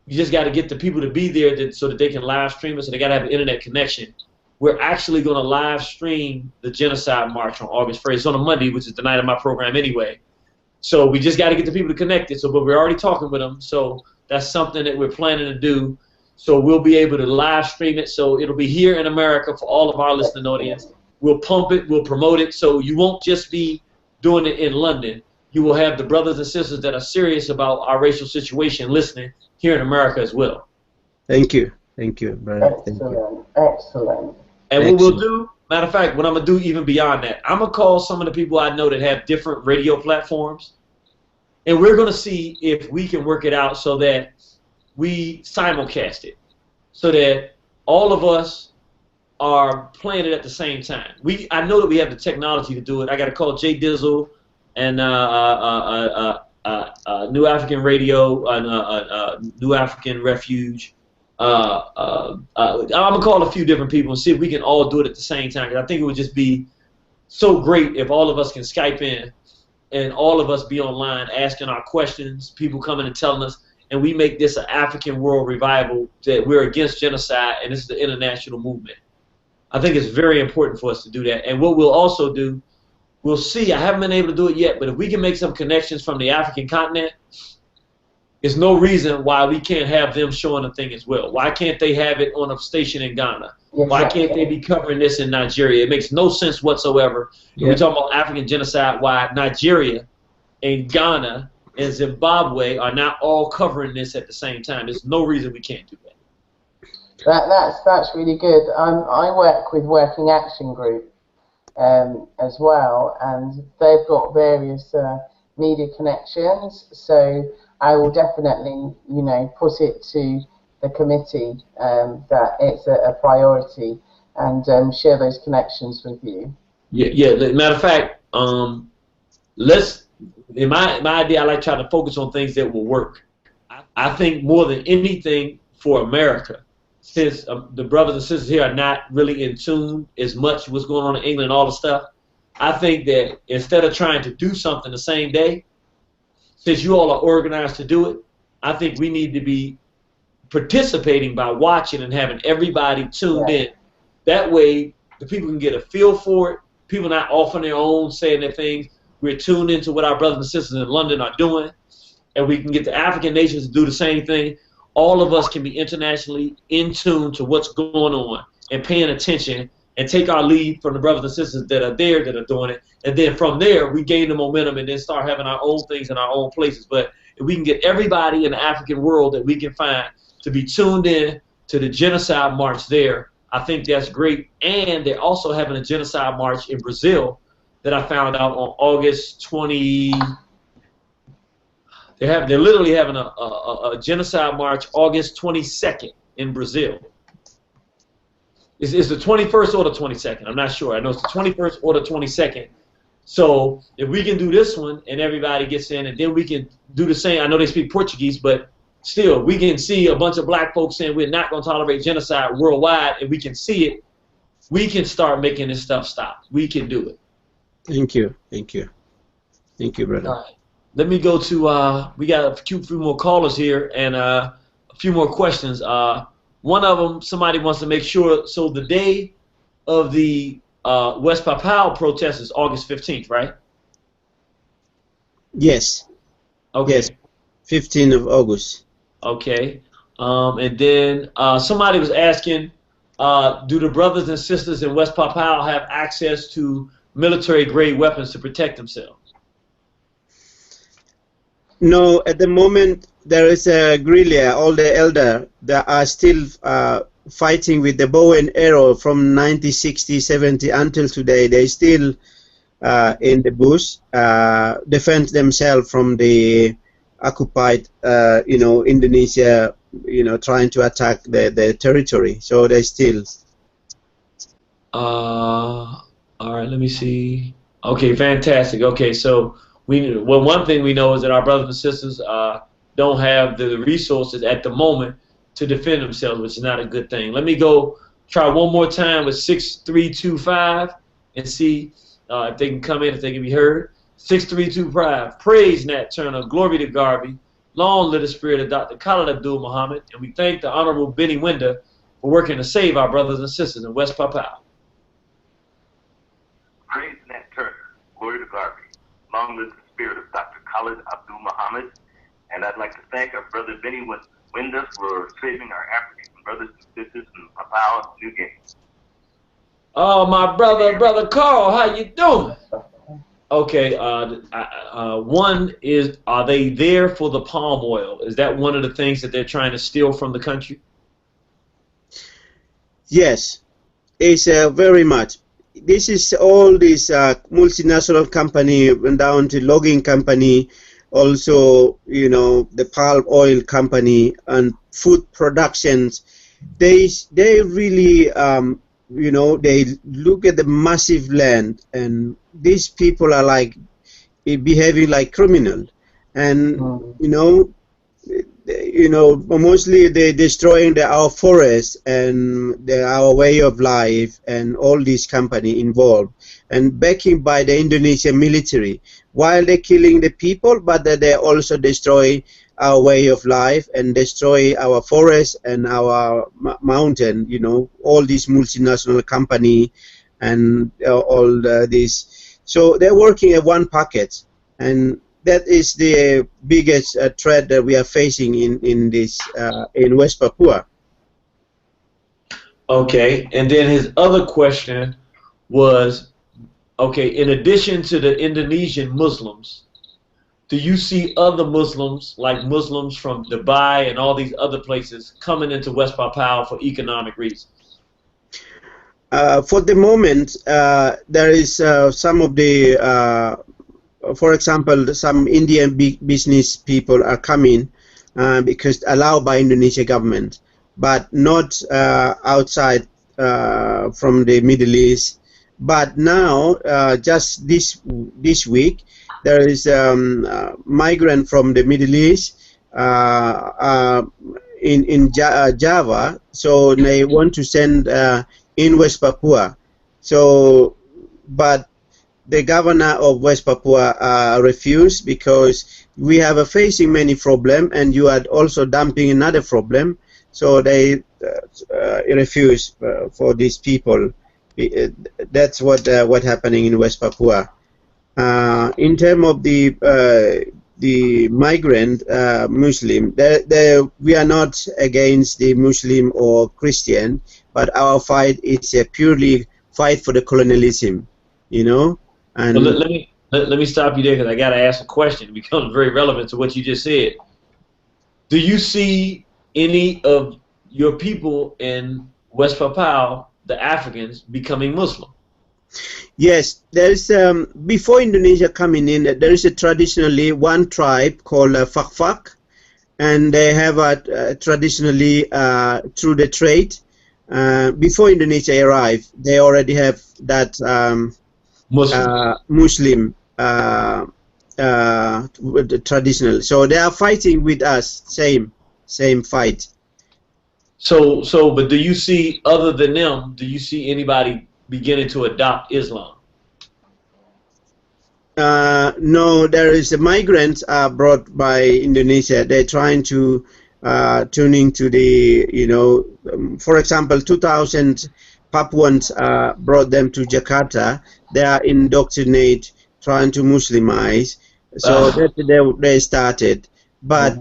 just got to get the people to be there so that they can live stream it, so they got to have an internet connection. We're actually going to live stream the Genocide March on August 1st. It's on a Monday, which is the night of my program anyway. So we just got to get the people to connect it. But we're already talking with them. So that's something that we're planning to do. So we'll be able to live stream it. So it'll be here in America for all of our listening audience. We'll pump it. We'll promote it. So you won't just be doing it in London. You will have the brothers and sisters that are serious about our racial situation listening here in America as well. Thank you. Thank you, brother. Excellent. Excellent. And what we'll do, matter of fact, what I'm going to do even beyond that, I'm going to call some of the people I know that have different radio platforms, and we're going to see if we can work it out so that we simulcast it, so that all of us are playing it at the same time. I know that we have the technology to do it. I got to call Jay Dizzle and New African Radio, New African Refuge. I'm gonna call a few different people and see if we can all do it at the same time. 'Cause I think it would just be so great if all of us can Skype in and all of us be online asking our questions, people coming and telling us, and we make this an African world revival that we're against genocide and this is the international movement. I think it's very important for us to do that. And what we'll also do, we'll see, I haven't been able to do it yet, but if we can make some connections from the African continent, there's no reason why we can't have them showing the thing as well. Why can't they have it on a station in Ghana? Why can't they be covering this in Nigeria? It makes no sense whatsoever. Yeah. We're talking about African genocide, why Nigeria and Ghana and Zimbabwe are not all covering this at the same time. There's no reason we can't do that. That's really good. I work with Working Action Group as well, and they've got various media connections. So I will definitely, put it to the committee that it's a priority, and share those connections with you. Yeah. Matter of fact, in my idea, I like trying to focus on things that will work. I think more than anything for America, since the brothers and sisters here are not really in tune as much what's going on in England and all the stuff, I think that instead of trying to do something the same day, since you all are organized to do it, I think we need to be participating by watching and having everybody tuned in. That way, the people can get a feel for it. People not off on their own saying their things. We're tuned into what our brothers and sisters in London are doing, and we can get the African nations to do the same thing. All of us can be internationally in tune to what's going on and paying attention and take our lead from the brothers and sisters that are there that are doing it. And then from there, we gain the momentum and then start having our own things in our own places. But if we can get everybody in the African world that we can find to be tuned in to the genocide march there, I think that's great. And they're also having a genocide march in Brazil that I found out on August 20. They're literally having a genocide march August 22nd in Brazil. It's the 21st or the 22nd. I'm not sure. I know it's the 21st or the 22nd. So if we can do this one and everybody gets in, and then we can do the same. I know they speak Portuguese, but still, we can see a bunch of black folks saying we're not going to tolerate genocide worldwide, and we can see it. We can start making this stuff stop. We can do it. Thank you. Thank you. Thank you, brother. All right. Let me go to, we got a few more callers here and a few more questions. One of them, somebody wants to make sure, so the day of the West Papua protest is August 15th, right? Yes. Okay. Yes, 15th of August. Okay. And then somebody was asking, do the brothers and sisters in West Papua have access to military-grade weapons to protect themselves? No, at the moment there is a guerrilla, all the elder that are still fighting with the bow and arrow from 1960, 70 until today. They still in the bush, defend themselves from the occupied, Indonesia, trying to attack the territory. So they still. All right, let me see. Okay, fantastic. Okay, so one thing we know is that our brothers and sisters don't have the resources at the moment to defend themselves, which is not a good thing. Let me go try one more time with 6325 and see if they can come in, if they can be heard. 6325, praise Nat Turner, glory to Garvey, long live the spirit of Dr. Khalid Abdul Muhammad, and we thank the Honorable Benny Wenda for working to save our brothers and sisters in West Papua. Praise Nat Turner, glory to Garvey, long live the spirit of Dr. Khalid Abdul Muhammad, and I'd like to thank our brother Benny Wenda for saving our African brothers and sisters in Papua New Guinea. Oh, my brother Carl, how you doing? Okay, one is, are they there for the palm oil? Is that one of the things that they're trying to steal from the country? Yes, it's very much. This is all this multinational company and down to logging company, also, the palm oil company and food productions. They really, they look at the massive land, and these people are like behaving like criminals. and mostly they're destroying our forests and our way of life and all these company involved and backing by the Indonesian military while they're killing the people, but they also destroy our way of life and destroy our forest and our mountain, all these multinational company and all this. So they're working at one pocket, and that is the biggest threat that we are facing in West Papua. Okay, and then his other question was, okay, in addition to the Indonesian Muslims, do you see other Muslims, like Muslims from Dubai and all these other places, coming into West Papua for economic reasons? For the moment, there is some of the, for example, some Indian business people are coming because allowed by Indonesia government, but not outside from the Middle East. But now, just this week, there is migrant from the Middle East in Java, so they want to send in West Papua. So, but the governor of West Papua refused because we have facing many problems, and you are also dumping another problem. So they refuse for these people. That's what happening in West Papua. In terms of the migrant Muslim, we are not against the Muslim or Christian, but our fight is a purely fight for the colonialism, And well, let me stop you there because I got to ask a question. It becomes very relevant to what you just said. Do you see any of your people in West Papua, the Africans, becoming Muslim? Yes, there is before Indonesia coming in, there is traditionally one tribe called Fak, and they have traditionally through the trade. Before Indonesia arrived, they already have that Muslim traditional. So they are fighting with us, same fight. So, but do you see, other than them, do you see anybody beginning to adopt Islam? No, there is a migrants brought by Indonesia. They're trying to tuning to the, for example, 2,000 Papuans brought them to Jakarta. They are indoctrinated, trying to Muslimize. So that they started. But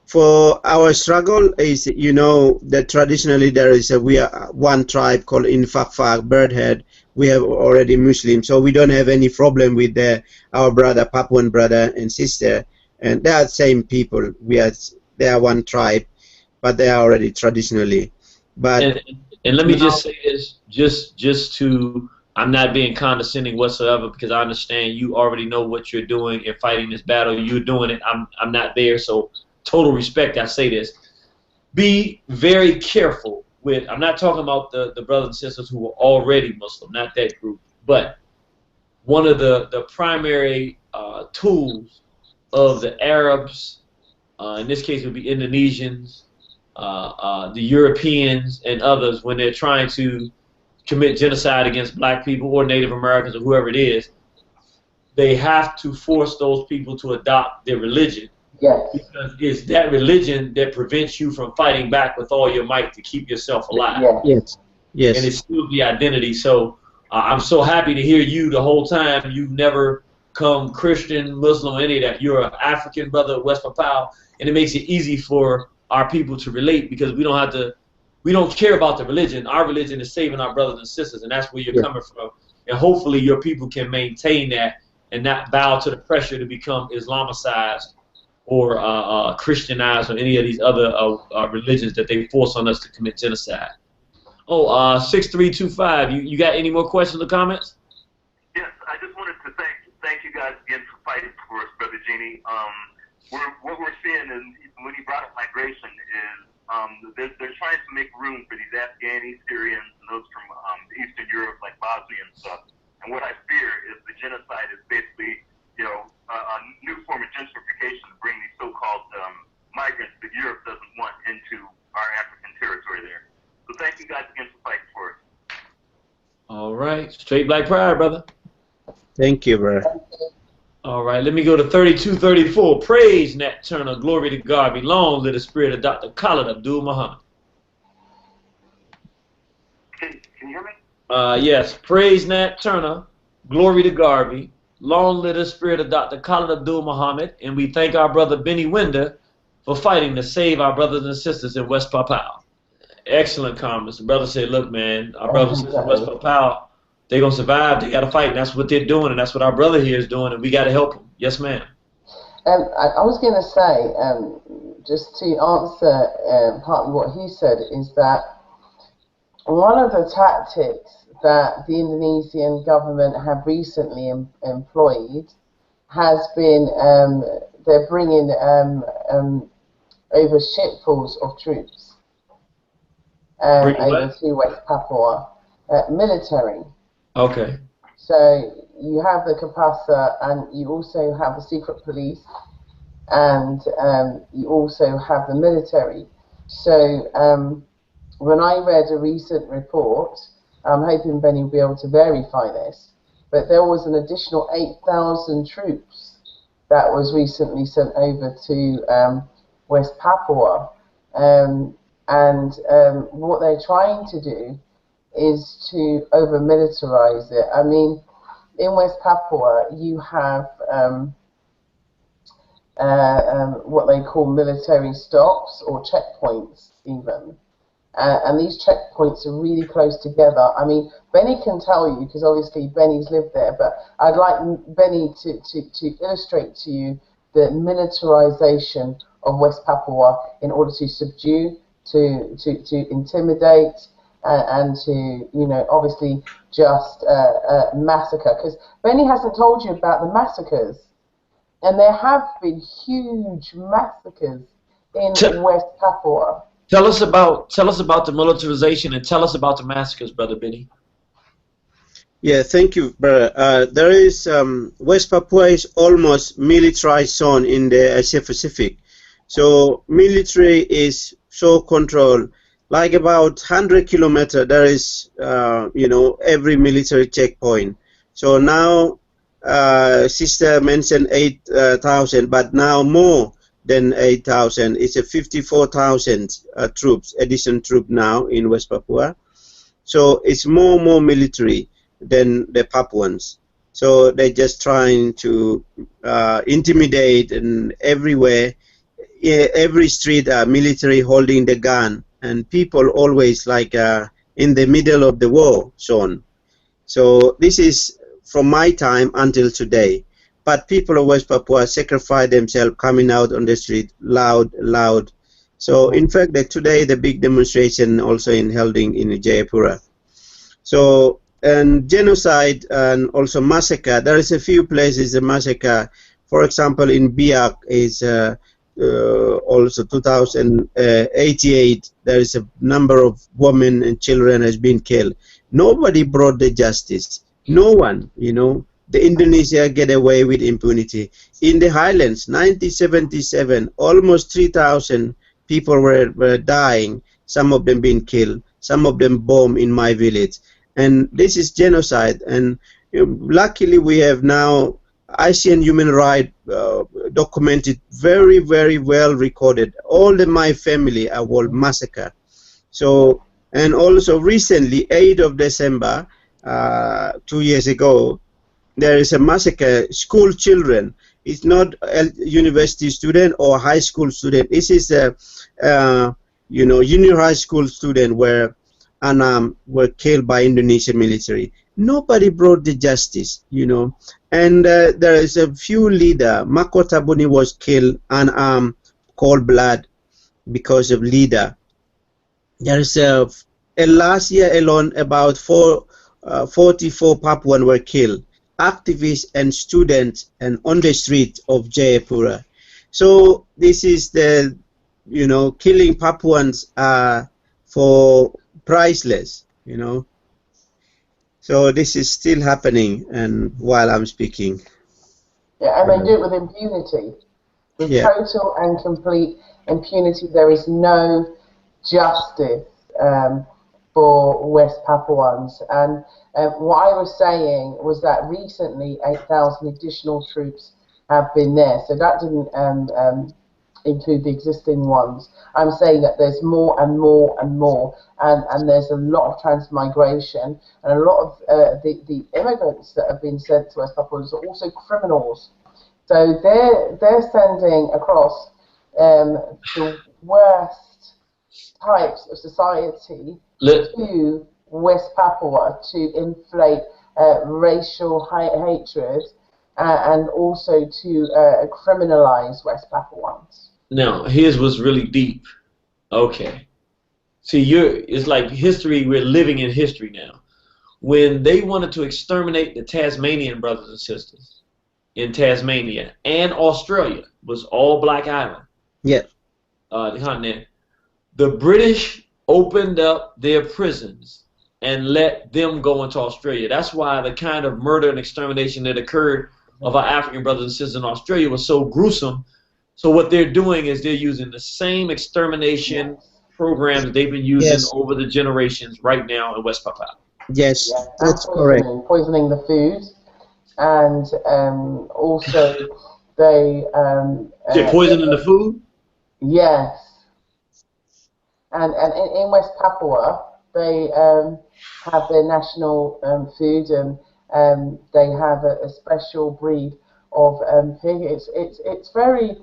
for our struggle is, that traditionally there is we are one tribe called in Fak, Birdhead. We have already Muslim, so we don't have any problem with our brother, Papuan brother and sister, and they are same people. They are one tribe, but they are already traditionally. But and let me just say this, just to, I'm not being condescending whatsoever, because I understand you already know what you're doing in fighting this battle. You're doing it. I'm not there, so total respect. I say this. Be very careful with. I'm not talking about the brothers and sisters who are already Muslim, not that group, but one of the primary tools of the Arabs, in this case it would be Indonesians, the Europeans and others, when they're trying to commit genocide against black people or Native Americans or whoever it is, they have to force those people to adopt their religion. Yes. Because it's that religion that prevents you from fighting back with all your might to keep yourself alive. Yes. Yes. And it's still the identity. So I'm so happy to hear you the whole time. You've never come Christian, Muslim, any of that. You're an African brother of West Papua, and it makes it easy for our people to relate, because we don't care about the religion. Our religion is saving our brothers and sisters, and that's where you're coming from. And hopefully your people can maintain that and not bow to the pressure to become Islamicized or Christianized or any of these other religions that they force on us to commit genocide. 6325, you got any more questions or comments? Yes, I just wanted to thank you guys again for fighting for us, Brother Genie. What we're seeing is, when you brought up migration, is they're trying to make room for these Afghani, Syrians, and those from Eastern Europe, like Bosnia and stuff. And what I fear is the genocide is basically, a new form of gentrification right. Straight black pride, brother. Thank you, bro. All right, let me go to 3234. Praise Nat Turner. Glory to God. Be long live the spirit of Dr. Khalid Abdul Muhammad. Can you hear me? Yes. Praise Nat Turner. Glory to Garvey. Long live the spirit of Dr. Khalid Abdul Muhammad. And we thank our brother Benny Wenda for fighting to save our brothers and sisters in West Papua. Excellent comments. The brother said, look, man, our brothers and sisters in West Papua, they're going to survive. They got to fight. And that's what they're doing. And that's what our brother here is doing. And we got to help them. Yes, ma'am. I was going to say, just to answer partly what he said, is that one of the tactics that the Indonesian government have recently employed has been they're bringing over shipfuls of troops over to West Papua, military. Okay. So you have the Kapasa, and you also have the secret police, and you also have the military. So when I read a recent report, I'm hoping Benny will be able to verify this, but there was an additional 8,000 troops that was recently sent over to West Papua. What they're trying to do is to over-militarize it. I mean, in West Papua, you have what they call military stops or checkpoints even. And these checkpoints are really close together. I mean, Benny can tell you, because obviously Benny's lived there, but I'd like Benny to illustrate to you the militarization of West Papua in order to subdue, to intimidate, and to, you know, obviously just massacre. Because Benny hasn't told you about the massacres. And there have been huge massacres in West Papua. Tell us about the militarization and tell us about the massacres, Brother Benny. Yeah, thank you, brother. There is West Papua is almost militarized zone in the Asia Pacific. So military is so controlled. Like about 100 kilometers, there is you know, every military checkpoint. So now sister mentioned 8,000, but now more than 8,000. It's a 54,000 troops, additional troop now in West Papua. So it's more military than the Papuans. So they're just trying to intimidate, and everywhere, every street, military holding the gun, and people always like in the middle of the war zone. So this is from my time until today. But people of West Papua sacrifice themselves coming out on the street loud. So in fact, today the big demonstration also held in Jayapura. So, and genocide and also massacre, there is a few places the massacre. For example, in Biak is also 2088, there is a number of women and children has been killed. Nobody brought the justice. No one, you know. The Indonesia get away with impunity. In the highlands, 1977, almost 3,000 people were dying, some of them being killed, some of them bombed in my village. And this is genocide. And you know, luckily we have now ASEAN human rights documented, very, very well recorded. All of my family are all massacred. So, and also recently, 8th of December, 2 years ago, there is a massacre. School children. It's not a university student or high school student. This is a you know, junior high school student were killed by Indonesian military. Nobody brought the justice, you know. And there is a few leader. Mako Tabuni was killed unarmed, cold blood, because of leader. There is last year alone about 44 Papuan were killed. Activists and students and on the street of Jayapura. So this is the, you know, killing Papuans for priceless, you know. So this is still happening, and while I'm speaking. Yeah, and they do it with impunity. With total and complete impunity. There is no justice. for West Papuans. And what I was saying was that recently 8,000 additional troops have been there. So that didn't include the existing ones. I'm saying that there's more and more and more, and there's a lot of transmigration, and a lot of the immigrants that have been sent to West Papua are also criminals. So they're sending across the worst types of society to West Papua to inflate racial hatred and also to criminalize West Papuans. Now, here's what's really deep. Okay. See, it's like history, we're living in history now. When they wanted to exterminate the Tasmanian brothers and sisters in Tasmania and Australia, was all black island. Yeah. The continent. The British opened up their prisons and let them go into Australia. That's why the kind of murder and extermination that occurred of our African brothers and sisters in Australia was so gruesome. So what they're doing is they're using the same extermination programs that they've been using over the generations right now in West Papua. Yes, that's correct. Poisoning the food, and also they're poisoning the food? Yes. And in West Papua, they have their national food, and they have a special breed of pig. It's very,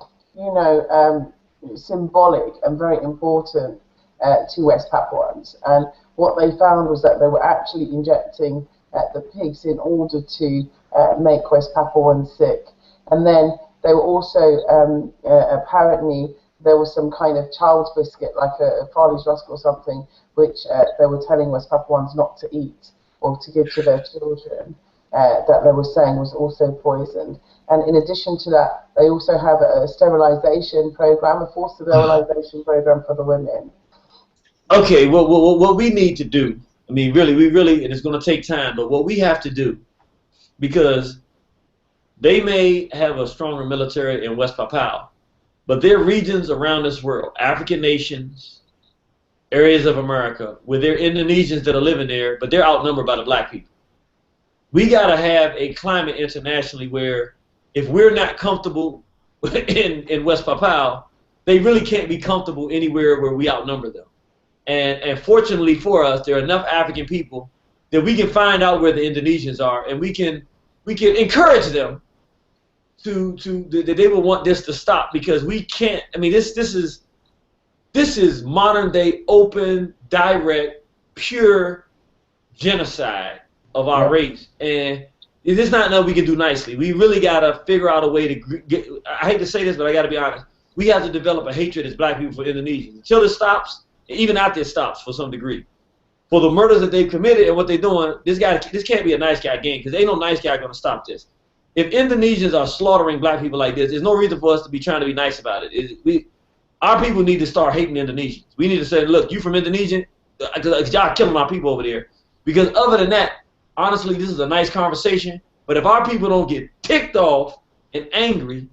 symbolic and very important to West Papuans. And what they found was that they were actually injecting the pigs in order to make West Papuans sick. And then they were also apparently there was some kind of child's biscuit, like a Farley's Rusk or something, which they were telling West Papuans not to eat or to give to their children, that they were saying was also poisoned. And in addition to that, they also have a sterilization program, a forced sterilization program for the women. Okay, well, what we need to do, I mean, really, and it's going to take time, but what we have to do, because they may have a stronger military in West Papua, but there are regions around this world, African nations, areas of America, where there are Indonesians that are living there, but they're outnumbered by the black people. We got to have a climate internationally where if we're not comfortable in West Papua, they really can't be comfortable anywhere where we outnumber them. And fortunately for us, there are enough African people that we can find out where the Indonesians are, and we can encourage them that they will want this to stop, because we can't. I mean, this is modern day, open, direct, pure genocide of our race, and it's not nothing we can do nicely. We really got to figure out a way to get. I hate to say this, but I got to be honest. We have to develop a hatred as black people for Indonesians until this stops. Even after it stops for some degree, for the murders that they've committed and what they're doing, this can't be a nice guy game, because ain't no nice guy going to stop this. If Indonesians are slaughtering black people like this, there's no reason for us to be trying to be nice about it. Our people need to start hating Indonesians. We need to say, look, you from Indonesia, y'all killing my people over there. Because other than that, honestly, this is a nice conversation, but if our people don't get ticked off and angry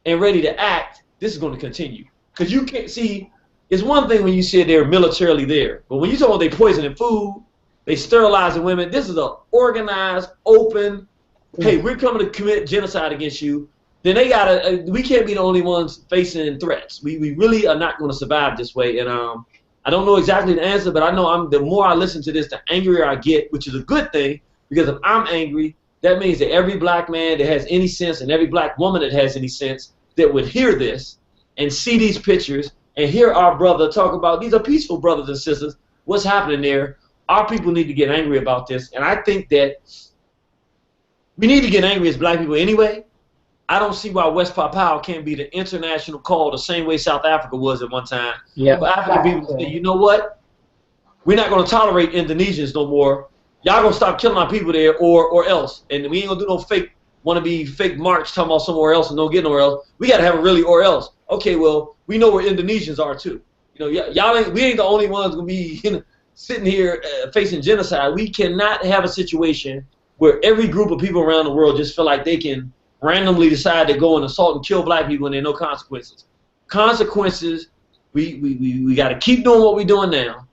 and ready to act, this is going to continue. Because you can't see. It's one thing when you say they're militarily there, but when you talk about they poisoning food, they sterilizing women, this is an organized, open, hey, we're coming to commit genocide against you. Then they gotta. We can't be the only ones facing threats. We really are not going to survive this way. And I don't know exactly the answer, but I know the more I listen to this, the angrier I get, which is a good thing, because if I'm angry, that means that every black man that has any sense and every black woman that has any sense that would hear this and see these pictures and hear our brother talk about, these are peaceful brothers and sisters, what's happening there. Our people need to get angry about this. And I think that we need to get angry as black people anyway. I don't see why West Papua can't be the international call the same way South Africa was at one time. Yeah. But African people say, you know what? We're not going to tolerate Indonesians no more. Y'all going to stop killing our people there or else. And we ain't going to do no fake march talking about somewhere else and don't get nowhere else. We got to have a really or else. Okay, well, we know where Indonesians are too. You know, we ain't the only ones going to be sitting here facing genocide. We cannot have a situation where every group of people around the world just feel like they can randomly decide to go and assault and kill black people and there are no consequences. Consequences, we got to keep doing what we're doing now.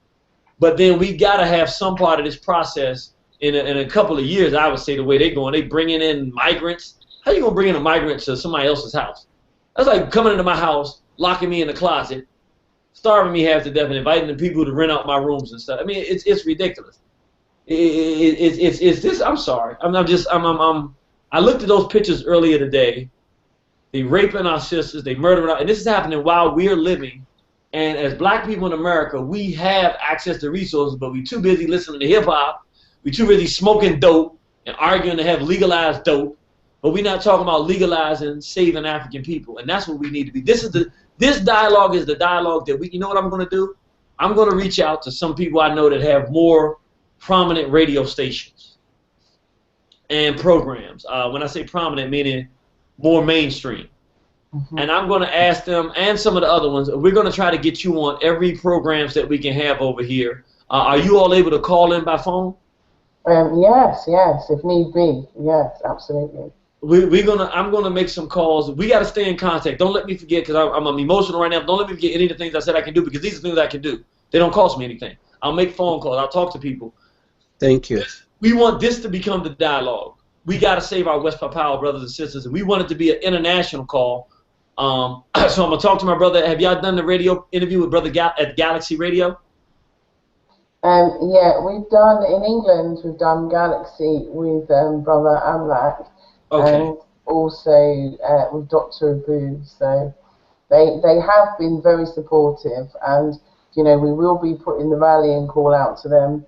But then we got to have some part of this process in a couple of years. I would say the way they're going, they bringing in migrants. How you gonna bring in a migrant to somebody else's house? That's like coming into my house, locking me in the closet, starving me half to death, and inviting the people to rent out my rooms and stuff. I mean, it's ridiculous. It's this. I'm sorry. I looked at those pictures earlier today. They raping our sisters. They murdering our, and this is happening while we're living. And as black people in America, we have access to resources, but we're too busy listening to hip hop. We're too busy smoking dope and arguing to have legalized dope. But we're not talking about legalizing, saving African people, and that's what we need to be. This dialogue is the dialogue that we. You know what I'm going to do? I'm going to reach out to some people I know that have more prominent radio stations and programs. When I say prominent, meaning more mainstream. Mm-hmm. And I'm going to ask them and some of the other ones. We're going to try to get you on every programs that we can have over here. Are you all able to call in by phone? Yes, if need be. Yes, absolutely. I'm gonna make some calls. We got to stay in contact. Don't let me forget, because I'm emotional right now. Don't let me forget any of the things I said I can do, because these are things I can do. They don't cost me anything. I'll make phone calls. I'll talk to people. Thank you. We want this to become the dialogue. We got to save our West Papua brothers and sisters, and we want it to be an international call. So I'm gonna talk to my brother. Have y'all done the radio interview with Brother at Galaxy Radio? Yeah, we've done in England. We've done Galaxy with Brother Amlak. Okay. And also with Dr. Abu, so they have been very supportive, and you know we will be putting the rallying call out to them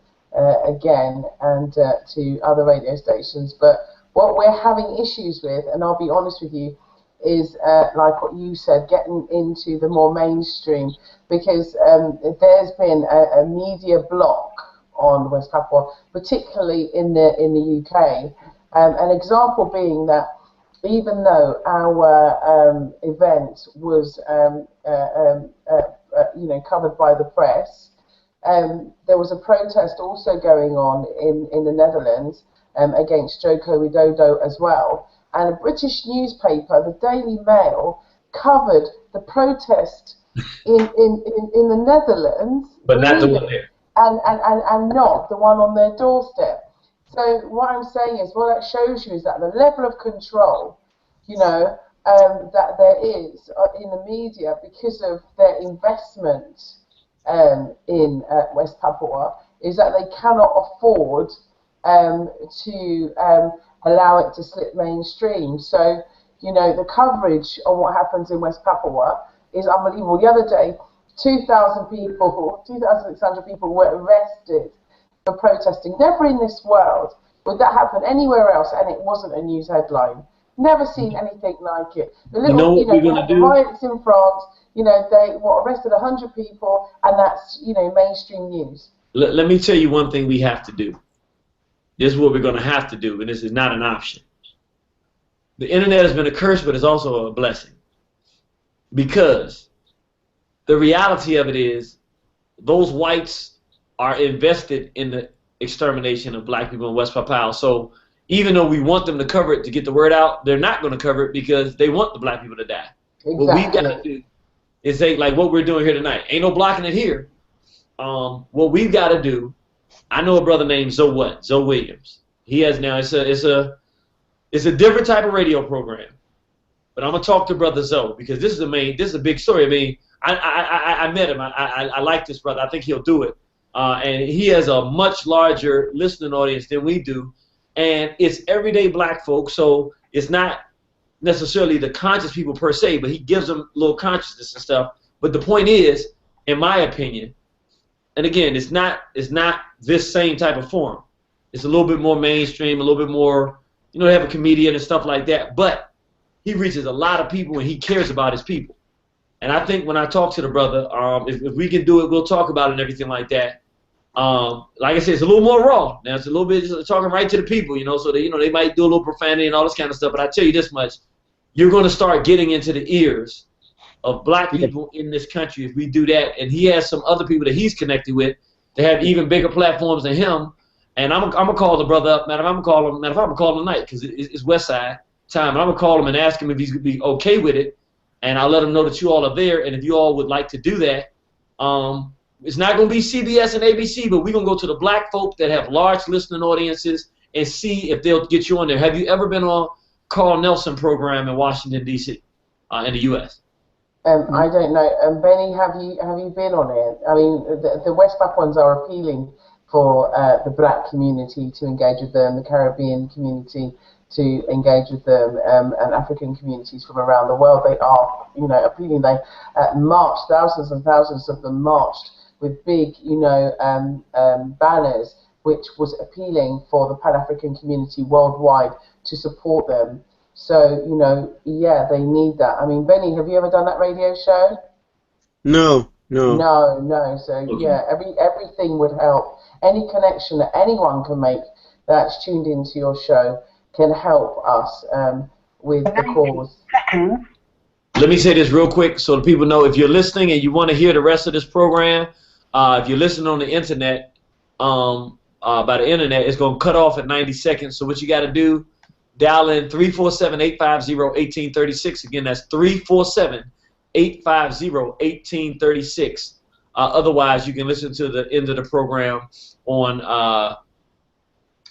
again and to other radio stations. But what we're having issues with, and I'll be honest with you, is like what you said, getting into the more mainstream, because there's been a media block on West Papua, particularly in the UK. An example being that even though our event was covered by the press, there was a protest also going on in the Netherlands against Joko Widodo as well. And a British newspaper, the Daily Mail, covered the protest in the Netherlands, but not the one there, and not the one on their doorstep. So what I'm saying is, what that shows you is that the level of control, that there is in the media because of their investment in West Papua, is that they cannot afford to allow it to slip mainstream. So, the coverage on what happens in West Papua is unbelievable. The other day, 2,600 people were arrested for protesting. Never in this world would that happen anywhere else, and it wasn't a news headline. Never seen anything like it. The little, the riots in France, they arrested 100 people, and that's mainstream news. Let me tell you one thing we have to do. This is what we're going to have to do, and this is not an option. The internet has been a curse, but it's also a blessing, because the reality of it is those whites are invested in the extermination of black people in West Papua. So even though we want them to cover it to get the word out, they're not going to cover it because they want the black people to die. Exactly. What we've got to do is say, like what we're doing here tonight. Ain't no blocking it here. What we've got to do, I know a brother named Zoe Williams. He has now, it's a different type of radio program. But I'm going to talk to Brother Zoe, because this is a big story. I mean, I met him. I like this brother. I think he'll do it. And he has a much larger listening audience than we do. And it's everyday black folks, so it's not necessarily the conscious people per se, but he gives them a little consciousness and stuff. But the point is, in my opinion, and again, it's not this same type of forum. It's a little bit more mainstream, a little bit more, they have a comedian and stuff like that. But he reaches a lot of people, and he cares about his people. And I think when I talk to the brother, if we can do it, we'll talk about it and everything like that. Like I said, it's a little more raw. Now it's a little bit just talking right to the people, so they might do a little profanity and all this kind of stuff. But I tell you this much: you're going to start getting into the ears of black people in this country if we do that. And he has some other people that he's connected with that have even bigger platforms than him. And I'm gonna call the brother up. I'm gonna call him tonight, because it's West Side time. And I'm gonna call him and ask him if he's gonna be okay with it. And I'll let him know that you all are there. And if you all would like to do that, it's not going to be CBS and ABC, but we're going to go to the black folk that have large listening audiences and see if they'll get you on there. Have you ever been on Carl Nelson program in Washington, D.C., in the U.S.? I don't know. Benny, have you been on it? I mean, the West Papuans are appealing for the black community to engage with them, the Caribbean community to engage with them, and African communities from around the world. They are, appealing. They marched, thousands and thousands of them marched with big, banners, which was appealing for the Pan-African community worldwide to support them. So, yeah, they need that. I mean, Benny, have you ever done that radio show? No. No. So, Okay. yeah, everything would help. Any connection that anyone can make that's tuned into your show can help us with the cause. Let me say this real quick so the people know, if you're listening and you want to hear the rest of this program, if you're listening on the internet, by the internet, it's going to cut off at 90 seconds. So what you got to do, dial in 347-850-1836. Again, that's 347-850-1836. Otherwise, you can listen to the end of the program on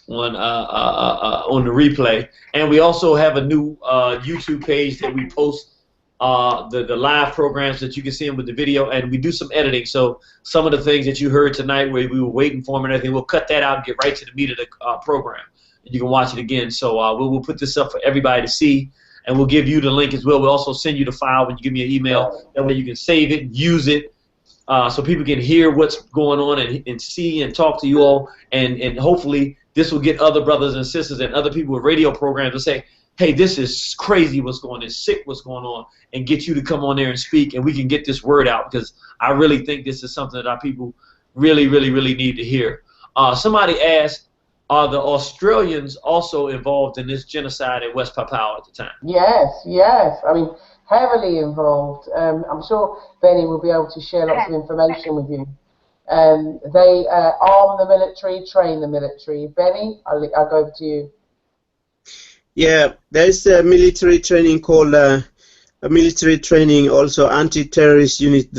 the replay. And we also have a new YouTube page that we post the live programs that you can see them with the video, and we do some editing. So some of the things that you heard tonight where we were waiting for them and everything, we'll cut that out and get right to the meat of the program. And you can watch it again. So we'll put this up for everybody to see, and we'll give you the link as well. We'll also send you the file when you give me an email. That way you can save it, use it, so people can hear what's going on and see and talk to you all. And hopefully this will get other brothers and sisters and other people with radio programs to say, hey, this is crazy what's going on, it's sick what's going on, and get you to come on there and speak, and we can get this word out, because I really think this is something that our people really, really, really need to hear. Somebody asked, are the Australians also involved in this genocide in West Papua at the time? Yes. I mean, heavily involved. I'm sure Benny will be able to share lots of information with you. They arm the military, train the military. Benny, I'll go over to you. Yeah, there's a military training called military training, also anti-terrorist unit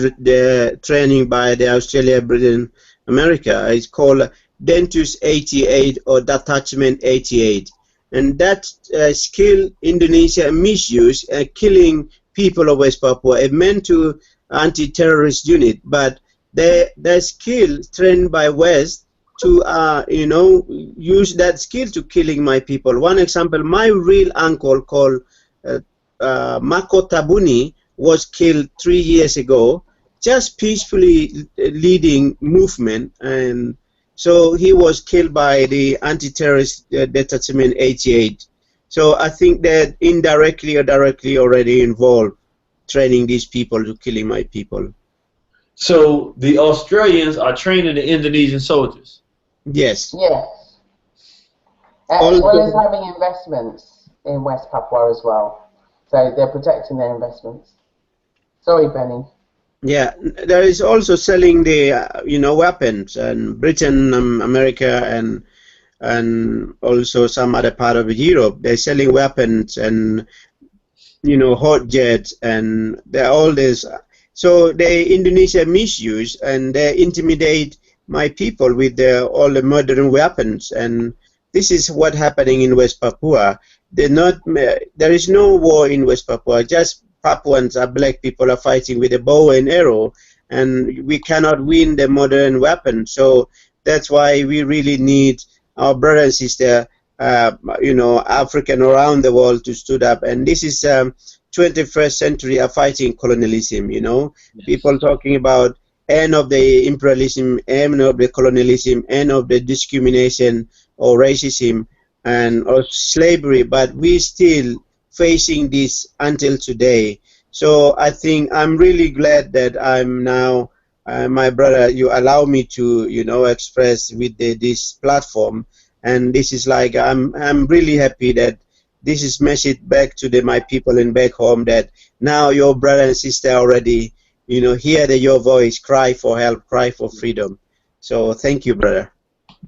training by the Australia, Britain, America. It's called Dentus 88 or Detachment 88. And that skill Indonesia misuse, killing people of West Papua, it meant to anti-terrorist unit, but their skill trained by West to use that skill to killing my people. One example, my real uncle called Mako Tabuni was killed 3 years ago, just peacefully leading movement, and so he was killed by the anti-terrorist detachment 88. So I think that indirectly or directly already involved training these people to killing my people. So the Australians are training the Indonesian soldiers? Yes. Yes. As well as having investments in West Papua as well. So they're protecting their investments. Sorry, Benny. Yeah, there is also selling the weapons, and Britain, America, and also some other part of Europe. They're selling weapons and hot jets, and they're all this. So they Indonesia misuse and they intimidate my people with all the modern weapons, and this is what happening in West Papua. There is no war in West Papua. Just Papuans, black people, are fighting with a bow and arrow, and we cannot win the modern weapon. So that's why we really need our brother and sister, African around the world to stood up. And this is 21st century are fighting colonialism. Yes. People talking about end of the imperialism, end of the colonialism, end of the discrimination or racism and or slavery, but we still facing this until today. So I think I'm really glad that I'm now, my brother, you allow me to, express with this platform, and this is like I'm really happy that this is message back to my people in back home, that now your brother and sister already, hear your voice, cry for help, cry for freedom. So thank you, brother.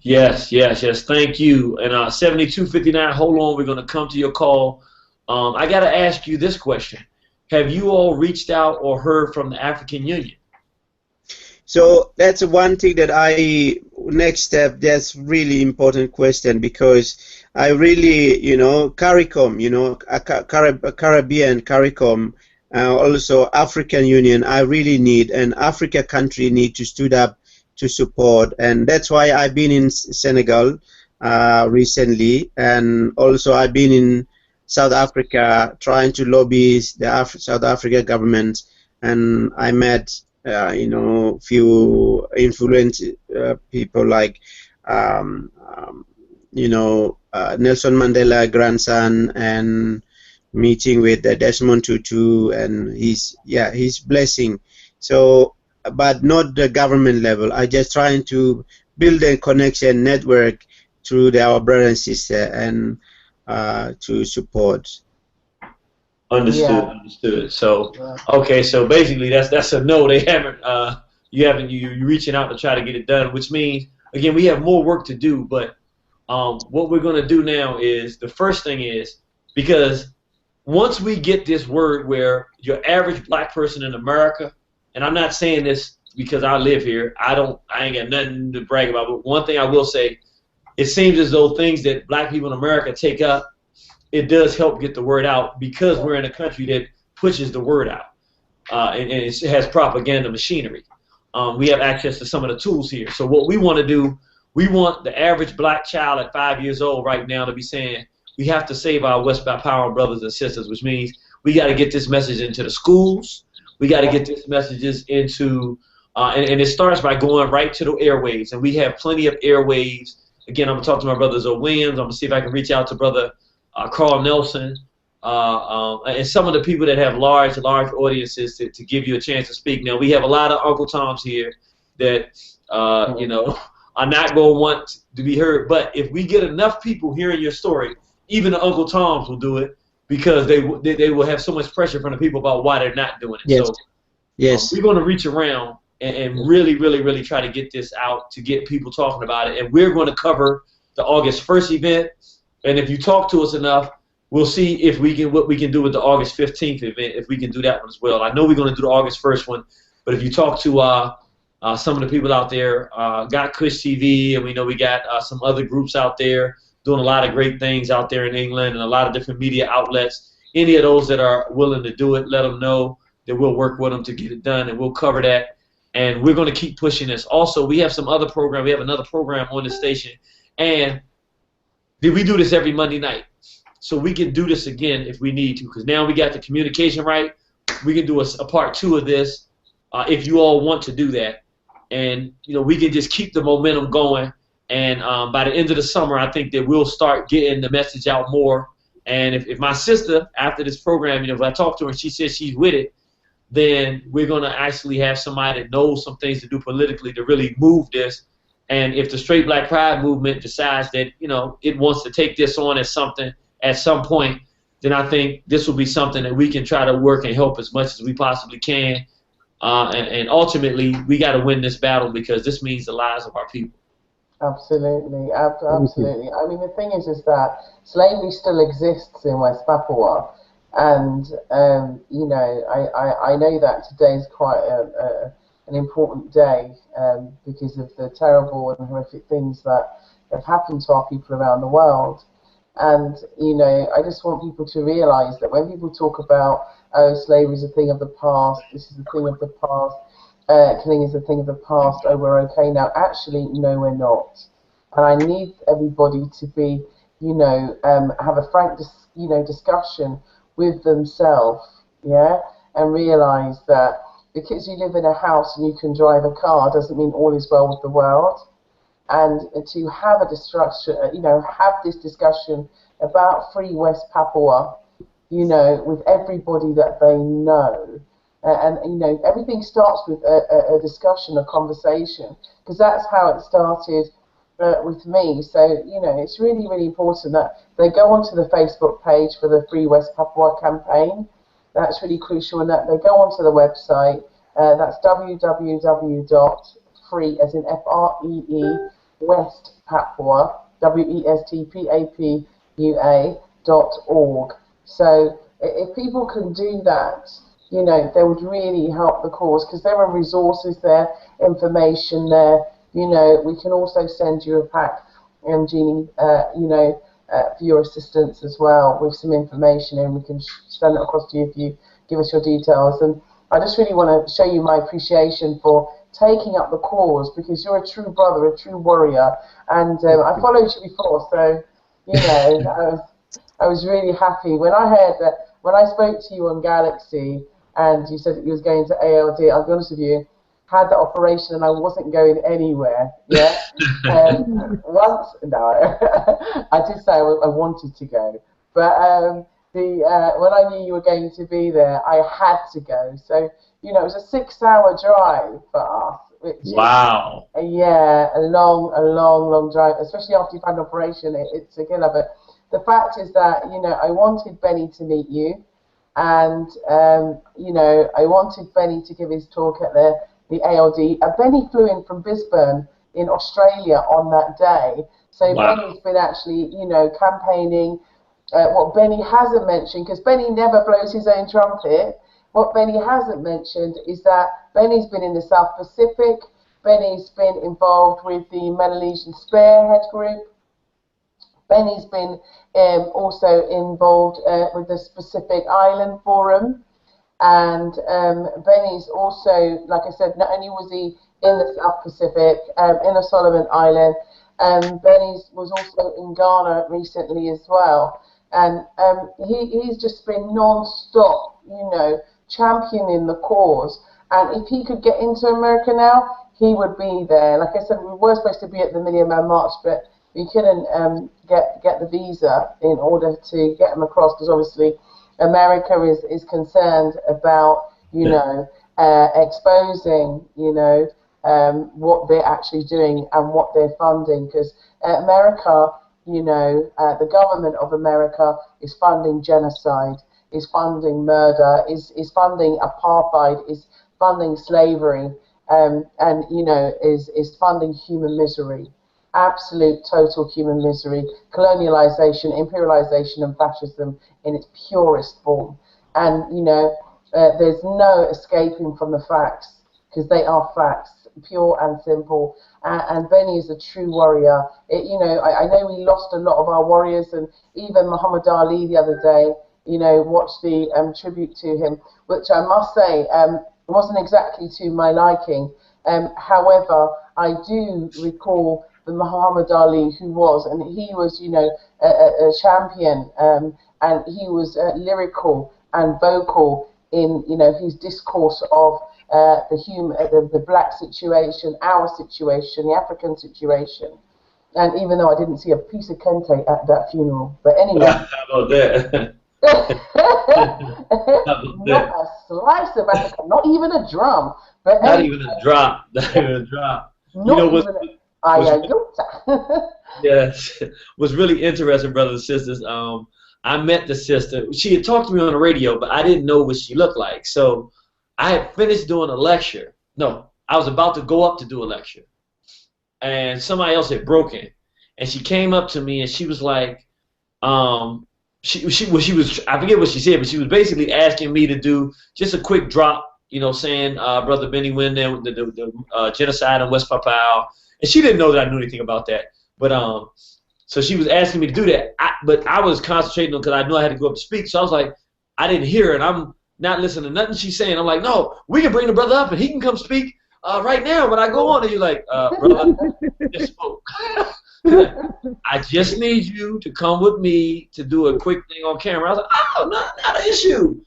Yes. Thank you. And 7259, hold on, we're going to come to your call. I got to ask you this question. Have you all reached out or heard from the African Union? So that's one thing that next step, that's really important question, because I really, CARICOM, Caribbean CARICOM, also African Union, I really need, and Africa country need to stood up to support, and that's why I've been in Senegal recently, and also I've been in South Africa trying to lobby the South Africa government, and I met few influential people like Nelson Mandela grandson, and meeting with Desmond Tutu and his blessing. So, but not the government level. I just trying to build a connection network through our brother and sister, and to support. Understood. Yeah. Understood. So, Yeah. okay. So basically, that's a no. They haven't. You reaching out to try to get it done, which means again we have more work to do. But what we're gonna do now is the first thing is, because once we get this word where your average black person in America, and I'm not saying this because I live here, I ain't got nothing to brag about, but one thing I will say, it seems as though things that black people in America take up, it does help get the word out, because we're in a country that pushes the word out, and it has propaganda machinery. We have access to some of the tools here. So what we want to do, we want the average black child at 5 years old right now to be saying, we have to save our West Papua brothers and sisters, which means we got to get this message into the schools. We got to get this messages into, and it starts by going right to the airwaves. And we have plenty of airwaves. Again, I'm going to talk to my brother Zoe Williams. I'm going to see if I can reach out to brother Carl Nelson, and some of the people that have large audiences to give you a chance to speak. Now, we have a lot of Uncle Toms here that, are not going to want to be heard. But if we get enough people hearing your story, even the Uncle Toms will do it, because they will have so much pressure from the people about why they're not doing it. Yes. So Yes. we're going to reach around and really, really, really try to get this out, to get people talking about it. And we're going to cover the August 1st event. And if you talk to us enough, we'll see if what we can do with the August 15th event, if we can do that one as well. I know we're going to do the August 1st one, but if you talk to some of the people out there, got Kush TV, and we know we got some other groups out there doing a lot of great things out there in England, and a lot of different media outlets. Any of those that are willing to do it, let them know that we'll work with them to get it done, and we'll cover that. And we're going to keep pushing this. Also, we have some other program. We have another program on the station, and we do this every Monday night. So we can do this again if we need to, because now we got the communication right. We can do a part 2 of this if you all want to do that. And, we can just keep the momentum going. And by the end of the summer, I think that we'll start getting the message out more. And if my sister, after this program, if I talk to her and she says she's with it, then we're going to actually have somebody that knows some things to do politically to really move this. And if the Straight Black Pride movement decides that, it wants to take this on as something at some point, then I think this will be something that we can try to work and help as much as we possibly can. And ultimately, we got to win this battle, because this means the lives of our people. Absolutely, absolutely. I mean, the thing is that slavery still exists in West Papua, and I know that today is quite an important day because of the terrible and horrific things that have happened to our people around the world. And I just want people to realise that when people talk about, oh, slavery is a thing of the past, this is a thing of the past, killing is a thing of the past, oh, we're okay now. Actually, no, we're not. And I need everybody to be, have a frank, discussion with themselves, yeah, and realise that because you live in a house and you can drive a car doesn't mean all is well with the world. And to have a discussion, have this discussion about Free West Papua, with everybody that they know. And everything starts with a discussion, a conversation, because that's how it started with me. So, it's really, really important that they go onto the Facebook page for the Free West Papua campaign. That's really crucial, and that they go onto the website. That's www.free, as in FREE, West Papua, WESTPAPUA.org. So if people can do that, you know, they would really help the cause, because there are resources there, information there. You know, we can also send you a pack, and Jeannie, you know, for your assistance as well, with some information, and we can send it across to you if you give us your details. And I just really want to show you my appreciation for taking up the cause, because you're a true brother, a true warrior, and I followed you before, so you know, I was really happy when I heard that, when I spoke to you on Galaxy and you said that you was going to ALD. I'll be honest with you, had the operation and I wasn't going anywhere. Yeah. Once, no, I did say I wanted to go, but when I knew you were going to be there, I had to go. So you know, it was a 6-hour drive for us. Which wow. Is, yeah, a long drive, especially after you've had an operation. It's a killer. But the fact is that, you know, I wanted Benny to meet you, and you know, I wanted Benny to give his talk at the ALD. Benny flew in from Brisbane in Australia on that day, so wow. Benny's been actually, you know, campaigning. What Benny hasn't mentioned, because Benny never blows his own trumpet, what Benny hasn't mentioned is that Benny's been in the South Pacific. Benny's been involved with the Melanesian Spearhead Group. Benny's been also involved with the Pacific Island Forum. And Benny's also, like I said, not only was he in the South Pacific, in the Solomon Island, Benny's was also in Ghana recently as well. And he's just been non-stop, you know, championing the cause. And if he could get into America now, he would be there. Like I said, we were supposed to be at the Million Man March, but we couldn't get the visa in order to get him across, because obviously America is concerned about, you know, exposing, you know, what they're actually doing and what they're funding, because America, you know, the government of America is funding genocide, is funding murder, is funding apartheid, is funding slavery, and you know, is funding human misery, absolute total human misery, colonialization, imperialization, and fascism in its purest form. And you know, there's no escaping from the facts, because they are facts, pure and simple. And Benny is a true warrior. You know, I know we lost a lot of our warriors, and even Muhammad Ali the other day, you know, watched the tribute to him, which I must say wasn't exactly to my liking. However, I do recall the Muhammad Ali who was, and he was, you know, a champion, and he was lyrical and vocal in, you know, his discourse of the black situation, our situation, the African situation. And even though I didn't see a piece of kente at that funeral, but anyway. How about that? Not a slice of Africa, not even a drum. But not even a drop. Not even a drop. Not you know even yes. What's really interesting, brothers and sisters, I met the sister. She had talked to me on the radio, but I didn't know what she looked like. So I had finished doing a lecture. No, I was about to go up to do a lecture. And somebody else had broken. And she came up to me and she was like, she was, I forget what she said, but she was basically asking me to do just a quick drop, you know, saying, Brother Benny Wenda, the genocide in West Papua. And she didn't know that I knew anything about that. But so she was asking me to do that. But I was concentrating on, because I knew I had to go up to speak. So I was like, I didn't hear it. I'm not listening to nothing she's saying. I'm like, no, we can bring the brother up and he can come speak right now when I go on. And you're like, brother, just spoke. I just need you to come with me to do a quick thing on camera. I was like, oh, not an issue.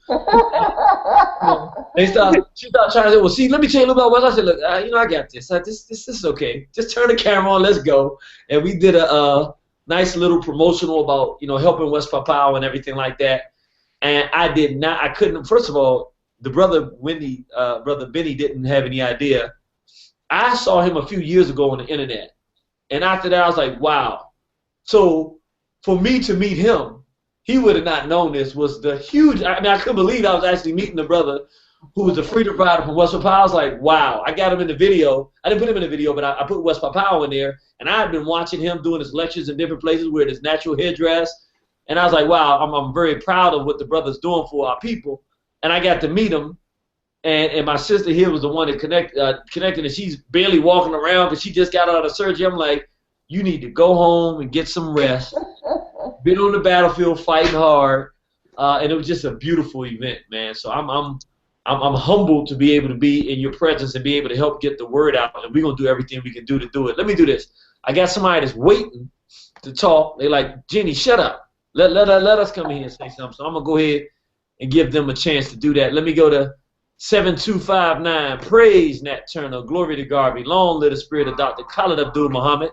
She started trying to say, well, see, let me tell you a little about what I said. Look, you know, I got this. This is okay. Just turn the camera on. Let's go. And we did a nice little promotional about, you know, helping West Papua and everything like that. And I couldn't, first of all, the brother Benny didn't have any idea. I saw him a few years ago on the internet. And after that, I was like, wow. So for me to meet him, he would have not known this was the huge, I mean, I couldn't believe I was actually meeting the brother who was the freedom rider from West Papua. I was like, wow. I got him in the video. I didn't put him in the video, but I put West Papua in there. And I had been watching him doing his lectures in different places with his natural headdress. And I was like, wow, I'm very proud of what the brother's doing for our people. and I got to meet him. And my sister here was the one that connected, and she's barely walking around because she just got out of surgery. I'm like, you need to go home and get some rest. Been on the battlefield fighting hard, and it was just a beautiful event, man. So I'm humbled to be able to be in your presence and be able to help get the word out. And we're gonna do everything we can do to do it. Let me do this. I got somebody that's waiting to talk. They like, Jenny, shut up. Let us come in here and say something. So I'm gonna go ahead and give them a chance to do that. Let me go to 7259. Praise Nat Turner. Glory to God. Long live the spirit of Dr. Khalid Abdul Muhammad.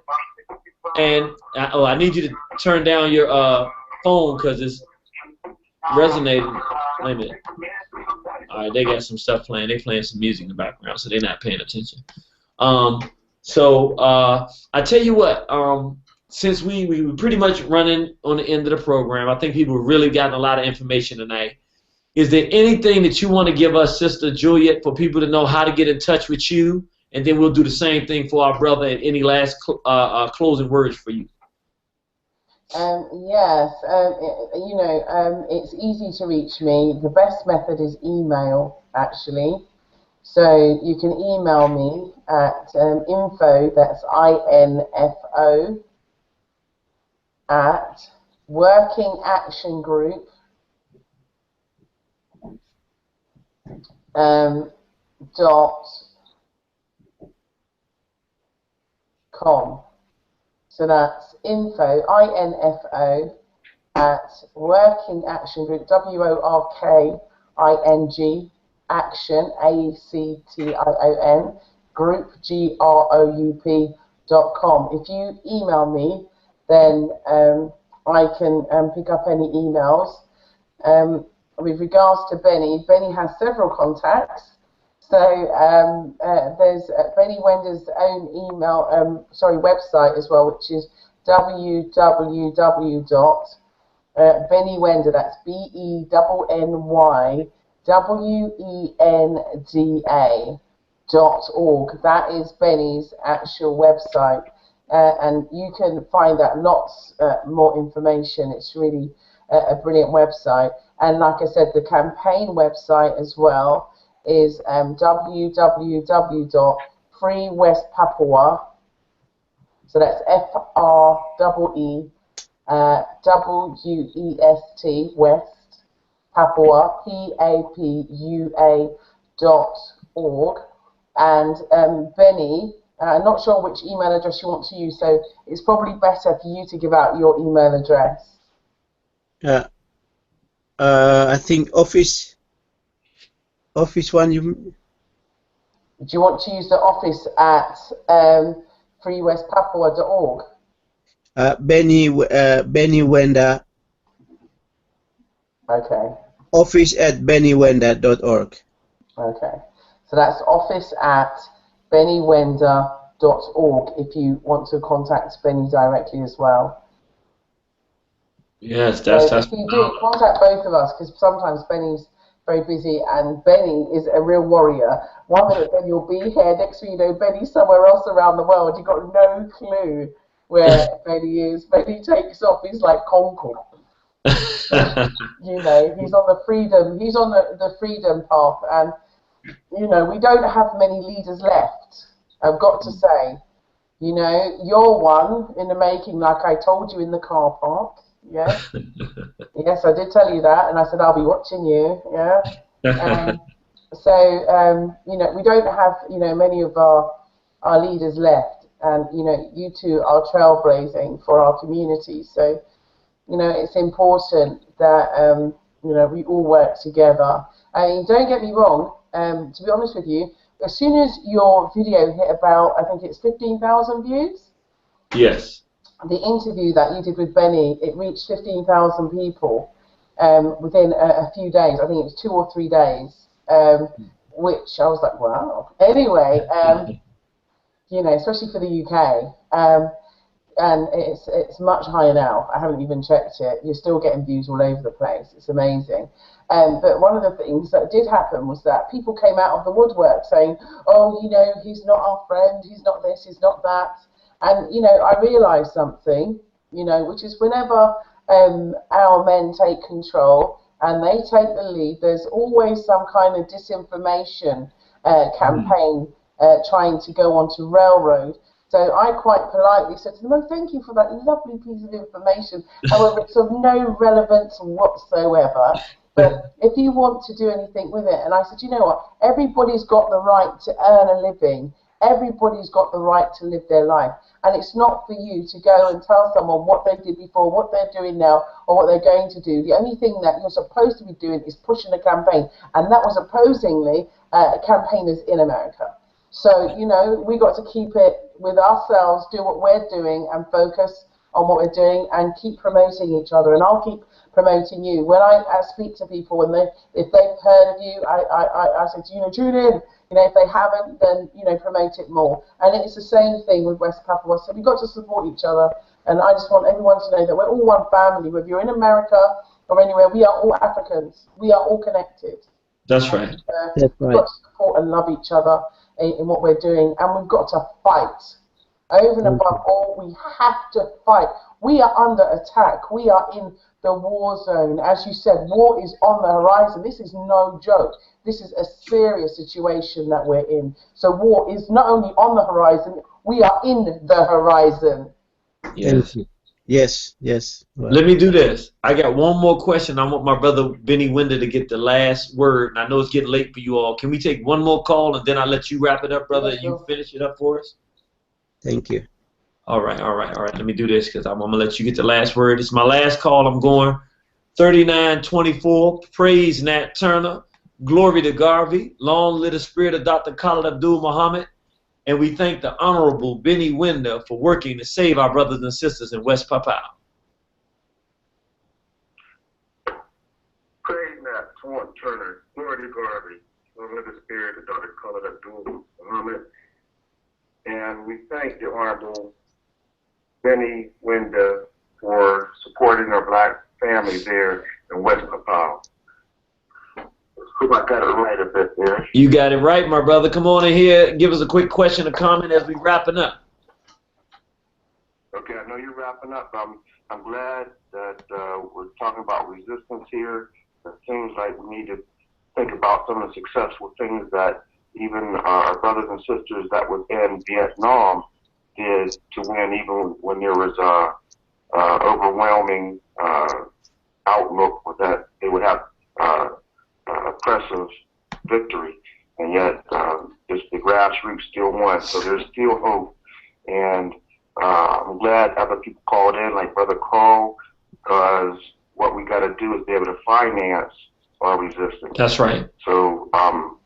And I need you to turn down your phone because it's resonating. Wait a minute. All right, they got some stuff playing. They playing some music in the background, so they're not paying attention. So I tell you what. Since we were pretty much running on the end of the program, I think people really gotten a lot of information tonight. Is there anything that you want to give us, Sister Juliet, for people to know how to get in touch with you? And then we'll do the same thing for our brother. And any last closing words for you? Yes, it's easy to reach me. The best method is email, actually. So you can email me at info, that's INFO, at Working Action Group .com. So that's info, INFO, at Working Action Group, WORKING, action, ACTION, group, GROUP.com. If you email me, then I can pick up any emails. With regards to Benny, Benny has several contacts. So there's Benny Wenda's own website as well, which is www.bennywenda, that's BENNYWENDA.org. That is Benny's actual website. And you can find out lots more information. It's really a brilliant website. And like I said, the campaign website as well is www.freewestpapua. So that's FREEWEST West Papua PAPUA.org. And Benny, I'm not sure which email address you want to use, so it's probably better for you to give out your email address. I think office one. Do you want to use the office at freewestpapua.org? Benny Wenda. Okay. Office at bennywenda.org. Okay. So that's office at bennywenda.org if you want to contact Benny directly as well. Yes, if you do, contact both of us, because sometimes Benny's very busy, and Benny is a real warrior. One minute Benny will be here, next thing you know, Benny's somewhere else around the world. You've got no clue where Benny is. Benny takes off, he's like Concorde. You know, he's on the freedom path, and you know, we don't have many leaders left, I've got to say. You know, you're one in the making, like I told you in the car park. Yes, yes, I did tell you that, and I said I'll be watching you. Yeah, you know, we don't have many of our leaders left, and you two are trailblazing for our community. So it's important that we all work together. I mean, don't get me wrong. To be honest with you, as soon as your video hit about, I think it's 15,000 views. Yes. The interview that you did with Benny, it reached 15,000 people within a few days. I think it was 2 or 3 days, which I was like, wow. Anyway, especially for the UK, and it's much higher now. I haven't even checked it. You're still getting views all over the place. It's amazing. But one of the things that did happen was that people came out of the woodwork saying, oh, he's not our friend, he's not this, he's not that. And, I realised something, which is whenever our men take control and they take the lead. There's always some kind of disinformation campaign trying to go onto railroad. So I quite politely said to them, "Oh, thank you for that lovely piece of information. However, it's of no relevance whatsoever. But if you want to do anything with it," and I said, "You know what? Everybody's got the right to earn a living. Everybody's got the right to live their life. And it's not for you to go and tell someone what they did before, what they're doing now, or what they're going to do. The only thing that you're supposed to be doing is pushing a campaign." And that was opposingly campaigners in America. So, you know, we got to keep it with ourselves, do what we're doing, and focus on what we're doing, and keep promoting each other. And I'll keep promoting you. When I speak to people, and if they've heard of you, I say to you, tune in. You know, if they haven't, then, you know, promote it more. And it's the same thing with West Papua. So we've got to support each other. And I just want everyone to know that we're all one family. Whether you're in America or anywhere, we are all Africans. We are all connected. That's right. That's right. We've got to support and love each other in what we're doing. And we've got to fight. Over and above all, we have to fight. We are under attack. We are in the war zone. As you said, war is on the horizon. This is no joke. This is a serious situation that we're in. So war is not only on the horizon, we are in the horizon. Yes. Yes, yes. Well, Let me do this. I got one more question. I want my brother Benny Wenda to get the last word. And I know it's getting late for you all. Can we take one more call, and then I'll let you wrap it up, brother, and you finish it up for us? thank you. All right. Let me do this, because I'm going to let you get the last word. It's my last call. I'm going 3924. Praise Nat Turner. Glory to Garvey. Long live the spirit of Dr. Khalid Abdul Muhammad. And we thank the Honorable Benny Wenda for working to save our brothers and sisters in West Papua. Praise Nat Turner. Glory to Garvey. Long live the spirit of Dr. Khalid Abdul Muhammad. And we thank the Honorable Benny Wenda for supporting our black family there in West Papua. Hope I got it right a bit there. You got it right, my brother. Come on in here. Give us a quick question or comment as we wrapping up. Okay, I know you're wrapping up. I'm glad that we're talking about resistance here. It seems like we need to think about some of the successful things that even our brothers and sisters that were in Vietnam did to win, even when there was overwhelming outlook that they would have oppressive victory, and yet just the grassroots still won. So there's still hope, and I'm glad other people called in, like Brother Cole, because what we got to do is be able to finance our resistance. That's right. So I'm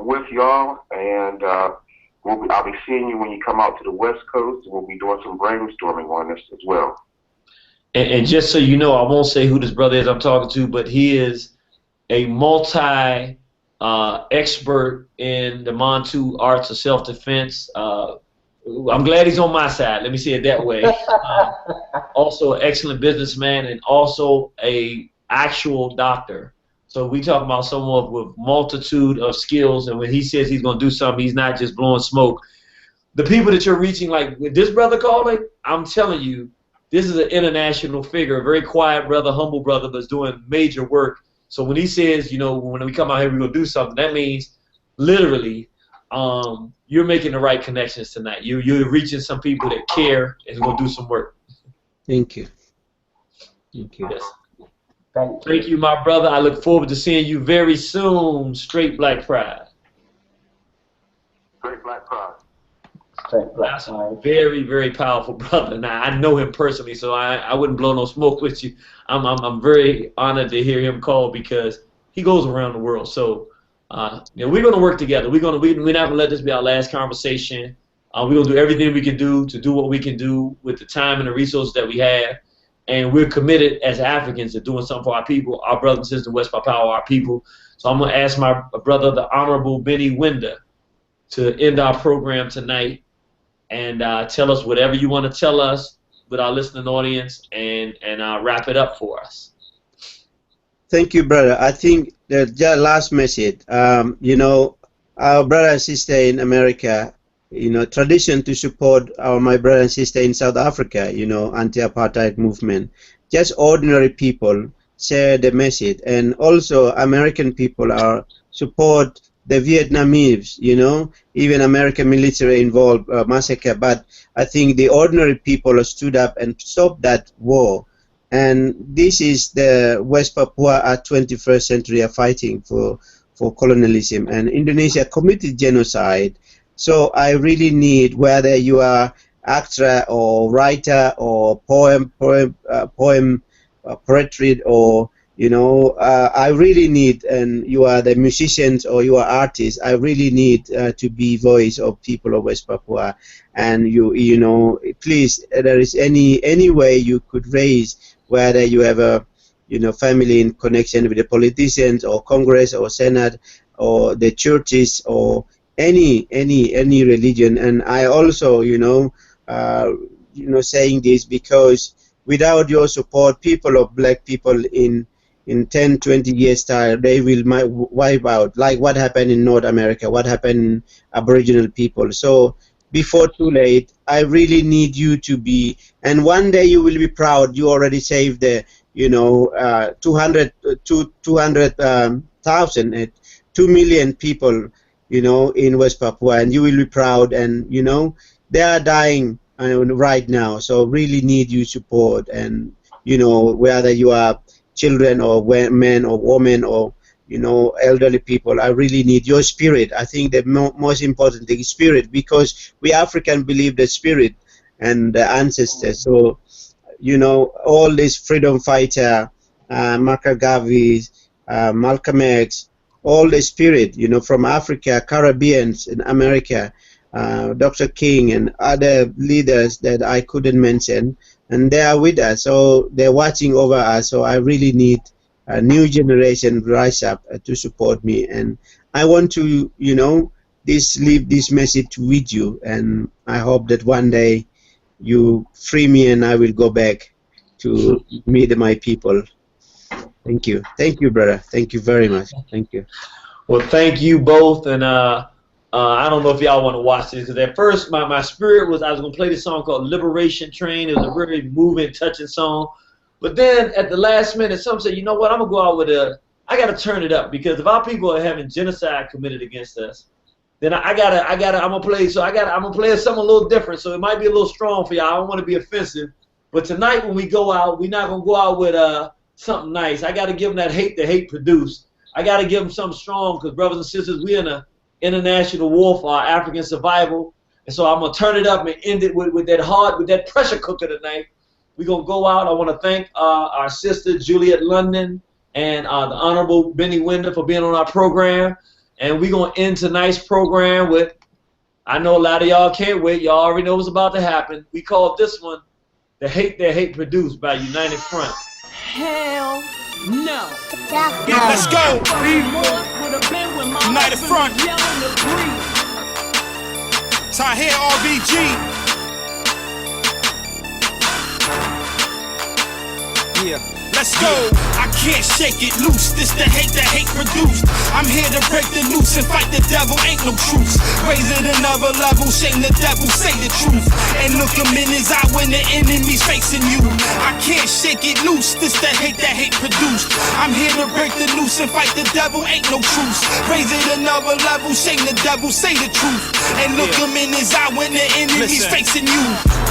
with y'all, and I'll be seeing you when you come out to the West Coast. We'll be doing some brainstorming on this as well. And just so you know, I won't say who this brother is I'm talking to, but he is a multi expert in the Montu arts of self-defense. I'm glad he's on my side. Let me say it that way. Also an excellent businessman, and also a actual doctor. So we talk about someone with multitude of skills, and when he says he's going to do something, he's not just blowing smoke. The people that you're reaching, like with this brother calling, I'm telling you, this is an international figure, a very quiet brother, humble brother, but is doing major work. So when he says, you know, when we come out here, we're going to do something, that means literally you're making the right connections tonight. You're reaching some people that care and going to do some work. Thank you. Thank you. Yes. Thank you, my brother. I look forward to seeing you very soon. Straight Black Pride. Straight Black Pride. Straight Black That's Pride. a very, very powerful brother. Now, I know him personally, so I wouldn't blow no smoke with you. I'm very honored to hear him call, because he goes around the world. So, you know, we're going to work together. We're not going to let this be our last conversation. We're going to do everything we can do to do what we can do with the time and the resources that we have. And we're committed as Africans to doing something for our people, our brothers and sisters in West Papua, our people. So I'm going to ask my brother, the Honorable Benny Wenda, to end our program tonight and tell us whatever you want to tell us with our listening audience, and wrap it up for us. Thank you, brother. I think that last message, you know, our brother and sister in America, you know, tradition to support my brother and sister in South Africa, you know, anti-apartheid movement, just ordinary people share the message. And also American people are support the Vietnamese, you know, even American military involved massacre, but I think the ordinary people stood up and stopped that war. And this is the West Papua at 21st century are fighting for colonialism, and Indonesia committed genocide. So I really need, whether you are actor or writer or poem poetry, or you know, I really need, and you are the musicians or you are artists, I really need to be voice of people of West Papua. And you know, please, there is any way you could raise, whether you have a, you know, family in connection with the politicians or Congress or Senate or the churches or any religion. And I also, you know, saying this because without your support, people of black people in 10, 20 years time, they will wipe out, like what happened in North America, what happened in Aboriginal people. So before too late, I really need you to be, and one day you will be proud you already saved the, you know, 200,000, 2 million people, you know, in West Papua, and you will be proud. And you know, they are dying right now, so really need you support. And you know, whether you are children or men or women or, you know, elderly people, I really need your spirit. I think the most important thing is spirit, because we African believe the spirit and the ancestors. So, you know, all these freedom fighter, Marcus Garvey, Malcolm X, all the spirit, you know, from Africa, Caribbeans in America, Dr. King and other leaders that I couldn't mention, and they are with us, so they're watching over us. So I really need a new generation rise up to support me, and I want to, you know, leave this message with you, and I hope that one day you free me and I will go back to meet my people. Thank you, brother. Thank you very much. Thank you. Well, thank you both, and I don't know if y'all want to watch this, because at first my spirit was I was going to play this song called Liberation Train. It was a very moving, touching song. But then at the last minute, some said, you know what, I'm going to go out with I got to turn it up, because if our people are having genocide committed against us, then I'm going to play something a little different. So it might be a little strong for y'all. I don't want to be offensive. But tonight when we go out, we're not going to go out with something nice. I got to give them that hate the hate produced. I got to give them something strong, because brothers and sisters, we're in a international war for our African survival. And so I'm going to turn it up and end it with that pressure cooker tonight. We're going to go out. I want to thank our sister Juliet London and the Honorable Benny Wenda for being on our program. And we're going to end tonight's program with, I know a lot of y'all can't wait. Y'all already know what's about to happen. We call this one The Hate That Hate Produced by United Front. Hell no. Yeah, let's go. United Front. Tahir RBG. Yeah. Let's go. I can't shake it loose. This the hate that hate produced. I'm here to break the noose and fight the devil. Ain't no truce. Raise it another level. Shame the devil. Say the truth. And look him in his eye when the enemy's facing you. I can't shake it loose. This the hate that hate produced. I'm here to break the noose and fight the devil. Ain't no truce. Raise it another level. Shame the devil. Say the truth. And look him in his eye when the enemy's facing you.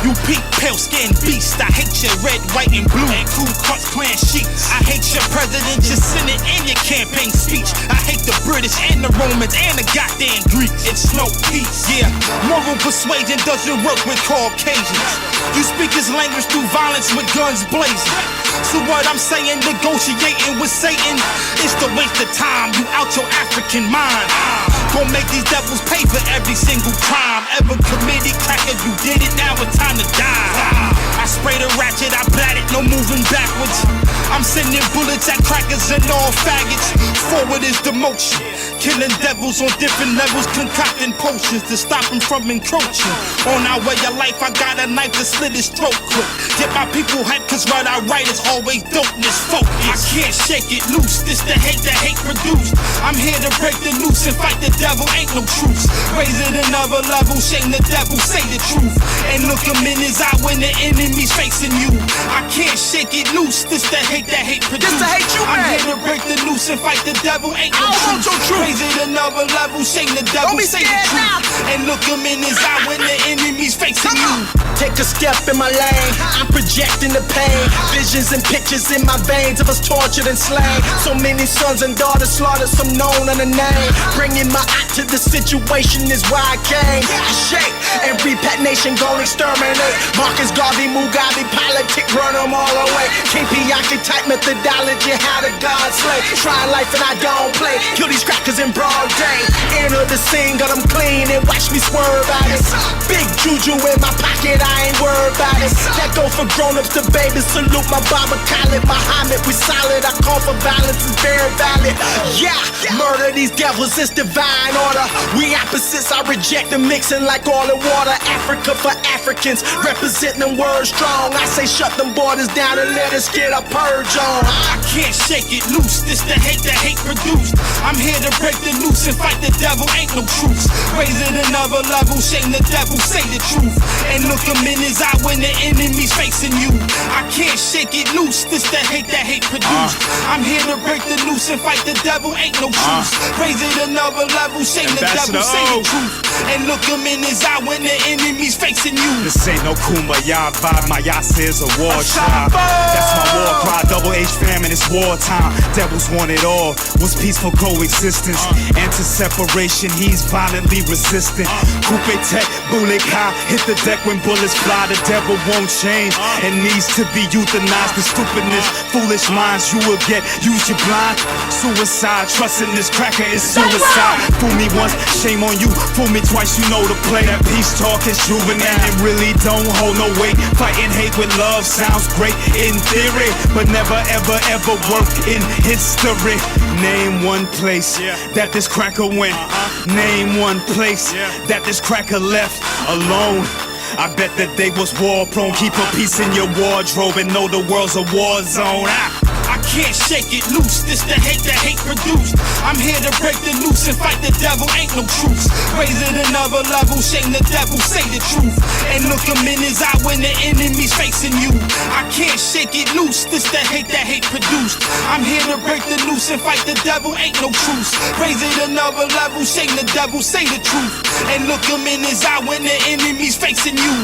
You peak, pale skin beast. I hate your red, white, and blue. And Ku Klux Klan sheets. I hate your president, your senate, and your campaign speech. I hate the British and the Romans and the goddamn Greeks. It's no peace, yeah. Moral persuasion doesn't work with Caucasians. You speak his language through violence with guns blazing. So what I'm saying, negotiating with Satan is to waste of time. You out your African mind. Gonna make these devils pay for every single crime ever committed. Cracker, you did it, now it's time to die. I spray the ratchet, I blat it, no moving backwards. I'm sending bullets at crackers and all faggots. Forward is the motion. Killing devils on different levels, concocting potions to stop them from encroaching on our way of life. I got a knife to slit his throat quick. Get my people hyped, cause what I write is always dopeness focus. I can't shake it loose, this the hate that hate produced. I'm here to break the noose and fight the devil, ain't no truce. Raise it another level, shame the devil, say the truth. And look him in his eye when the enemy's facing you. I can't shake it loose, this the hate produce. This the hate you I'm made. here to break the noose and fight the devil, ain't no truth. Raise it another level, shame the devil, say the truth. And look him in his eye when the enemy's facing you. Take a step in my lane, I'm projecting the pain. Visions and pictures in my veins of us tortured and slain. So many sons and daughters slaughtered, some known on the name. Bringing my eye to the situation is why I came. I shake, every pet nation gon' exterminate. Marcus Garvey, Mugabe, politic, run them all away. KP archetype methodology, how the gods slay. Try life and I don't play, kill these crackers in broad day. Enter the scene, got them clean and watch me swerve out it. Big juju in my pocket, I ain't worried about it. That go for grown-ups to babies, salute my Baba Khalid, Muhammad, we solid. I call for violence, is very valid. Yeah, murder these devils, it's divine order. We opposites, I reject them mixing like oil and water. Africa for Africans, representing them words strong. I say shut them borders down and let us get a purge on. I can't shake it loose, this the hate produced. I'm here to break the noose and fight the devil, ain't no truce. Raise it another level, shame the devil, say the truth. And look him in his eye when the enemy's facing you. I can't shake it loose, this the hate produced. I'm here to break the noose and fight the devil, ain't no truce. Raise it another level, shame the devil, say the truth. And look him in his eye when the enemy's facing you. This ain't no Kumbaya vibe, my Yasa is a war tribe. That's my war cry, WH famine, it's wartime. Devils want it all, was peaceful coexistence. Enter separation, he's violently resistant. Coupe tech, bullet high, hit the deck when bullets fly. The devil won't change, and needs to be euthanized. The stupidness, foolish minds, you will get, use your blind. Suicide, trusting this cracker is suicide. Fool me once, shame on you, fool me twice, you know the play. That peace talk is juvenile, it really don't hold no weight. Fighting hate with love sounds great in theory, but never ever ever work in history. Name one place that this cracker went. Name one place that this cracker left alone. I bet that they was war prone. Keep a piece in your wardrobe and know the world's a war zone. I can't shake it loose, this the hate produced. I'm here to break the noose and fight the devil, ain't no truce. Raise it another level, shame the devil, say the truth. And look him in his eye when the enemy's facing you. I can't shake it loose, this the hate produced. I'm here to break the noose and fight the devil, ain't no truce. Raise it another level, shame the devil, say the truth. And look him in his eye when the enemy's facing you.